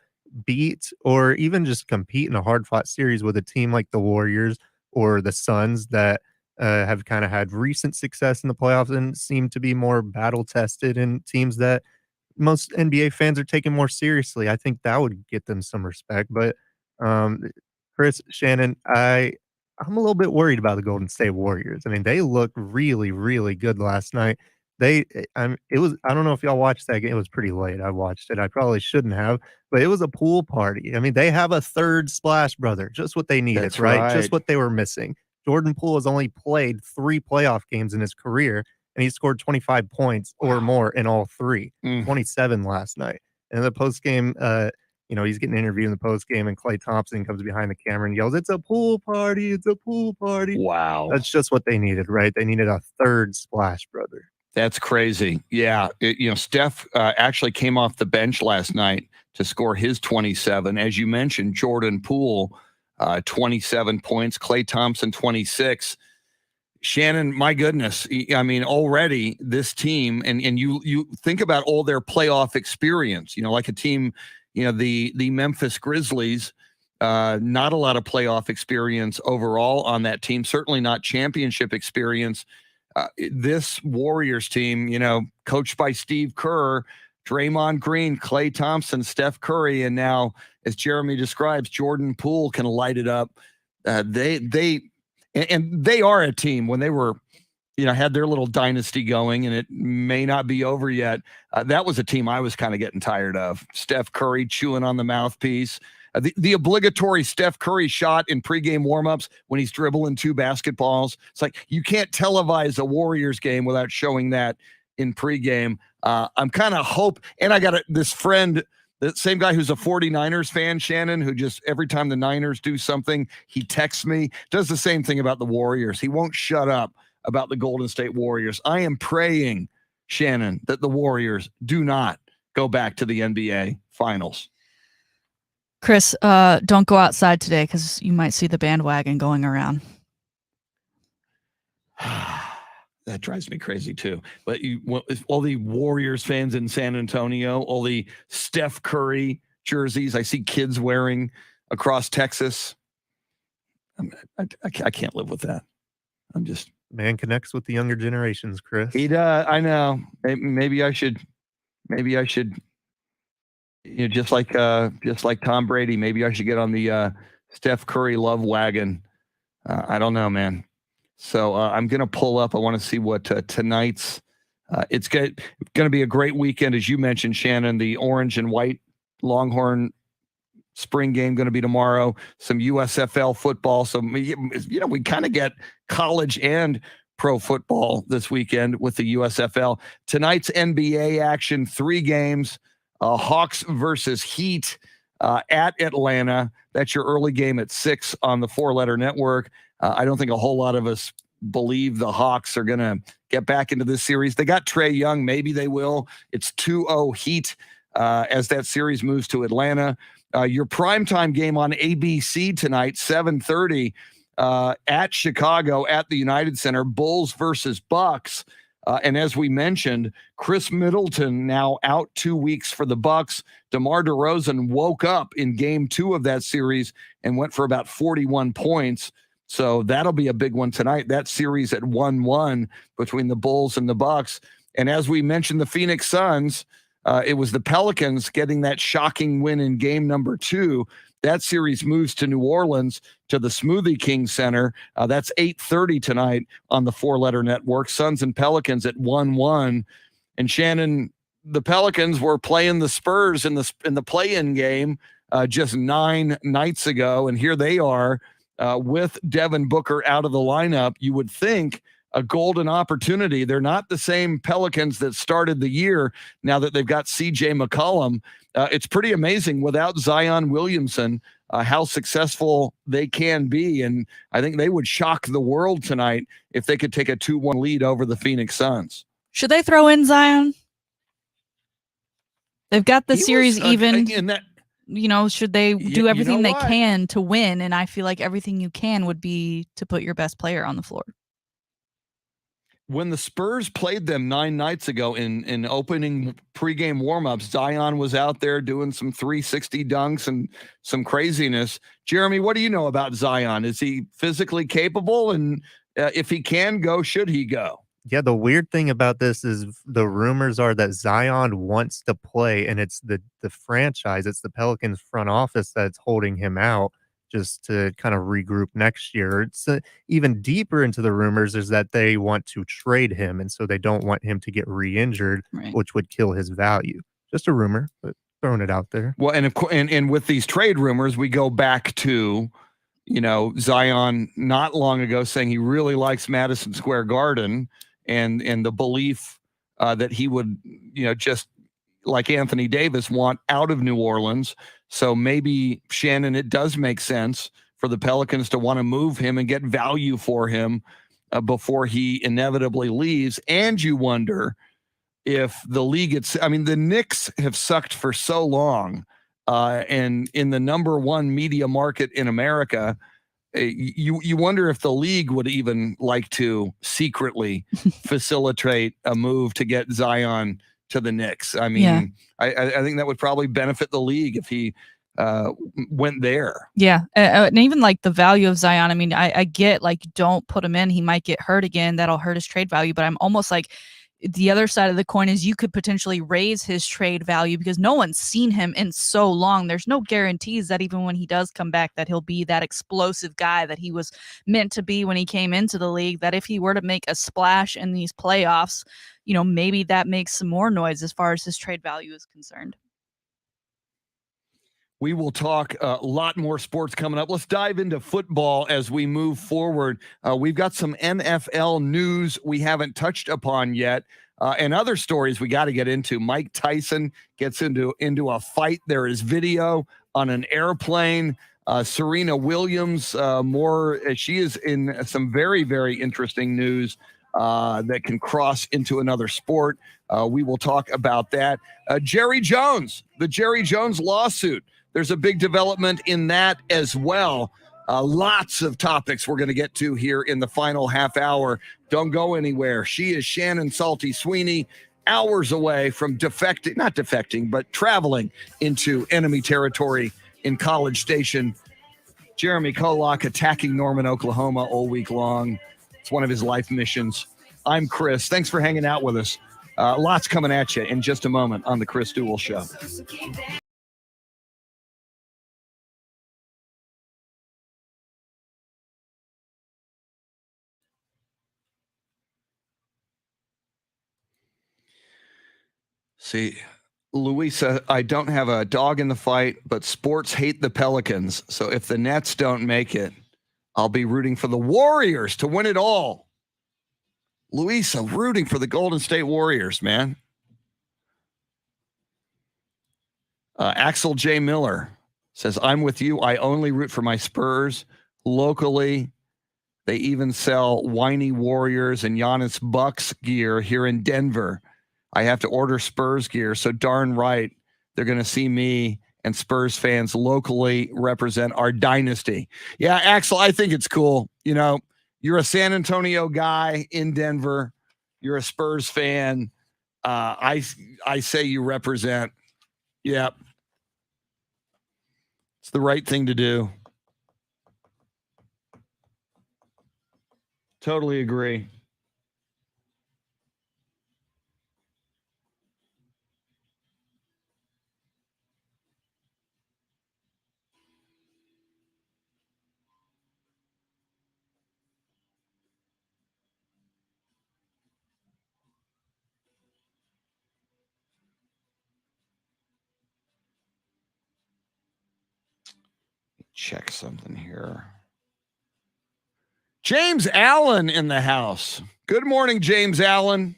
beat or even just compete in a hard-fought series with a team like the Warriors or the Suns that have kind of had recent success in the playoffs and seem to be more battle-tested, and teams that most NBA fans are taking more seriously, I think that would get them some respect. But Chris, Shannon, I'm a little bit worried about the Golden State Warriors. I mean, they looked really, really good last night. I don't know if y'all watched that game. It was pretty late. I watched it. I probably shouldn't have, but it was a pool party. I mean, they have a third Splash brother, just what they needed, That's right? right. Just what they were missing. Jordan Poole has only played 3 playoff games in his career, and he scored 25 points or more in all 3, 27 last night. And in the post game, he's getting interviewed in the post game, and Klay Thompson comes behind the camera and yells, "It's a pool party! It's a pool party!" Wow. That's just what they needed, right? They needed a third Splash brother. That's crazy. Yeah. Steph actually came off the bench last night to score his 27. As you mentioned, Jordan Poole, 27 points, Klay Thompson, 26. Shannon, my goodness. I mean, already this team, and you think about all their playoff experience, like a team, the Memphis Grizzlies, not a lot of playoff experience overall on that team, certainly not championship experience. This Warriors team, coached by Steve Kerr, Draymond Green, Klay Thompson, Steph Curry, and now, as Jeremy describes, Jordan Poole can light it up. They are a team. When they were had their little dynasty going, and it may not be over yet. That was a team I was kind of getting tired of. Steph Curry chewing on the mouthpiece. The obligatory Steph Curry shot in pregame warmups when he's dribbling 2 basketballs. It's like you can't televise a Warriors game without showing that in pregame. I'm kind of and I got this friend, the same guy who's a 49ers fan, Shannon, who just every time the Niners do something, he texts me, does the same thing about the Warriors. He won't shut up about the Golden State Warriors. I am praying, Shannon, that the Warriors do not go back to the NBA Finals. Chris, don't go outside today because you might see the bandwagon going around. That drives me crazy too. But all the Warriors fans in San Antonio, all the Steph Curry jerseys I see kids wearing across Texas. I can't live with that. I'm just... Man connects with the younger generations, Chris. He does. I know. Maybe I should. Just like Tom Brady. Maybe I should get on the Steph Curry love wagon. I don't know, man. So I'm gonna pull up. I want to see what tonight's. It's going to be a great weekend, as you mentioned, Shannon. The orange and white Longhorn spring game going to be tomorrow. Some USFL football. So we kind of get college and pro football this weekend with the USFL. Tonight's NBA action, 3 games. Hawks versus Heat at Atlanta. That's your early game at 6 on the 4-letter network. I don't think a whole lot of us believe the Hawks are going to get back into this series. They got Trae Young. Maybe they will. It's 2-0 Heat as that series moves to Atlanta. Your primetime game on ABC tonight, 7:30 at Chicago at the United Center, Bulls versus Bucks. And as we mentioned, Chris Middleton now out 2 weeks for the Bucks. DeMar DeRozan woke up in game 2 of that series and went for about 41 points. So that'll be a big one tonight. That series at 1-1 between the Bulls and the Bucks. And as we mentioned, the Phoenix Suns, it was the Pelicans getting that shocking win in game number 2. That series moves to New Orleans to the Smoothie King Center. That's 8:30 tonight on the 4-letter network. Suns and Pelicans at 1-1. And Shannon, the Pelicans were playing the Spurs in the play-in game just 9 nights ago, and here they are with Devin Booker out of the lineup. You would think a golden opportunity. They're not the same Pelicans that started the year now that they've got CJ McCollum. It's pretty amazing without Zion Williamson how successful they can be. And I think they would shock the world tonight if they could take a 2-1 lead over the Phoenix Suns. Should they throw in Zion? They've got the series even. Should they do everything they can to win? And I feel like everything you can would be to put your best player on the floor. When the Spurs played them 9 nights ago in opening pregame warmups, Zion was out there doing some 360 dunks and some craziness. Jeremy, what do you know about Zion? Is he physically capable? And if he can go, should he go? Yeah, the weird thing about this is the rumors are that Zion wants to play, and it's the franchise, it's the Pelicans front office that's holding him out just to kind of regroup next year. It's even deeper into the rumors is that they want to trade him, and so they don't want him to get re-injured, right, which would kill his value. Just a rumor, but throwing it out there. Well, and of course, and with these trade rumors, we go back to, Zion not long ago saying he really likes Madison Square Garden, and the belief that he would, just like Anthony Davis, want out of New Orleans. So maybe, Shannon, it does make sense for the Pelicans to want to move him and get value for him before he inevitably leaves. And you wonder if the league, the Knicks have sucked for so long, and in the number 1 media market in America, you wonder if the league would even like to secretly facilitate a move to get Zion to the Knicks. I think that would probably benefit the league if he went there. Yeah. And even like the value of Zion, I get like, don't put him in. He might get hurt again. That'll hurt his trade value. But I'm almost like, the other side of the coin is you could potentially raise his trade value because no one's seen him in so long. There's no guarantees that even when he does come back that he'll be that explosive guy that he was meant to be when he came into the league, that if he were to make a splash in these playoffs, maybe that makes some more noise as far as his trade value is concerned. We will talk a lot more sports coming up. Let's dive into football as we move forward. We've got some NFL news we haven't touched upon yet, and other stories we got to get into. Mike Tyson gets into a fight. There is video on an airplane. Serena Williams, she is in some very, very interesting news that can cross into another sport. We will talk about that. Jerry Jones, the Jerry Jones lawsuit. There's a big development in that as well. Lots of topics we're going to get to here in the final half hour. Don't go anywhere. She is Shannon Salty Sweeney, hours away from traveling into enemy territory in College Station. Jeremy KOLOK attacking Norman, Oklahoma all week long. It's one of his life missions. I'm Chris. Thanks for hanging out with us. Lots coming at you in just a moment on the Chris Duel Show. See, Louisa, I don't have a dog in the fight, but sports hate the Pelicans. So if the Nets don't make it, I'll be rooting for the Warriors to win it all. Louisa, rooting for the Golden State Warriors, man. Axel J. Miller says, I'm with you. I only root for my Spurs. Locally, they even sell whiny Warriors and Giannis Bucks gear here in Denver. I have to order Spurs gear, so darn right they're going to see me and Spurs fans locally represent our dynasty. Yeah, Axel, I think it's cool. You're a San Antonio guy in Denver. You're a Spurs fan. I say you represent. Yep. It's the right thing to do. Totally agree. Check something here. James Allen in the house. Good morning, James Allen.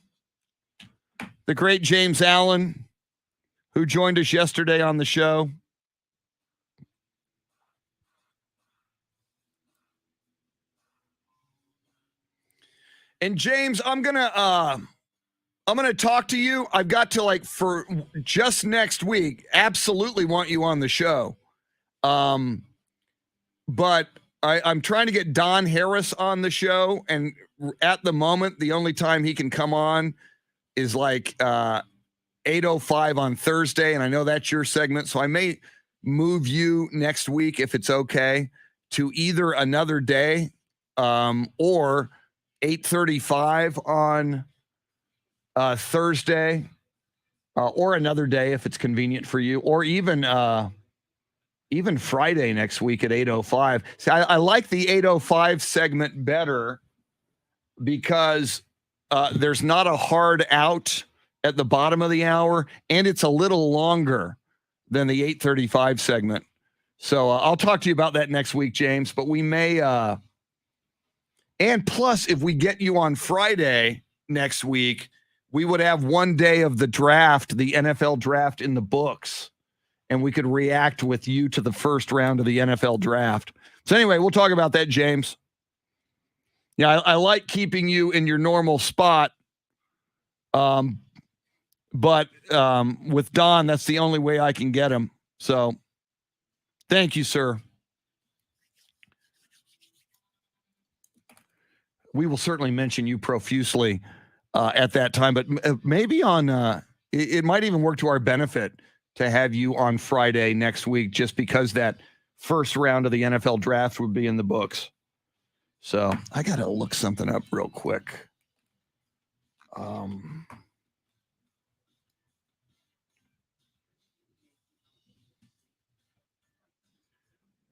The great James Allen, who joined us yesterday on the show. And James, I'm gonna talk to you. I've got to for just next week. Absolutely want you on the show. But I'm trying to get Don Harris on the show, and at the moment, the only time he can come on is 8:05 on Thursday, and I know that's your segment, so I may move you next week if it's okay to either another day or 8:35 on Thursday or another day if it's convenient for you, or even Friday next week at 8:05. See, I like the 8:05 segment better because there's not a hard out at the bottom of the hour, and it's a little longer than the 8:35 segment. So I'll talk to you about that next week, James, but we may and plus, if we get you on Friday next week, we would have one day of the draft, the NFL draft in the books, and we could react with you to the first round of the NFL draft. So anyway, we'll talk about that, James. Yeah, I like keeping you in your normal spot. But with Don, that's the only way I can get him. So thank you, sir. We will certainly mention you profusely at that time, but maybe on it might even work to our benefit to have you on Friday next week, just because that first round of the NFL draft would be in the books. So I got to look something up real quick.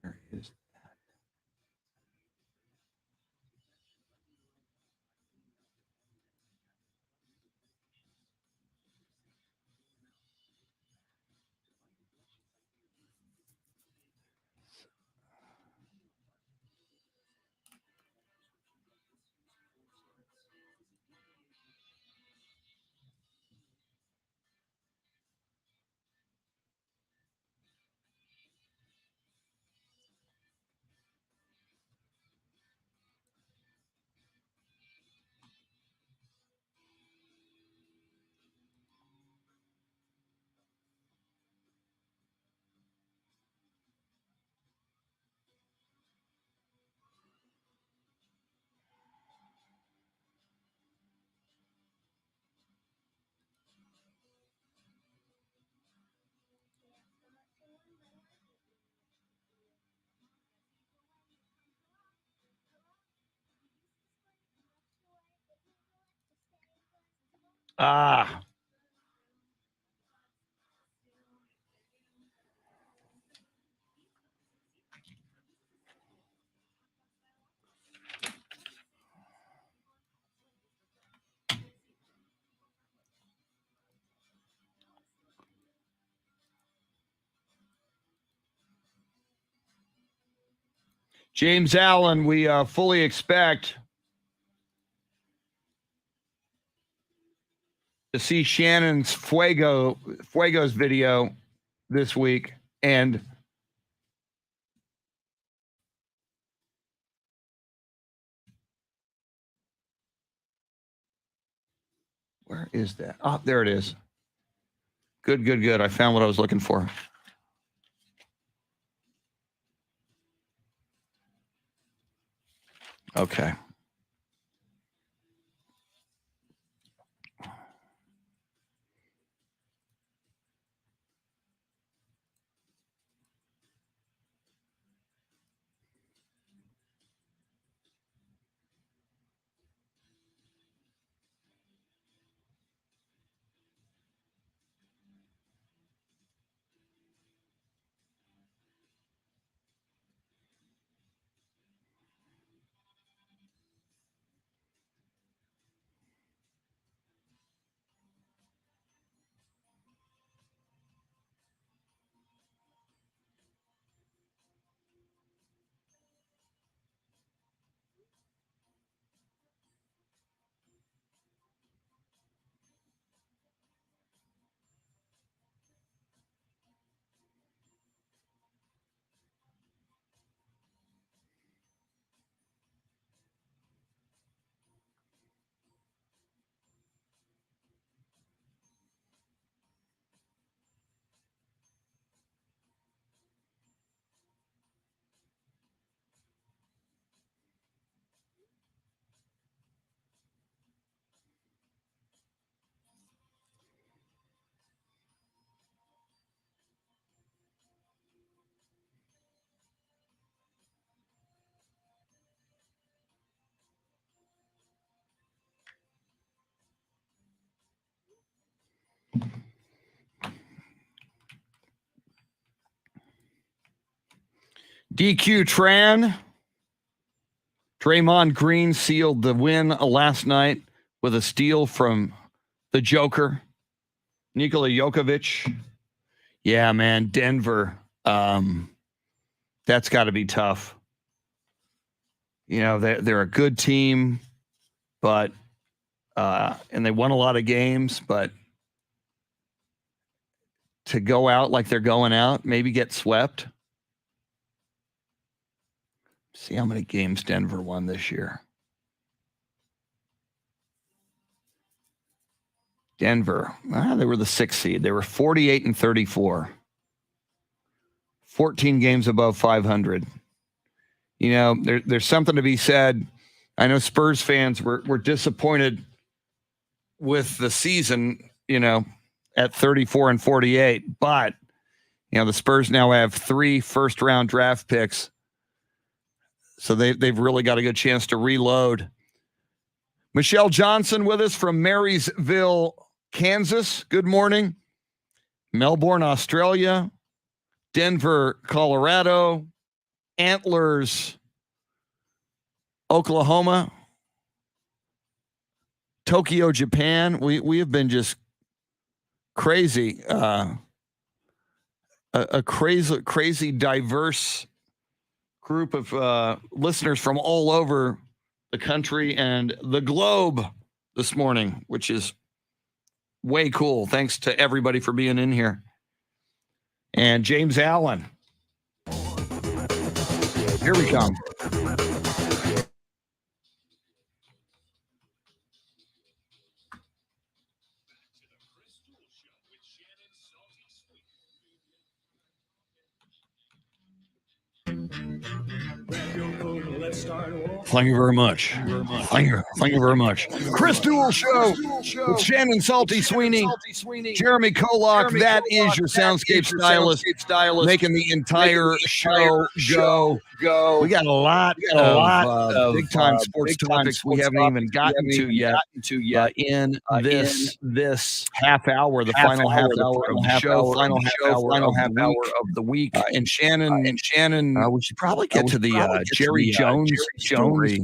Where is Ah. James Allen, we fully expect to see Shannon's Fuego's video this week. And where is that? Oh, there it is. Good, good, good. I found what I was looking for. Okay. DQ Draymond Green sealed the win last night with a steal from the Joker, Nikola Jokovic. Yeah, man, Denver. That's got to be tough. You know, they're a good team, but and they won a lot of games, but to go out like they're going out, maybe get swept. See how many games Denver won this year. Denver, they were the 6th seed. They were 48-34. 14 games above 500. You know, there's something to be said. I know Spurs fans were disappointed with the season, you know, at 34-48. But, you know, the Spurs now have 3 first-round draft picks. So they've really got a good chance to reload Michelle Johnson with us from Marysville, Kansas. Good morning. Melbourne, Australia. Denver, Colorado. Antlers, Oklahoma. Tokyo, Japan. We have been just crazy. A crazy diverse group of listeners from all over the country and the globe this morning, which is way cool. Thanks to everybody for being in here. And James Allen. Here we come. Thank you very much. Thank you very much. Chris Duel Show with Shannon Salty Sweeney, Jeremy KOLOK. That is your Soundscape stylist, making the entire show go. We got a lot of big time sports topics we haven't even gotten to yet. In this half hour, the final half hour of the show, final half hour of the week. And Shannon, we should probably get to the Jerry Jones story,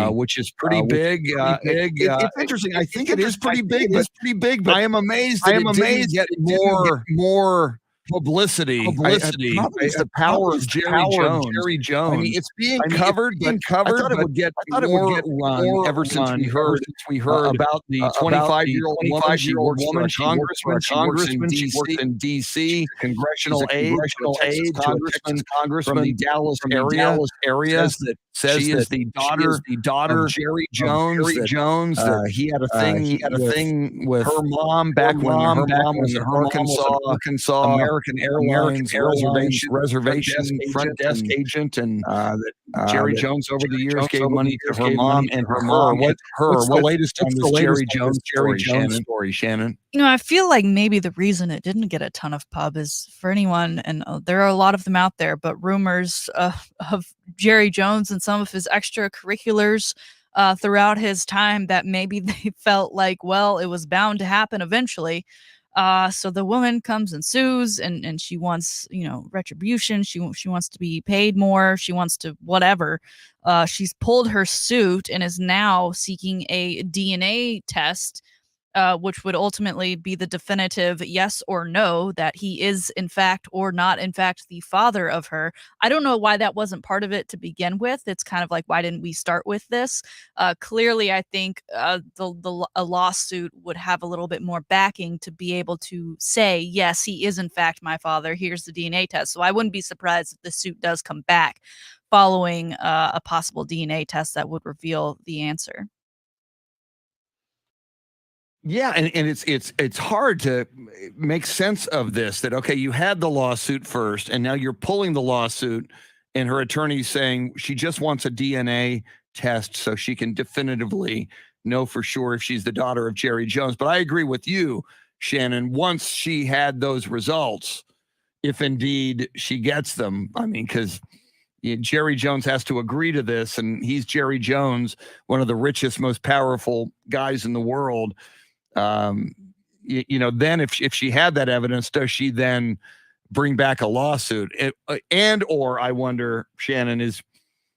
which is pretty big. It's interesting. I think it is pretty big, but I am amazed that it didn't get more publicity. Probably the power of Jerry Jones. I mean, it's being covered, but I thought it would get more run ever since we heard about the 25-year-old woman. She works for a congressman. She works in D.C. Congressional aide to a congressman from the Dallas area. Says she is the daughter of Jerry Jones. He had a thing with her mom back when her mom was in Arkansas. American Airlines reservation front desk agent, and Jerry Jones over the years gave money to her mom and her mom. What's the latest on this Jerry Jones story, Shannon? I feel like maybe the reason it didn't get a ton of pub is for anyone, and there are a lot of them out there, but rumors of Jerry Jones and some of his extracurriculars throughout his time that maybe they felt like, well, it was bound to happen eventually. So the woman comes and sues, and she wants, retribution. She wants to be paid more. She wants to whatever. She's pulled her suit and is now seeking a DNA test, which would ultimately be the definitive yes or no that he is in fact or not in fact the father of her. I don't know why that wasn't part of it to begin with. It's kind of like, why didn't we start with this? Clearly, I think a lawsuit would have a little bit more backing to be able to say, yes, he is in fact my father. Here's the DNA test. So I wouldn't be surprised if the suit does come back following a possible DNA test that would reveal the answer. Yeah, and it's hard to make sense of this, that, okay, you had the lawsuit first, and now you're pulling the lawsuit, and her attorney's saying she just wants a DNA test so she can definitively know for sure if she's the daughter of Jerry Jones. But I agree with you, Shannon, once she had those results, if indeed she gets them, I mean, because Jerry Jones has to agree to this, and he's Jerry Jones, one of the richest, most powerful guys in the world. Then if she had that evidence, does she then bring back a lawsuit? Or I wonder, Shannon, is,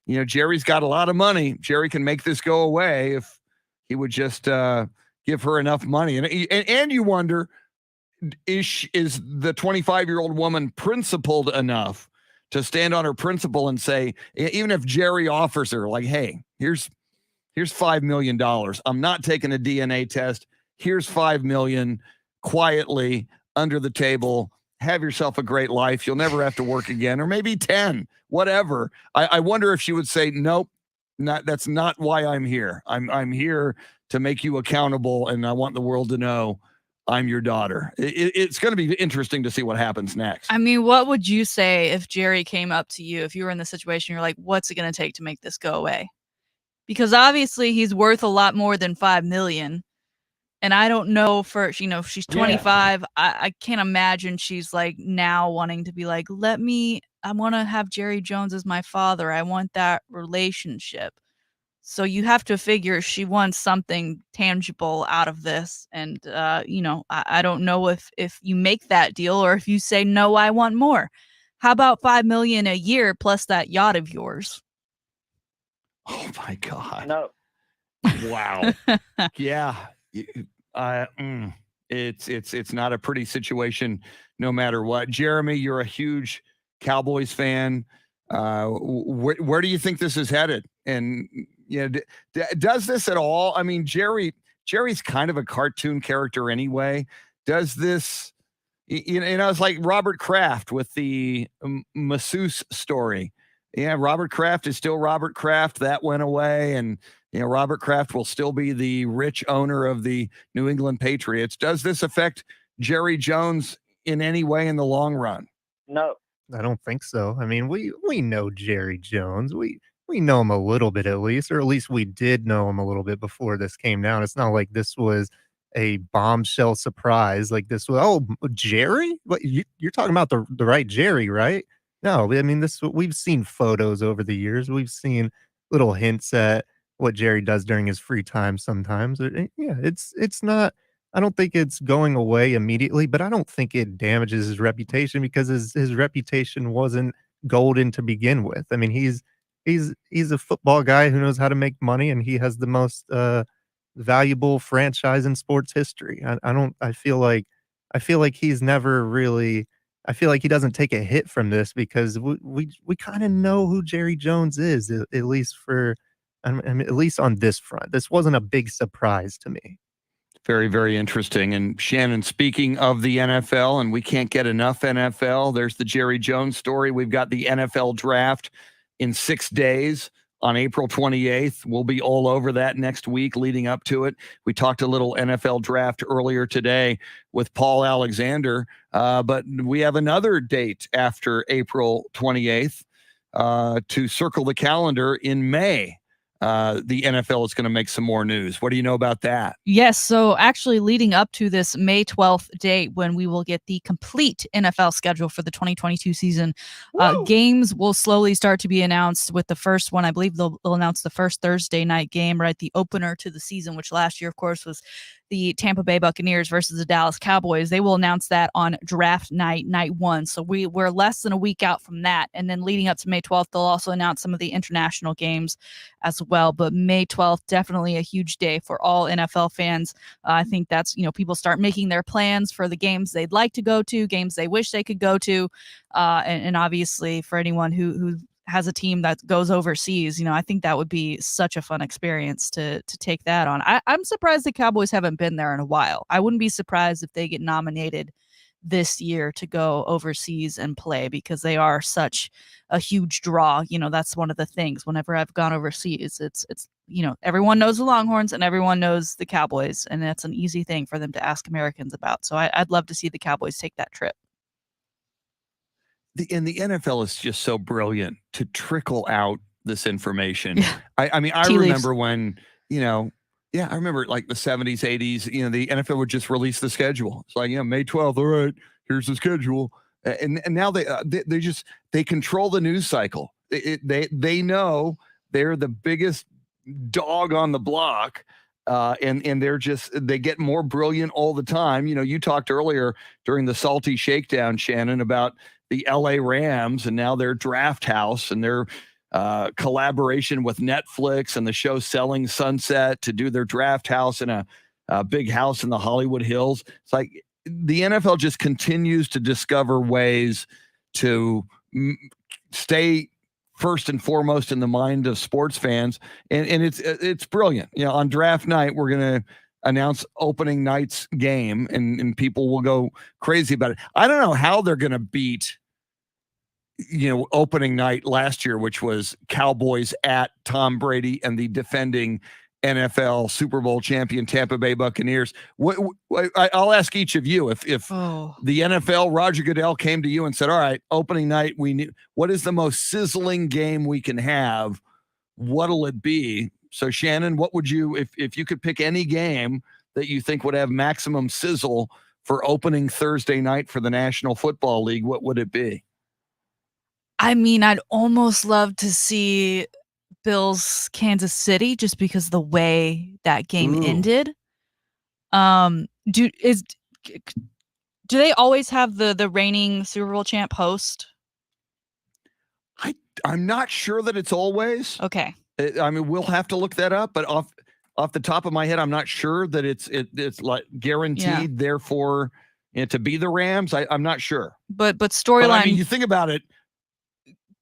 Jerry's got a lot of money. Jerry can make this go away if he would just give her enough money. And you wonder, is the 25-year-old woman principled enough to stand on her principle and say, even if Jerry offers her, like, hey, here's $5 million. I'm not taking a DNA test. Here's $5 million, quietly under the table. Have yourself a great life. You'll never have to work again, or maybe 10, whatever. I wonder if she would say, nope, that's not why I'm here. I'm here to make you accountable, and I want the world to know I'm your daughter. It's going to be interesting to see what happens next. I mean, what would you say if Jerry came up to you, if you were in the situation, you're like, what's it going to take to make this go away? Because obviously he's worth a lot more than $5 million. And I don't know, she's 25. Yeah. I can't imagine she's like now wanting to be like, I want to have Jerry Jones as my father. I want that relationship. So you have to figure she wants something tangible out of this. And, I don't know if you make that deal or if you say, no, I want more. How about $5 million a year plus that yacht of yours? Oh my God. No. Wow. Yeah. It's not a pretty situation no matter what. Jeremy, you're a huge Cowboys fan. Where do you think this is headed? And does this at all? I mean, Jerry's kind of a cartoon character anyway. Does this, it's like Robert Kraft with the masseuse story. Yeah, Robert Kraft is still Robert Kraft. That went away, and Robert Kraft will still be the rich owner of the New England Patriots. Does this affect Jerry Jones in any way in the long run? No. I don't think so. I mean, we know Jerry Jones. We know him a little bit at least, or at least we did know him a little bit before this came down. It's not like this was a bombshell surprise. Like this was, Jerry? What you're talking about the right Jerry, right? No, I mean we've seen photos over the years. We've seen little hints at what Jerry does during his free time sometimes. Yeah, it's not. I don't think it's going away immediately, but I don't think it damages his reputation because his reputation wasn't golden to begin with. I mean, he's a football guy who knows how to make money, and he has the most valuable franchise in sports history. I feel like he's never really. I feel like he doesn't take a hit from this because we kind of know who Jerry Jones is, at least at least on this front. This wasn't a big surprise to me. Very, very interesting. And Shannon, speaking of the NFL, and we can't get enough NFL, there's the Jerry Jones story. We've got the NFL draft in 6 days on April 28th. We'll be all over that next week leading up to it. We talked a little NFL draft earlier today with Paul Alexander, but we have another date after April 28th to circle the calendar in May. The NFL is going to make some more news. What do you know about that? Yes. So actually leading up to this May 12th date when we will get the complete NFL schedule for the 2022 season, games will slowly start to be announced with the first one. I believe they'll announce the first Thursday night game, right? The opener to the season, which last year, of course, was the Tampa Bay Buccaneers versus the Dallas Cowboys. They will announce that on draft night 1. So we're less than a week out from that. And then leading up to May 12th, they'll also announce some of the international games as well. But May 12th, definitely a huge day for all NFL fans. I think that's, people start making their plans for the games they'd like to go to, games they wish they could go to. And obviously for anyone who has a team that goes overseas, I think that would be such a fun experience to take that on. I'm surprised the Cowboys haven't been there in a while. I wouldn't be surprised if they get nominated this year to go overseas and play because they are such a huge draw. That's one of the things whenever I've gone overseas, it's everyone knows the Longhorns and everyone knows the Cowboys, and that's an easy thing for them to ask Americans about. So I'd love to see the Cowboys take that trip. The NFL is just so brilliant to trickle out this information. Yeah. I mean, I remember when, I remember like the 70s, 80s, the NFL would just release the schedule. It's like, May 12th. All right, here's the schedule. And now they control the news cycle. They know they're the biggest dog on the block. And they get more brilliant all the time. You talked earlier during the Salty Shakedown, Shannon, about the LA Rams and now their draft house and their collaboration with Netflix and the show Selling Sunset to do their draft house in a big house in the Hollywood Hills. It's like the NFL just continues to discover ways to stay first and foremost in the mind of sports fans. And it's brilliant. On draft night, we're going to announce opening night's game and people will go crazy about it. I don't know how they're going to beat, opening night last year, which was Cowboys at Tom Brady and the defending NFL Super Bowl champion Tampa Bay Buccaneers. I'll ask each of you if the NFL, Roger Goodell came to you and said, all right, opening night, what is the most sizzling game we can have? What'll it be? So Shannon, what would you, if you could pick any game that you think would have maximum sizzle for opening Thursday night for the National Football League, what would it be? I mean, I'd almost love to see Bills Kansas City just because the way that game ended. Do they always have the reigning Super Bowl champ host? I'm not sure that it's always. Okay. I mean, we'll have to look that up, but off the top of my head, I'm not sure that it's like guaranteed. Therefore, to be the Rams, I'm not sure. But storyline. I mean, you think about it.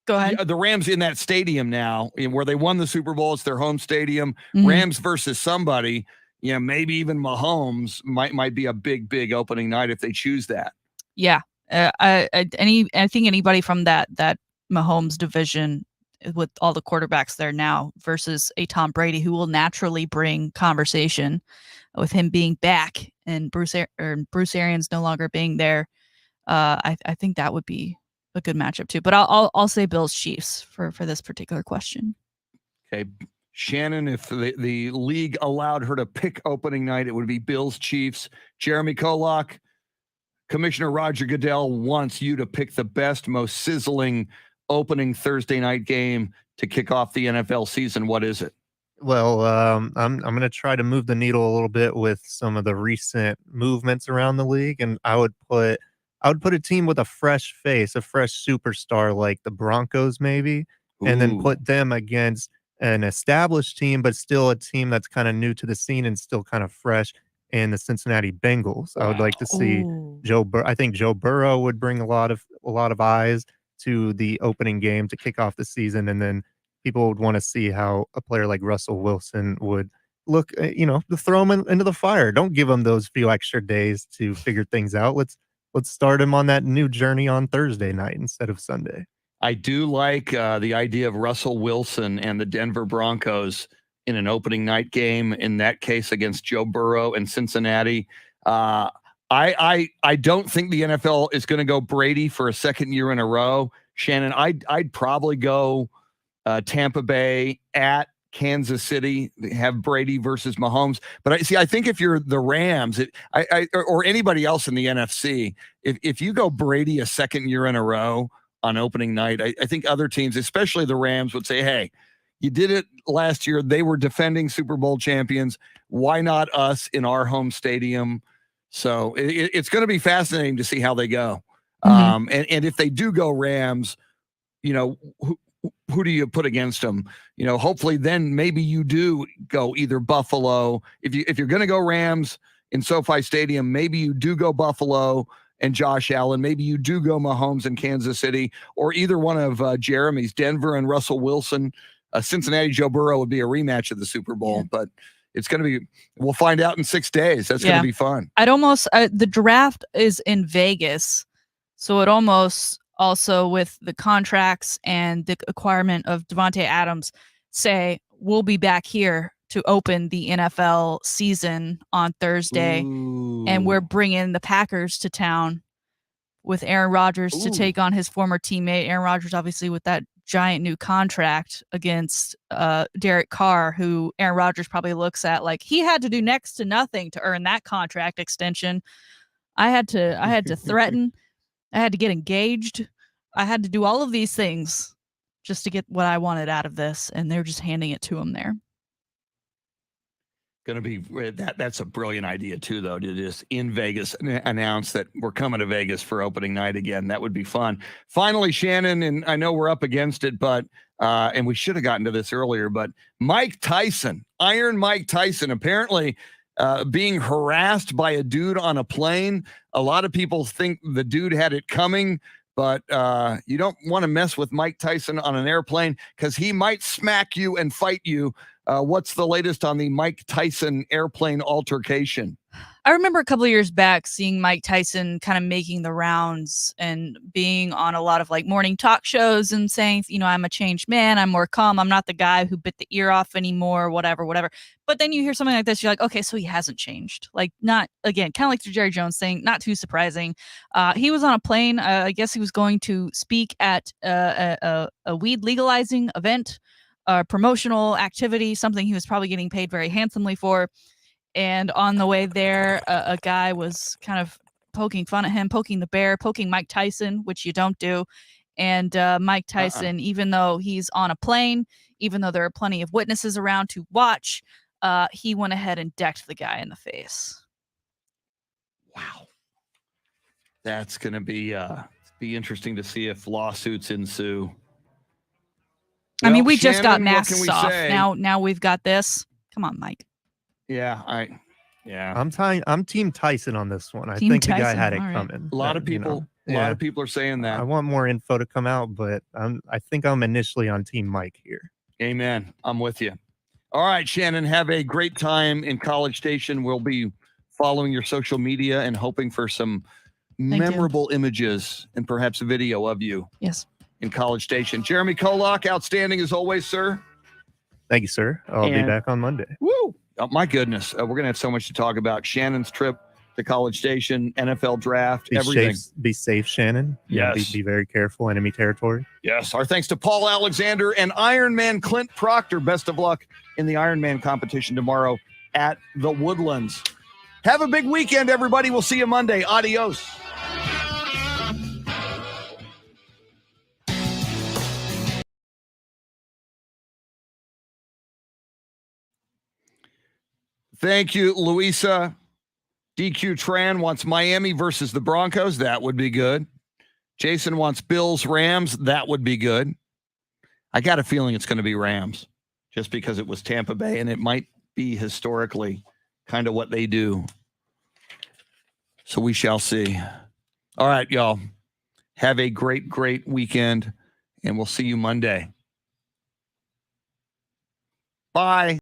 Go ahead. The Rams in that stadium now, where they won the Super Bowl, it's their home stadium. Mhm. Rams versus somebody, maybe even Mahomes might be a big opening night if they choose that. Yeah. I think anybody from that Mahomes division with all the quarterbacks there now versus a Tom Brady who will naturally bring conversation with him being back and Bruce Arians no longer being there. I think that would be a good matchup too. But I'll say Bills Chiefs for this particular question. Okay. Shannon, if the league allowed her to pick opening night, it would be Bills Chiefs. Jeremy KOLOK, Commissioner Roger Goodell wants you to pick the best, most sizzling opening Thursday night game to kick off the NFL season. What is it? Well, I'm going to try to move the needle a little bit with some of the recent movements around the league, and I would put a team with a fresh face, a fresh superstar like the Broncos, maybe, and then put them against an established team, but still a team that's kind of new to the scene and still kind of fresh, in the Cincinnati Bengals. I would like to see I think Joe Burrow would bring a lot of eyes to the opening game to kick off the season, and then people would want to see how a player like Russell Wilson would look, to throw him into the fire. Don't give him those few extra days to figure things out. Let's start him on that new journey on Thursday night instead of Sunday. I do like the idea of Russell Wilson and the Denver Broncos in an opening night game, in that case against Joe Burrow and Cincinnati. I don't think the NFL is going to go Brady for a second year in a row. Shannon, I'd probably go Tampa Bay at Kansas City, have Brady versus Mahomes. But I think if you're the Rams, or anybody else in the NFC, if you go Brady a second year in a row on opening night, I think other teams, especially the Rams, would say, hey, you did it last year. They were defending Super Bowl champions. Why not us in our home stadium? So it's going to be fascinating to see how they go. And if they do go Rams, who do you put against them? Hopefully then maybe you do go either Buffalo. If you're going to go Rams in SoFi Stadium, maybe you do go Buffalo and Josh Allen. Maybe you do go Mahomes in Kansas City, or either one of Jeremy's, Denver and Russell Wilson. Cincinnati Joe Burrow would be a rematch of the Super Bowl, but it's going to be, we'll find out in 6 days. That's going to be fun. I'd almost, the draft is in Vegas. So it almost also, with the contracts and the acquirement of Devontae Adams, say we'll be back here to open the NFL season on Thursday. And we're bringing the Packers to town with Aaron Rodgers to take on his former teammate. Aaron Rodgers, obviously, with that giant new contract against Derek Carr, who Aaron Rodgers probably looks at like he had to do next to nothing to earn that contract extension. I had to threaten. I had to get engaged. I had to do all of these things just to get what I wanted out of this, and they're just handing it to him there. Going to be that's a brilliant idea too, though, to just in Vegas announce that we're coming to Vegas for opening night again. That would be fun. Finally, Shannon, and I know we're up against it, but and we should have gotten to this earlier, but Mike Tyson, Iron Mike Tyson, apparently being harassed by a dude on a plane. A lot of people think the dude had it coming, but you don't want to mess with Mike Tyson on an airplane because he might smack you and fight you. What's the latest on the Mike Tyson airplane altercation? I remember a couple of years back seeing Mike Tyson kind of making the rounds and being on a lot of like morning talk shows and saying, I'm a changed man. I'm more calm. I'm not the guy who bit the ear off anymore, whatever. But then you hear something like this. You're like, okay, so he hasn't changed. Like, not again, kind of like the Jerry Jones thing, not too surprising. He was on a plane. I guess he was going to speak at a weed legalizing event, promotional activity, something he was probably getting paid very handsomely for. And on the way there, a guy was kind of poking fun at him, poking the bear, poking Mike Tyson, which you don't do. And Mike Tyson, even though he's on a plane, even though there are plenty of witnesses around to watch, he went ahead and decked the guy in the face. Wow. That's going to be interesting to see if lawsuits ensue. I mean, Well, we just got Shannon, what can masks we off. say? Now we've got this. Come on, Mike. Yeah, I'm Team Tyson on this one. I Team think the guy Tyson, had it all right. coming. a lot of people. A lot of people are saying that. I want more info to come out, but I think I'm initially on Team Mike here. Amen. I'm with you. All right, Shannon, have a great time in College Station. We'll be following your social media and hoping for some memorable images and perhaps a video of you. Yes. In College Station. Jeremy KOLOK, outstanding as always, sir. Thank you, sir. I'll be back on Monday. Woo! Oh, my goodness. We're going to have so much to talk about. Shannon's trip to College Station, NFL draft, everything. Be safe, Shannon. Yes. Be very careful. Enemy territory. Yes. Our thanks to Paul Alexander and Ironman CLINT Proctor. Best of luck in the Ironman competition tomorrow at the Woodlands. Have a big weekend, everybody. We'll see you Monday. Adios. Thank you, Louisa. DQ Tran wants Miami versus the Broncos. That would be good. Jason wants Bills Rams. That would be good. I got a feeling it's going to be Rams just because it was Tampa Bay, and it might be historically kind of what they do. So we shall see. All right, y'all. Have a great, great weekend, and we'll see you Monday. Bye.